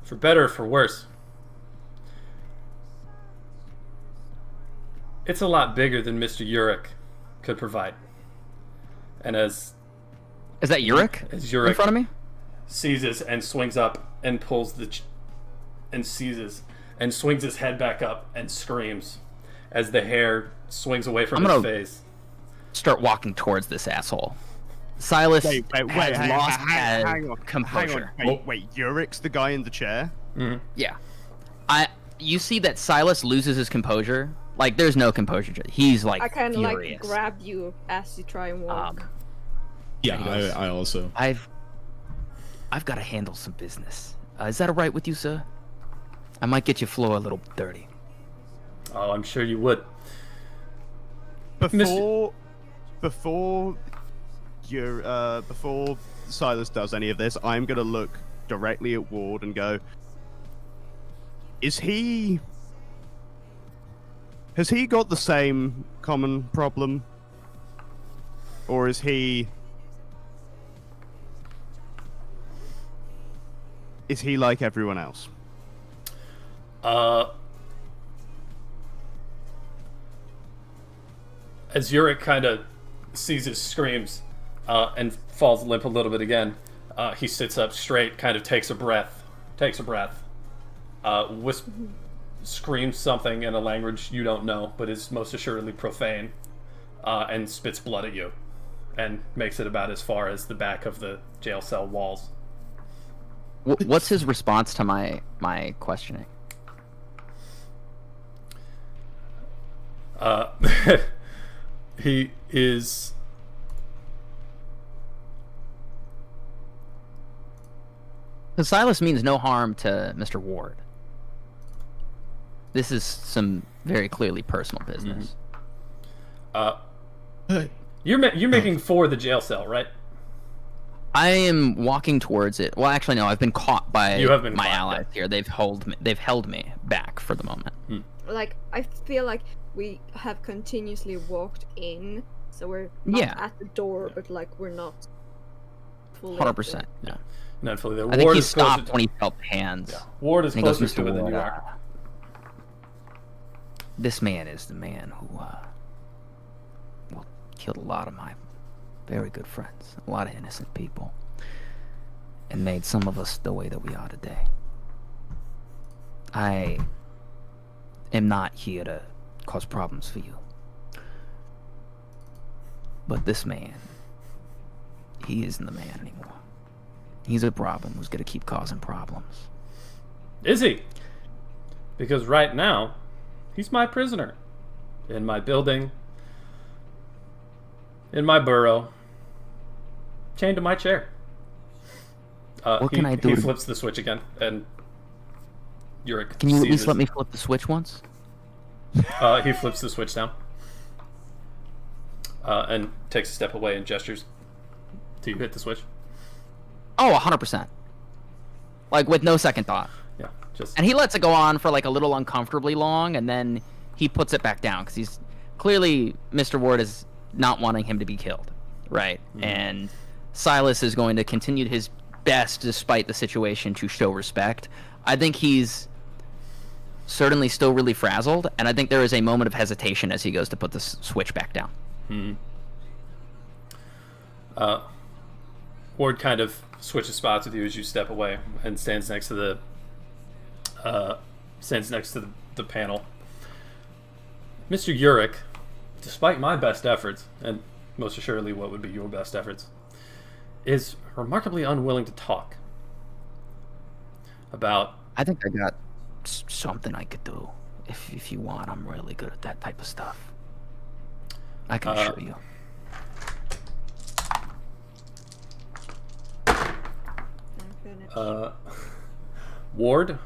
for better or for worse, it's a lot bigger than Mr. Urich could provide." And as Is that Urich? As Urich in front of me? seizes and swings up and pulls and seizes and swings his head back up and screams as the hair swings away from his face. Start walking towards this asshole. Silas has lost hang on, composure. Wait, Urich's the guy in the chair? Mm-hmm. Yeah. You see that Silas loses his composure. Like, there's no composure. He's like I kind of furious. like grab you as you try and walk. Yeah, I also. I've got to handle some business. Is that all right with you, sir? I might get your floor a little dirty. Oh, I'm sure you would. Before Silas does any of this, I'm gonna look directly at Ward and go, has he got the same common problem? Or is he like everyone else? As Urich kind of seizes, screams, and falls limp a little bit again, he sits up straight, kind of takes a breath, screams something in a language you don't know, but is most assuredly profane, and spits blood at you, and makes it about as far as the back of the jail cell walls. What's his response to my questioning? He is... Because Silas means no harm to Mr. Ward. This is some very clearly personal business. You're making for the jail cell, right? I am walking towards it. Well, actually, no. I've been caught by my allies here. They've held me back for the moment. Like, I feel like we have continuously walked in, so we're not at the door, but like we're not fully. 100%. Yeah. Not fully there. I think he stopped when he felt hands. Yeah. Ward is closer to it than you are. This man is the man who killed a lot of my very good friends, a lot of innocent people, and made some of us the way that we are today. I am not here to cause problems for you, but this man, he isn't the man anymore. He's a problem who's gonna keep causing problems. Is he? Because right now, he's my prisoner. In my building. In my burrow. Chained to my chair. What can I do He to- flips the switch again, and Yurik Can you at least seizes- let me flip the switch once? He flips the switch down. And takes a step away and gestures. Do you hit the switch? Oh, 100%. Like, with no second thought. Yeah, just... And he lets it go on for, like, a little uncomfortably long, and then he puts it back down, because he's... Clearly, Mr. Ward is not wanting him to be killed, right? And Silas is going to continue his best, despite the situation, to show respect. I think he's certainly still really frazzled, and I think there is a moment of hesitation as he goes to put the switch back down. Ward kind of switches spots with you as you step away and stands next to the panel. Mr. Yurik, despite my best efforts, and most assuredly what would be your best efforts, is remarkably unwilling to talk about... I think I got something I could do. If you want, I'm really good at that type of stuff. I can show you. Ward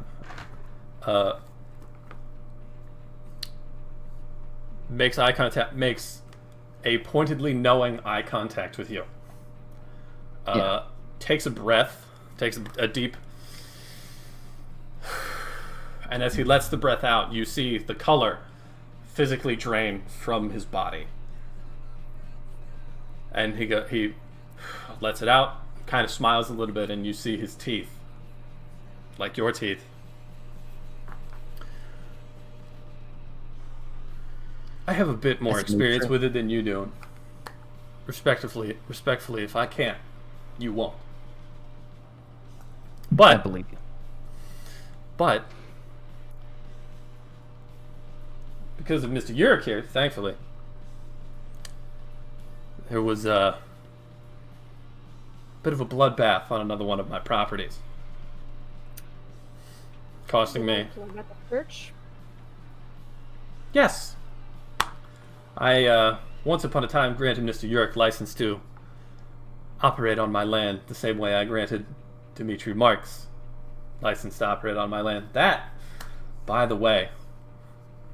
makes a pointedly knowing eye contact with you. Takes a breath, takes a deep, and as he lets the breath out, you see the color physically drain from his body. And he lets it out, kind of smiles a little bit, and you see his teeth, like your teeth. I have a bit more That's experience true. with it than you do. Respectfully, if I can't, you won't. I But believe you. because of Mr. Yurik here, thankfully, there was a bit of a bloodbath on another one of my properties, costing me... At the church. Yes. I, once upon a time, granted Mr. Yurik license to operate on my land the same way I granted Dmitri Marks license to operate on my land. That, by the way,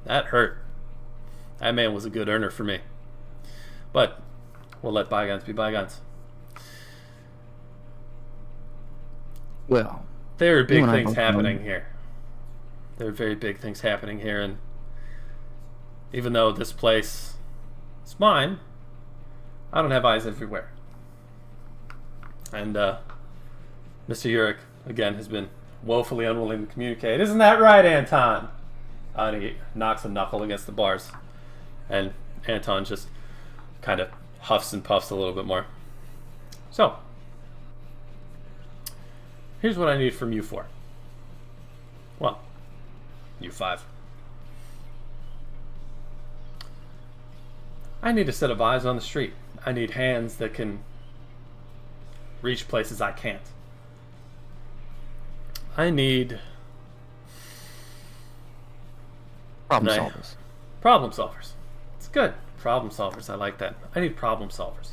that hurt. That man was a good earner for me. But we'll let bygones be bygones. Well, There are big and I things both know. happening here. There are very big things happening here, and even though this place is mine, I don't have eyes everywhere. And Mr. Yurik, again, has been woefully unwilling to communicate. Isn't that right, Anton? And he knocks a knuckle against the bars. And Anton just kind of huffs and puffs a little bit more. So, here's what I need from you four. Well, you five. I need a set of eyes on the street. I need hands that can reach places I can't. I need problem No. solvers. problem solvers. It's good. Problem solvers. I like that. I need problem solvers.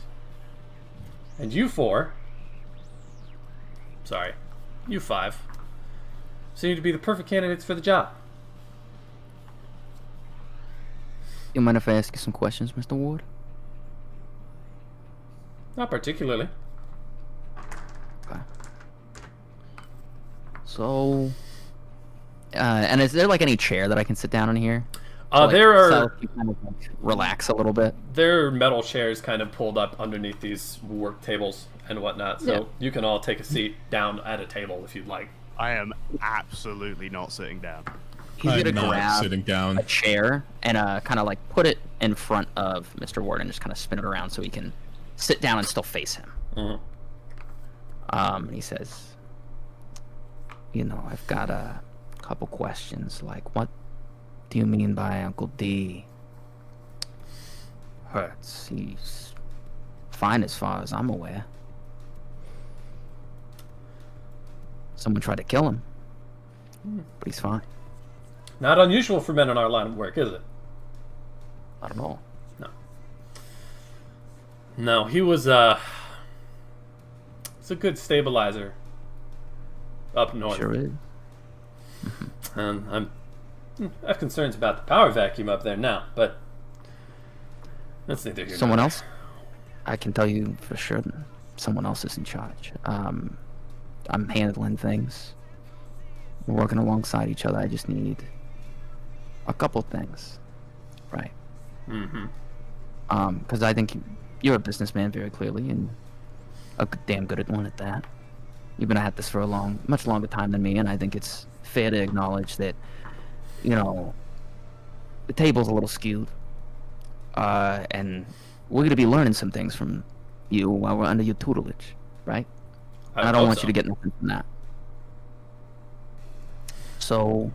And you four, sorry, you five, seem to be the perfect candidates for the job. You mind if I ask you some questions, Mr. Ward? Not particularly. Okay. So, and is there like any chair that I can sit down in here? So, like, There so are you kind of like relax a little bit. metal chairs kind of pulled up underneath these work tables and whatnot, so Yeah. you can all take a seat down at a table if you'd like. I am absolutely not sitting down. He's I'm gonna not grab sitting down. a chair and kind of like put it in front of Mr. Ward and just kind of spin it around so he can sit down and still face him. Mhm. And he says, "You know, I've got a couple questions. Like, what do you mean by Uncle D hurts? He's fine as far as I'm aware." Someone tried to kill him, but he's fine. Not unusual for men in our line of work, is it? Not at all. No. No, he was it's a good stabilizer up north. Sure is. And I have concerns about the power vacuum up there now, but that's neither here nor Someone there. else? I can tell you for sure that someone else is in charge. I'm handling things. We're working alongside each other. I just need a couple things. Right. Mm-hmm. Because I think you're a businessman very clearly, and damn good at one at that. You've been at this for much longer time than me, and I think it's fair to acknowledge that, you know, the table's a little skewed. And we're going to be learning some things from you while we're under your tutelage, right? I don't want you to get nothing from that. So,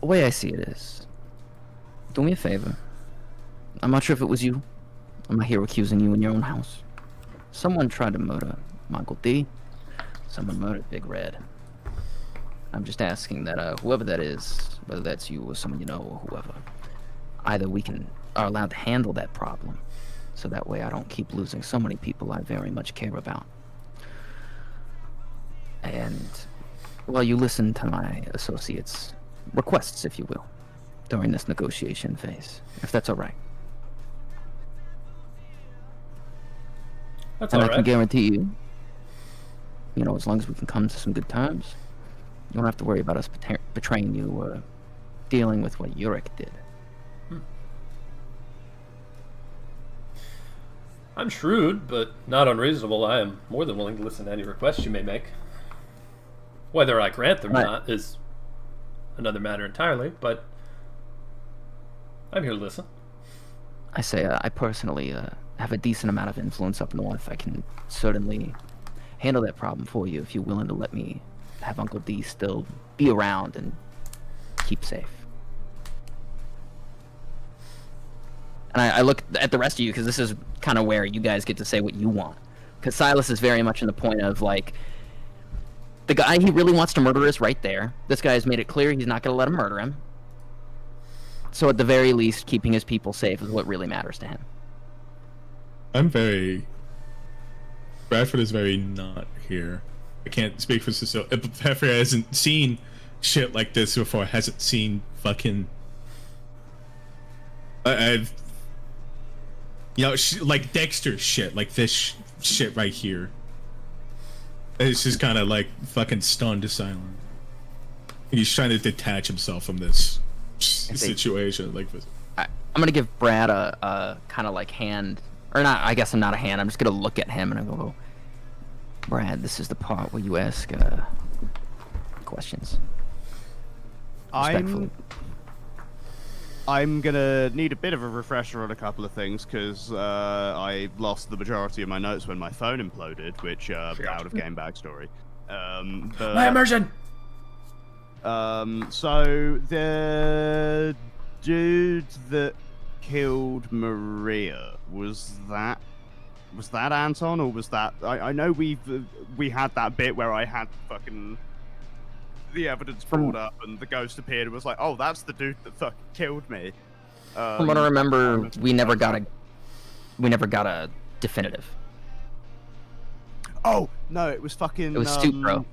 the way I see it is, do me a favor. I'm not sure if it was you. I'm not here accusing you in your own house. Someone tried to murder Michael D. Someone murdered Big Red. I'm just asking that whoever that is, whether that's you or someone you know or whoever, either we are allowed to handle that problem, so that way I don't keep losing so many people I very much care about. And, well, you listen to my associates' requests, if you will, during this negotiation phase, if that's all right. That's And all I can right. guarantee you, as long as we can come to some good terms, you don't have to worry about us betraying you or dealing with what Yurik did. I'm shrewd, but not unreasonable. I am more than willing to listen to any requests you may make. Whether I grant them or Right. not is another matter entirely, but I'm here to listen. I say I personally have a decent amount of influence up north. I can certainly handle that problem for you if you're willing to let me have Uncle D still be around and keep safe. And I look at the rest of you, because this is kind of where you guys get to say what you want. Because Silas is very much in the point of, like, the guy he really wants to murder is right there. This guy has made it clear he's not going to let him murder him. So at the very least, keeping his people safe is what really matters to him. Bradford is very not here. I can't speak for Cecil. Bradford hasn't seen shit like this before. Hasn't seen fucking... I've... like Dexter shit. Like this shit right here. It's just kind of like fucking stunned to silence. He's trying to detach himself from this situation. Like this. I'm gonna give Brad a kind of like hand, or not. I guess I'm not a hand. I'm just gonna look at him and I go, Brad, this is the part where you ask questions. Respectfully. I'm gonna need a bit of a refresher on a couple of things because I lost the majority of my notes when my phone imploded, which out of game backstory. My immersion. So the dude that killed Maria, was that Anton, or was that I know we had that bit where I had fucking the evidence brought up and the ghost appeared and was like, oh, that's the dude that fucking killed me. From what I remember, we never got a definitive. Oh no, it was fucking. It was Stoop Bro.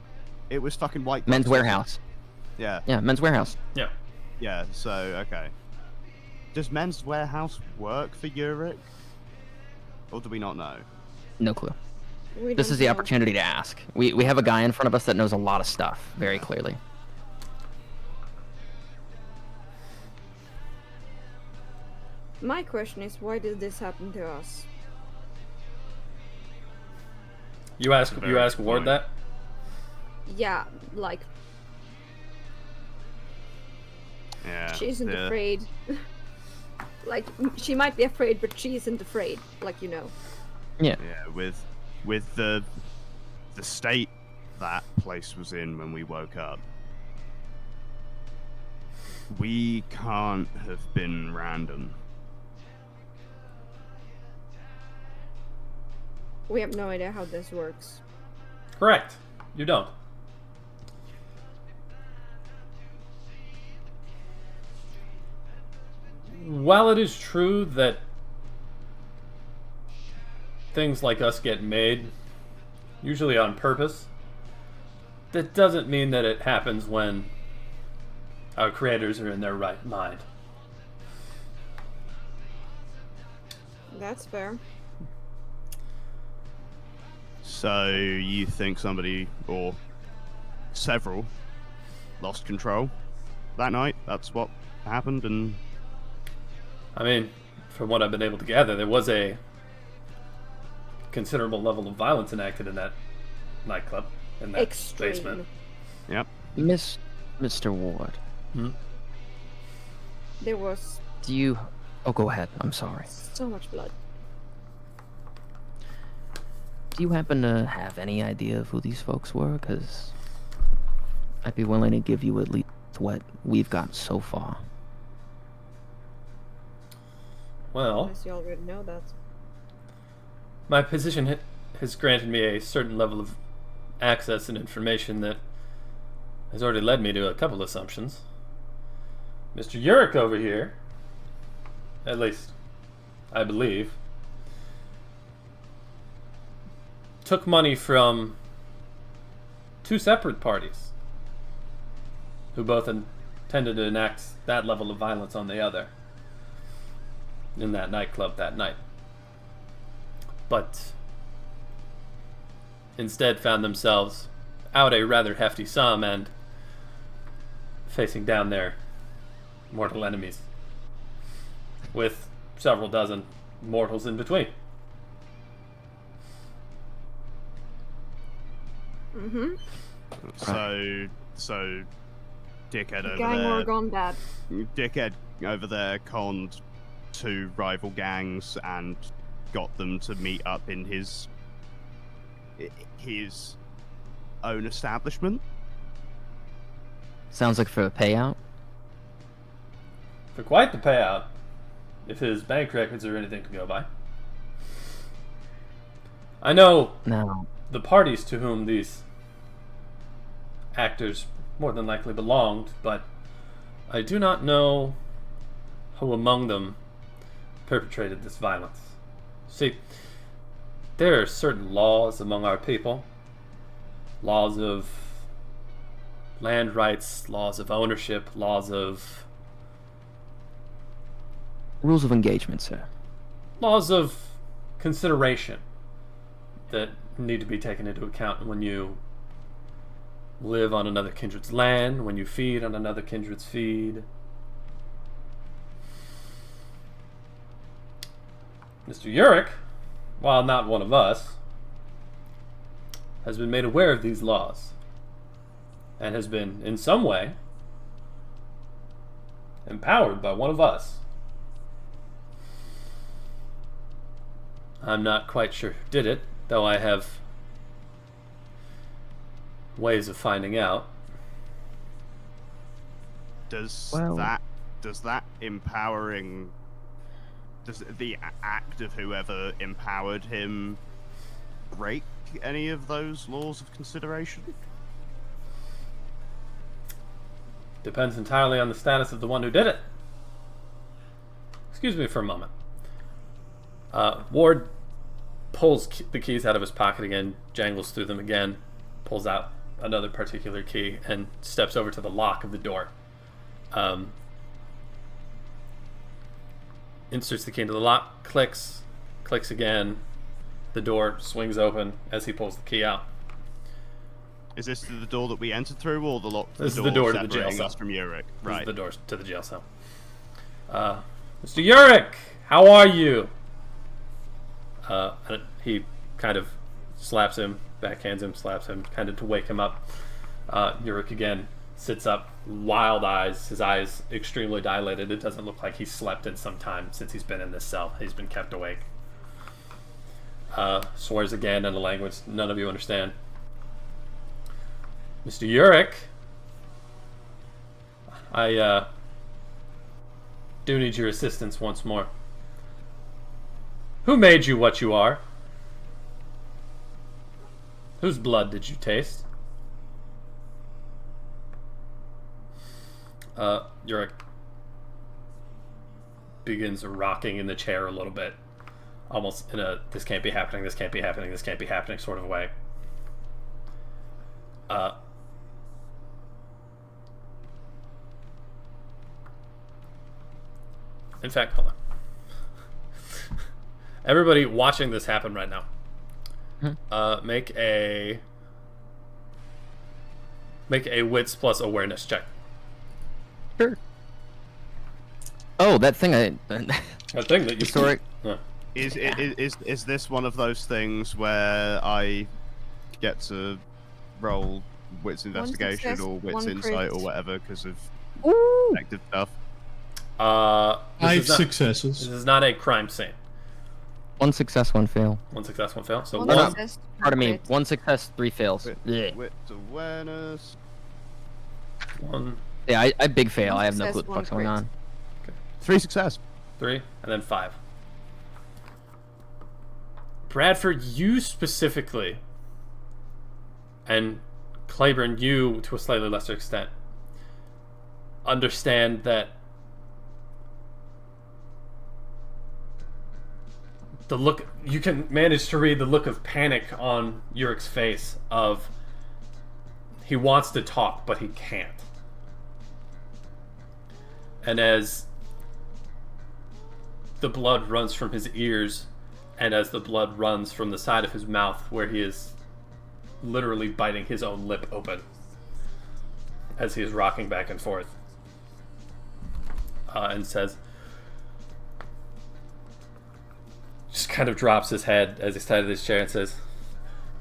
It was fucking White Men's Gloves. Warehouse. Yeah. Yeah, Men's Warehouse. Yeah. Yeah. So okay. Does Men's Warehouse work for Yurik, or do we not know? No clue. We This don't is the know. opportunity to ask. We have a guy in front of us that knows a lot of stuff very clearly. My question is, why did this happen to us? You ask Very Ward good that? Yeah, like, Yeah. she isn't the- afraid. Like, she might be afraid, but she isn't afraid, like, you know. Yeah. Yeah, with the state that place was in when we woke up, we can't have been random. We have no idea how this works. Correct. You don't. While it is true that things like us get made, usually on purpose, that doesn't mean that it happens when our creators are in their right mind. That's fair. So you think somebody or several lost control that night? That's what happened, and I mean, from what I've been able to gather, there was a considerable level of violence enacted in that nightclub, in that Extreme. basement. yep. Mr. Ward, There was do you... Oh, go ahead. I'm sorry. so much blood. Do you happen to have any idea of who these folks were? Because I'd be willing to give you at least what we've got so far. Well, Unless you already know that. my position has granted me a certain level of access and information that has already led me to a couple assumptions. Mr. Urich over here, at least I believe, took money from two separate parties who both intended to enact that level of violence on the other in that nightclub that night. But instead found themselves out a rather hefty sum and facing down their mortal enemies, with several dozen mortals in between. Mm-hmm. So dickhead over Gang war there. gone bad. Dickhead over there conned two rival gangs and got them to meet up in his own establishment. Sounds like for a payout. For quite the payout, if his bank records are anything to go by. I know Now, the parties to whom these actors more than likely belonged, but I do not know who among them perpetrated this violence. See, there are certain laws among our people, laws of land rights, laws of ownership, laws of rules of engagement, sir. consideration that need to be taken into account when you live on another kindred's land, when you feed on another kindred's feed. Mr. Urich, while not one of us, has been made aware of these laws and has been, in some way, empowered by one of us. I'm not quite sure who did it, though I have ways of finding out. Does Well- that empowering, does the act of whoever empowered him break any of those laws of consideration? Depends entirely on the status of the one who did it. Excuse me for a moment. Ward pulls the keys out of his pocket again, jangles through them again, pulls out another particular key, and steps over to the lock of the door. Inserts the key into the lock, clicks again. The door swings open as he pulls the key out. Is this the door that we entered through, or the lock? This is the door to the jail separating cell. us from Urich? This Right. is the door to the jail cell. Mr. Urich, how are you? And he kind of slaps him, backhands him, slaps him, kind of to wake him up. Urich again sits up, wild eyes, his eyes extremely dilated. It doesn't look like he's slept in some time since he's been in this cell. He's been kept awake. Swears again in a language none of you understand. Mr. Urich, I do need your assistance once more. Who made you what you are? Whose blood did you taste? Yurik begins rocking in the chair a little bit, almost in a this can't be happening, this can't be happening, this can't be happening sort of way. In fact, hold on. Everybody watching this happen right now, make a wits plus awareness check. Sure. Oh, that thing That thing that you historic. Yeah. Is this one of those things where I get to roll wits investigation success, or wits one insight crit. or whatever because of Ooh. active stuff? Five This successes. is not a crime scene. One success, one fail. One success, one fail. So One one. success, Pardon me. crit. One success, 3 fails. Yeah. Wits awareness. One, Yeah, I big fail. One I have no success, clue what the one fuck's going crit. on. 3 success. 3, and then 5. Bradford, you specifically, and Clayburne, you to a slightly lesser extent, understand that the look, you can manage to read the look of panic on Yurik's face of he wants to talk, but he can't. And as the blood runs from his ears, and as the blood runs from the side of his mouth where he is literally biting his own lip open as he is rocking back and forth, and says, just kind of drops his head as he sits in his chair and says,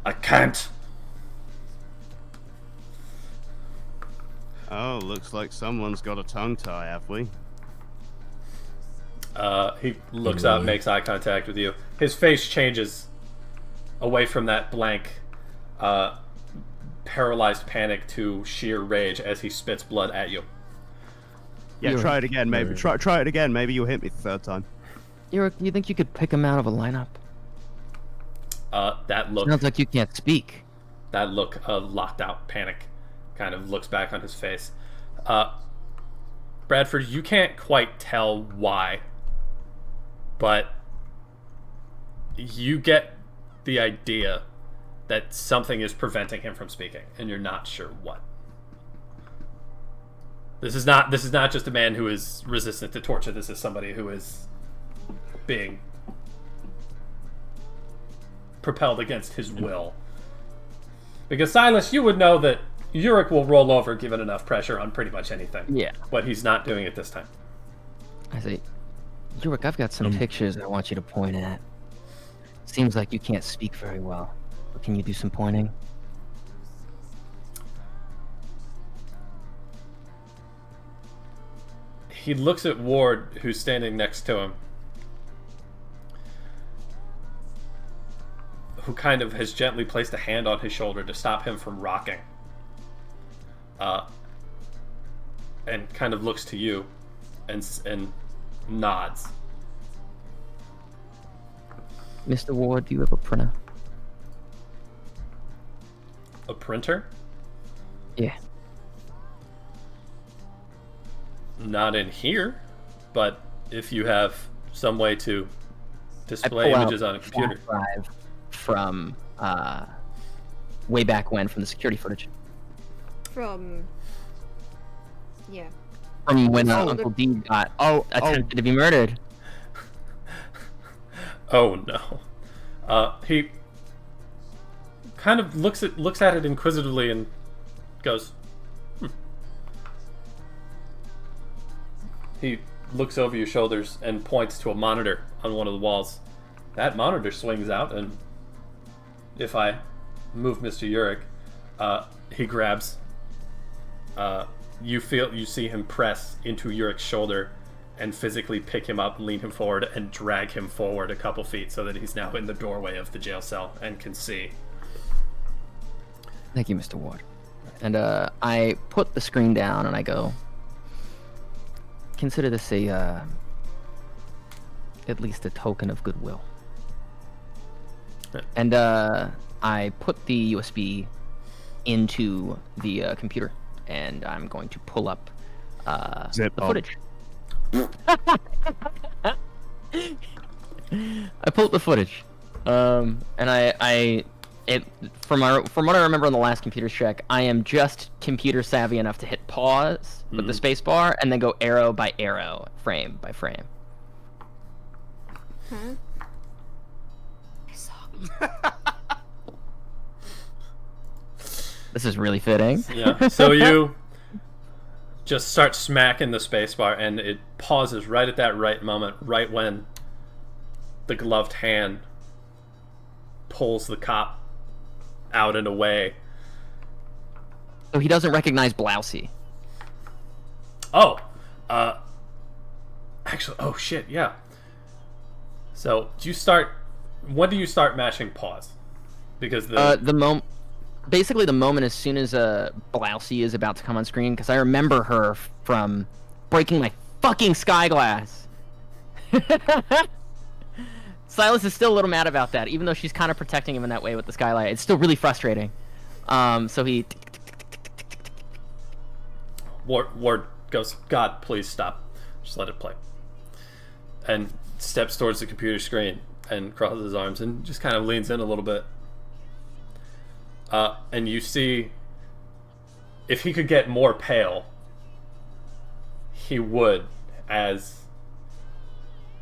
I can't. Oh, looks like someone's got a tongue tie, have we? He looks up, makes eye contact with you. His face changes away from that blank, paralyzed panic to sheer rage as he spits blood at you. Yeah, You're- try it again, maybe. Try it again. Maybe you'll hit me the third time. Do you think you could pick him out of a lineup? That look, Sounds like you can't speak. that look of locked out panic kind of looks back on his face. Bradford, you can't quite tell why, but you get the idea that something is preventing him from speaking, and you're not sure what. This is not just a man who is resistant to torture. This is somebody who is being propelled against his will. Because Silas, you would know that Yurik will roll over given enough pressure on pretty much anything. Yeah. But he's not doing it this time. I say, Yurik, I've got some pictures I want you to point at. Seems like you can't speak very well. But can you do some pointing? He looks at Ward, who's standing next to him, who kind of has gently placed a hand on his shoulder to stop him from rocking. And kind of looks to you and nods. Mr. Ward, do you have a printer? A printer? Yeah. Not in here, but if you have some way to I display pull images out on a computer. flash drive from way back when, from the security footage. From. Yeah. From when Oh, Uncle the- D got attempted to be murdered. Oh no. He kind of looks at it inquisitively and goes, He looks over your shoulders and points to a monitor on one of the walls. That monitor swings out, and if I move Mr. Yurik, he grabs. You see him press into Yurik's shoulder and physically pick him up, lean him forward, and drag him forward a couple feet so that he's now in the doorway of the jail cell and can see. Thank you, Mr. Ward. And I put the screen down and I go, consider this at least a token of goodwill. Yeah. And I put the USB into the computer, and I'm going to pull up Zip the on. footage. I pulled up the footage, and from what I remember on the last computer check, I am just computer savvy enough to hit pause with the space bar and then go arrow by arrow, frame by frame. Huh? I saw. This is really fitting. Yeah. So you just start smacking the spacebar, and it pauses right at that right moment, right when the gloved hand pulls the cop out and away. So he doesn't recognize Blousey. Oh, actually, oh shit, yeah. So when do you start mashing pause? Because basically the moment as soon as Blousey is about to come on screen, because I remember her from breaking my fucking sky glass. Silas is still a little mad about that, even though she's kind of protecting him in that way with the skylight. It's still really frustrating. So he Ward goes, God, please stop. Just let it play. And steps towards the computer screen and crosses his arms and just kind of leans in a little bit. And you see, if he could get more pale, he would, as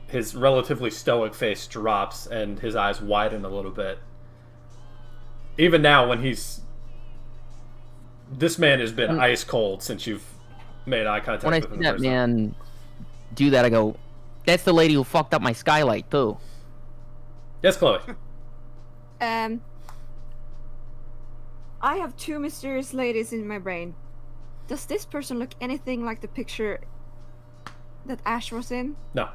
his relatively stoic face drops and his eyes widen a little bit. Even now, when this man has been ice cold since you've made eye contact when I with him. see that man do that, I go, "That's the lady who fucked up my skylight too." Yes, Chloe. I have two mysterious ladies in my brain. Does this person look anything like the picture that Ash was in? No.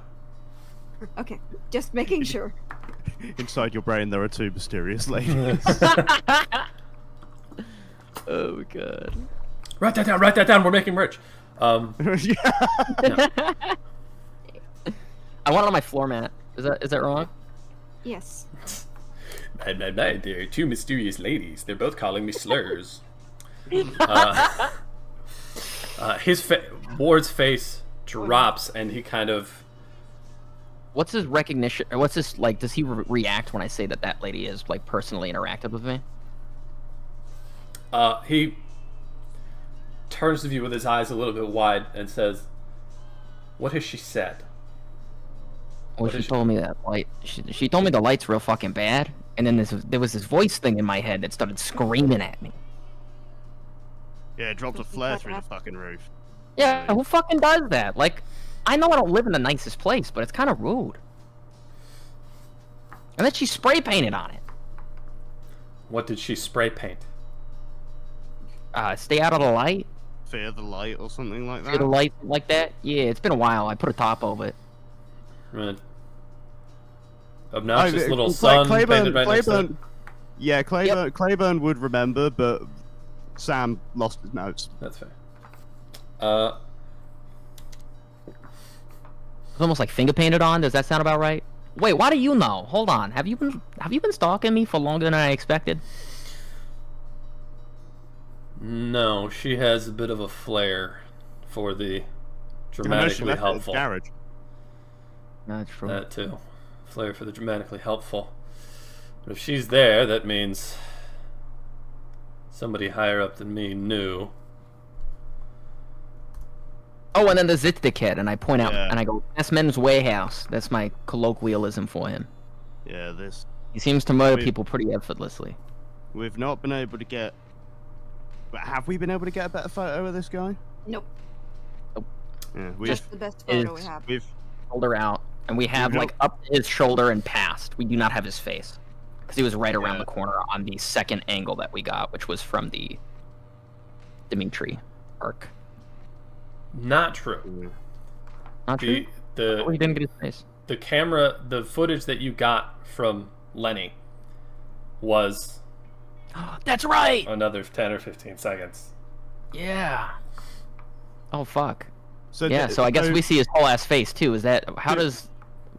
Okay, just making sure. Inside your brain, there are two mysterious ladies. Oh god. Write that down. We're making merch. Yeah. I want it on my floor mat. Is that wrong? Yes. There are two mysterious ladies. They're both calling me slurs. Ward's face drops, and he kind of. What's his recognition? Or what's his like? Does he react when I say that lady is like personally interactive with me? He turns to you with his eyes a little bit wide and says, "What has she said?" Well, she told me that light. She told me the light's real fucking bad, and then there was this voice thing in my head that started screaming at me. Yeah, dropped a flare through the fucking roof. Yeah, who fucking does that? Like, I know I don't live in the nicest place, but it's kind of rude. And then she spray painted on it. What did she spray paint? Stay out of the light. Fear the light or something like that. Fear the light like that. Yeah, it's been a while. I put a top over it. Right. Obnoxious little sun painted right next to it. Yeah, Clayburne would remember, but Sam lost his notes. That's fair. It's almost like finger painted on. Does that sound about right? Wait, why do you know? Hold on. Have you been stalking me for longer than I expected? No, she has a bit of a flair for the dramatically helpful. Garage. That's true. That too. Flair for the dramatically helpful. But if she's there, that means somebody higher up than me knew. Oh, and then there's Zitdickhead, and I point out, Yeah. and I go, "That's Men's Warehouse." That's my colloquialism for him. Yeah, He seems to murder We- people pretty effortlessly. we've not been able to get. But have we been able to get a better photo of this guy? Nope. Yeah, That's the best photo we have. we've Shoulder out, and we have You know- like up his shoulder and past. We do not have his face because he was right around Yeah. the corner on the second angle that we got, which was from the Dimitri arc. Not true. Not true. The We didn't get his face. the footage that you got from Lenny was That's right. another 10 or 15 seconds. Yeah. Oh fuck. so Yeah. So I guess we see his whole ass face too. Is that how does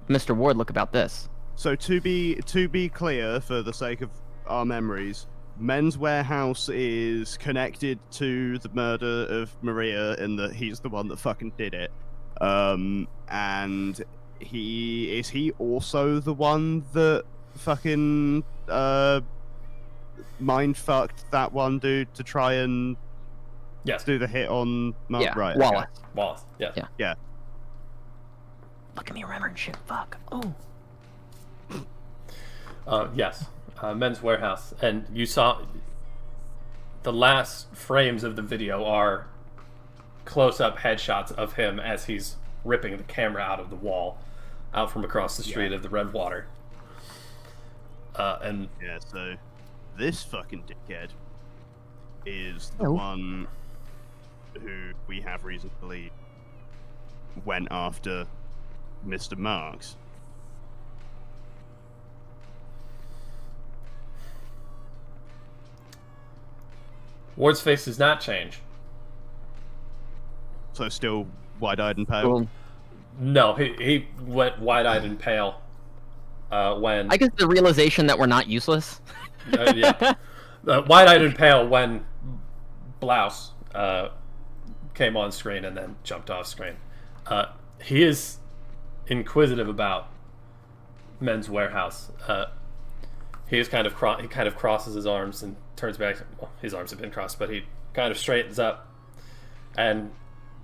Mr. Ward look about this? So to be clear, for the sake of our memories, Men's Warehouse is connected to the murder of Maria in that he's the one that fucking did it. And he also the one that fucking mind fucked that one dude to try and Yes. do the hit on Yeah, right, Wallace. okay. Wallace. Yes. Yeah. Yeah. Look at me remembering shit. Fuck. Oh. Yes. Men's Warehouse. And you saw the last frames of the video are close-up headshots of him as he's ripping the camera out of the wall, out from across the street of the Redwater. And Yeah, so this fucking dickhead is the Oh. one who we have reason to believe went after Mr. Marks. Ward's face does not change. So still wide-eyed and pale. Well, No, he went wide-eyed and pale when... I guess the realization that we're not useless. yeah. Wide-eyed and pale when Blouse came on screen and then jumped off screen. He is inquisitive about Men's Warehouse. He is kind of crosses his arms and turns back. Well, his arms have been crossed, but he kind of straightens up and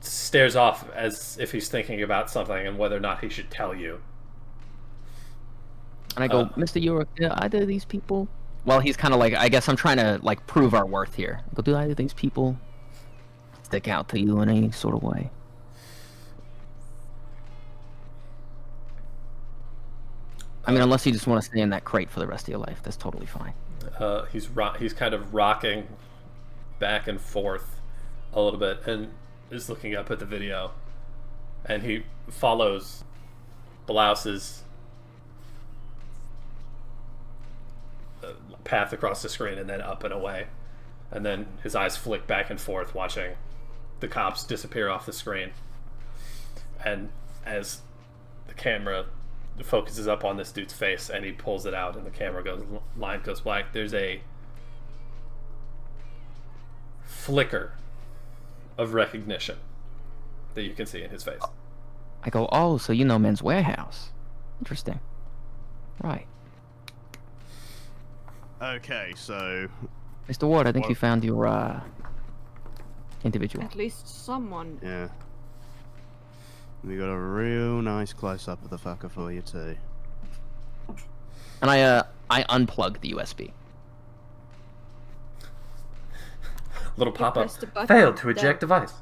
stares off as if he's thinking about something and whether or not he should tell you. And I go, Mr. York, do either of these people? Well, he's kind of like, I guess I'm trying to like prove our worth here. I go, do either of these people stick out to you in any sort of way? I mean, unless you just want to stay in that crate for the rest of your life, that's totally fine. He's kind of rocking back and forth a little bit and is looking up at the video, and he follows Blouse's path across the screen and then up and away, and then his eyes flick back and forth watching the cops disappear off the screen. And as the camera focuses up on this dude's face and he pulls it out and the line goes black, there's a flicker of recognition that you can see in his face. I go, oh, so you know Men's Warehouse. Interesting. Right. Okay, so Mr. Ward, I think What? you found your individual. At least someone. yeah, we got a real nice close-up of the fucker for you too. And I unplugged the USB. Little pop-up. press the button Failed to that- eject device.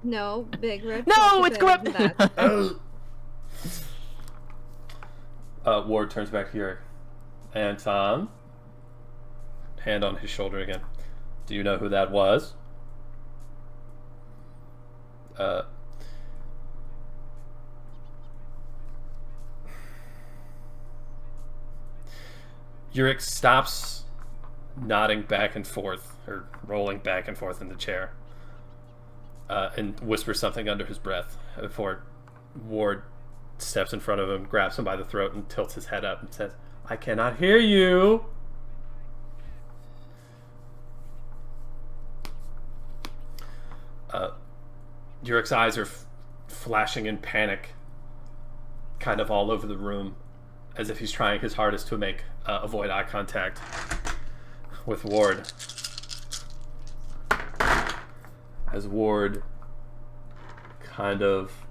No, big red. No, button it's better corrupt. than that. Ward turns back to Yuri. Anton, hand on his shoulder again. Do you know who that was? Yurik stops nodding back and forth, or rolling back and forth in the chair, and whispers something under his breath before Ward steps in front of him, grabs him by the throat, and tilts his head up and says, "I cannot hear you." Yurik's eyes are flashing in panic, kind of all over the room, as if he's trying his hardest to avoid eye contact with Ward. As Ward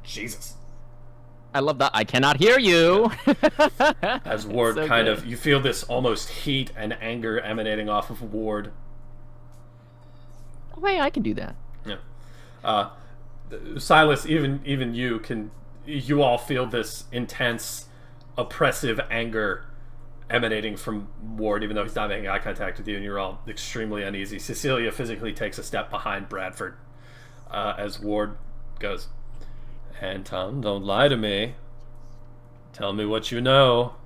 Jesus. I love that. I cannot hear you. As Ward So kind good. of, you feel this almost heat and anger emanating off of Ward. Oh, hey, I can do that. Yeah. Silas, even you all feel this intense, oppressive anger emanating from Ward, even though he's not making eye contact with you, and you're all extremely uneasy. Cecilia physically takes a step behind Bradford as Ward goes, "Anton, don't lie to me. Tell me what you know."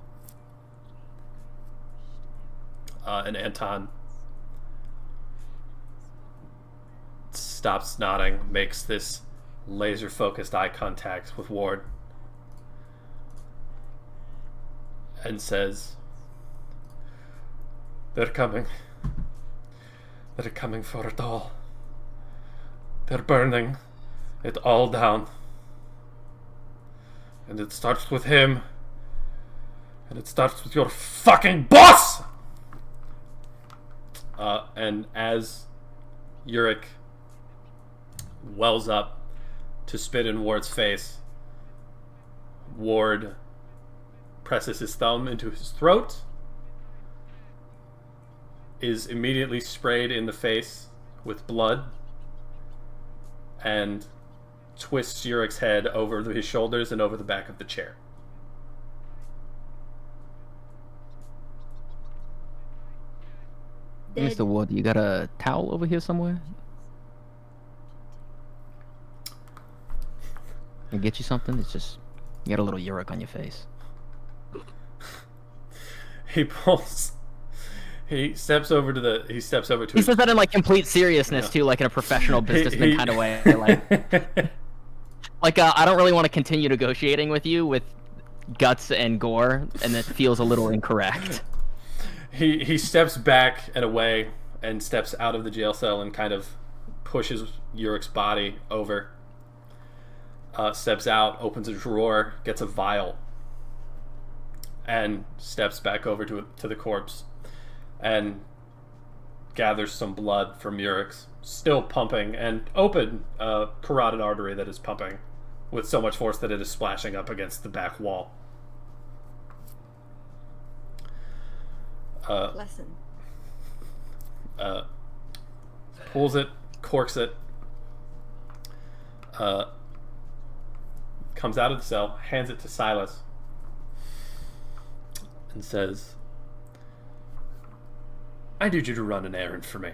And Anton stops nodding, makes this laser-focused eye contact with Ward, and says, They're coming. They're coming for it all. They're burning it all down. And it starts with him. And it starts with your fucking boss! And as Yurik wells up to spit in Ward's face, Ward presses his thumb into his throat, is immediately sprayed in the face with blood, and twists Yurik's head over his shoulders and over the back of the chair. Mr. Ward, you got a towel over here somewhere? Can I get you something? It's just, you got a little Yurik on your face. He steps over to He says that in like complete seriousness too, like in a professional businessman kind of way. Like I don't really want to continue negotiating with you with guts and gore, and it feels a little incorrect. He steps back and away and steps out of the jail cell and kind of pushes Yurik's body over. Steps out, opens a drawer, gets a vial, and steps back over to the corpse and gathers some blood from Yurik's still pumping and open carotid artery that is pumping with so much force that it is splashing up against the back wall. Lesson. Pulls it, corks it, comes out of the cell, hands it to Silas, and says, I need you to run an errand for me.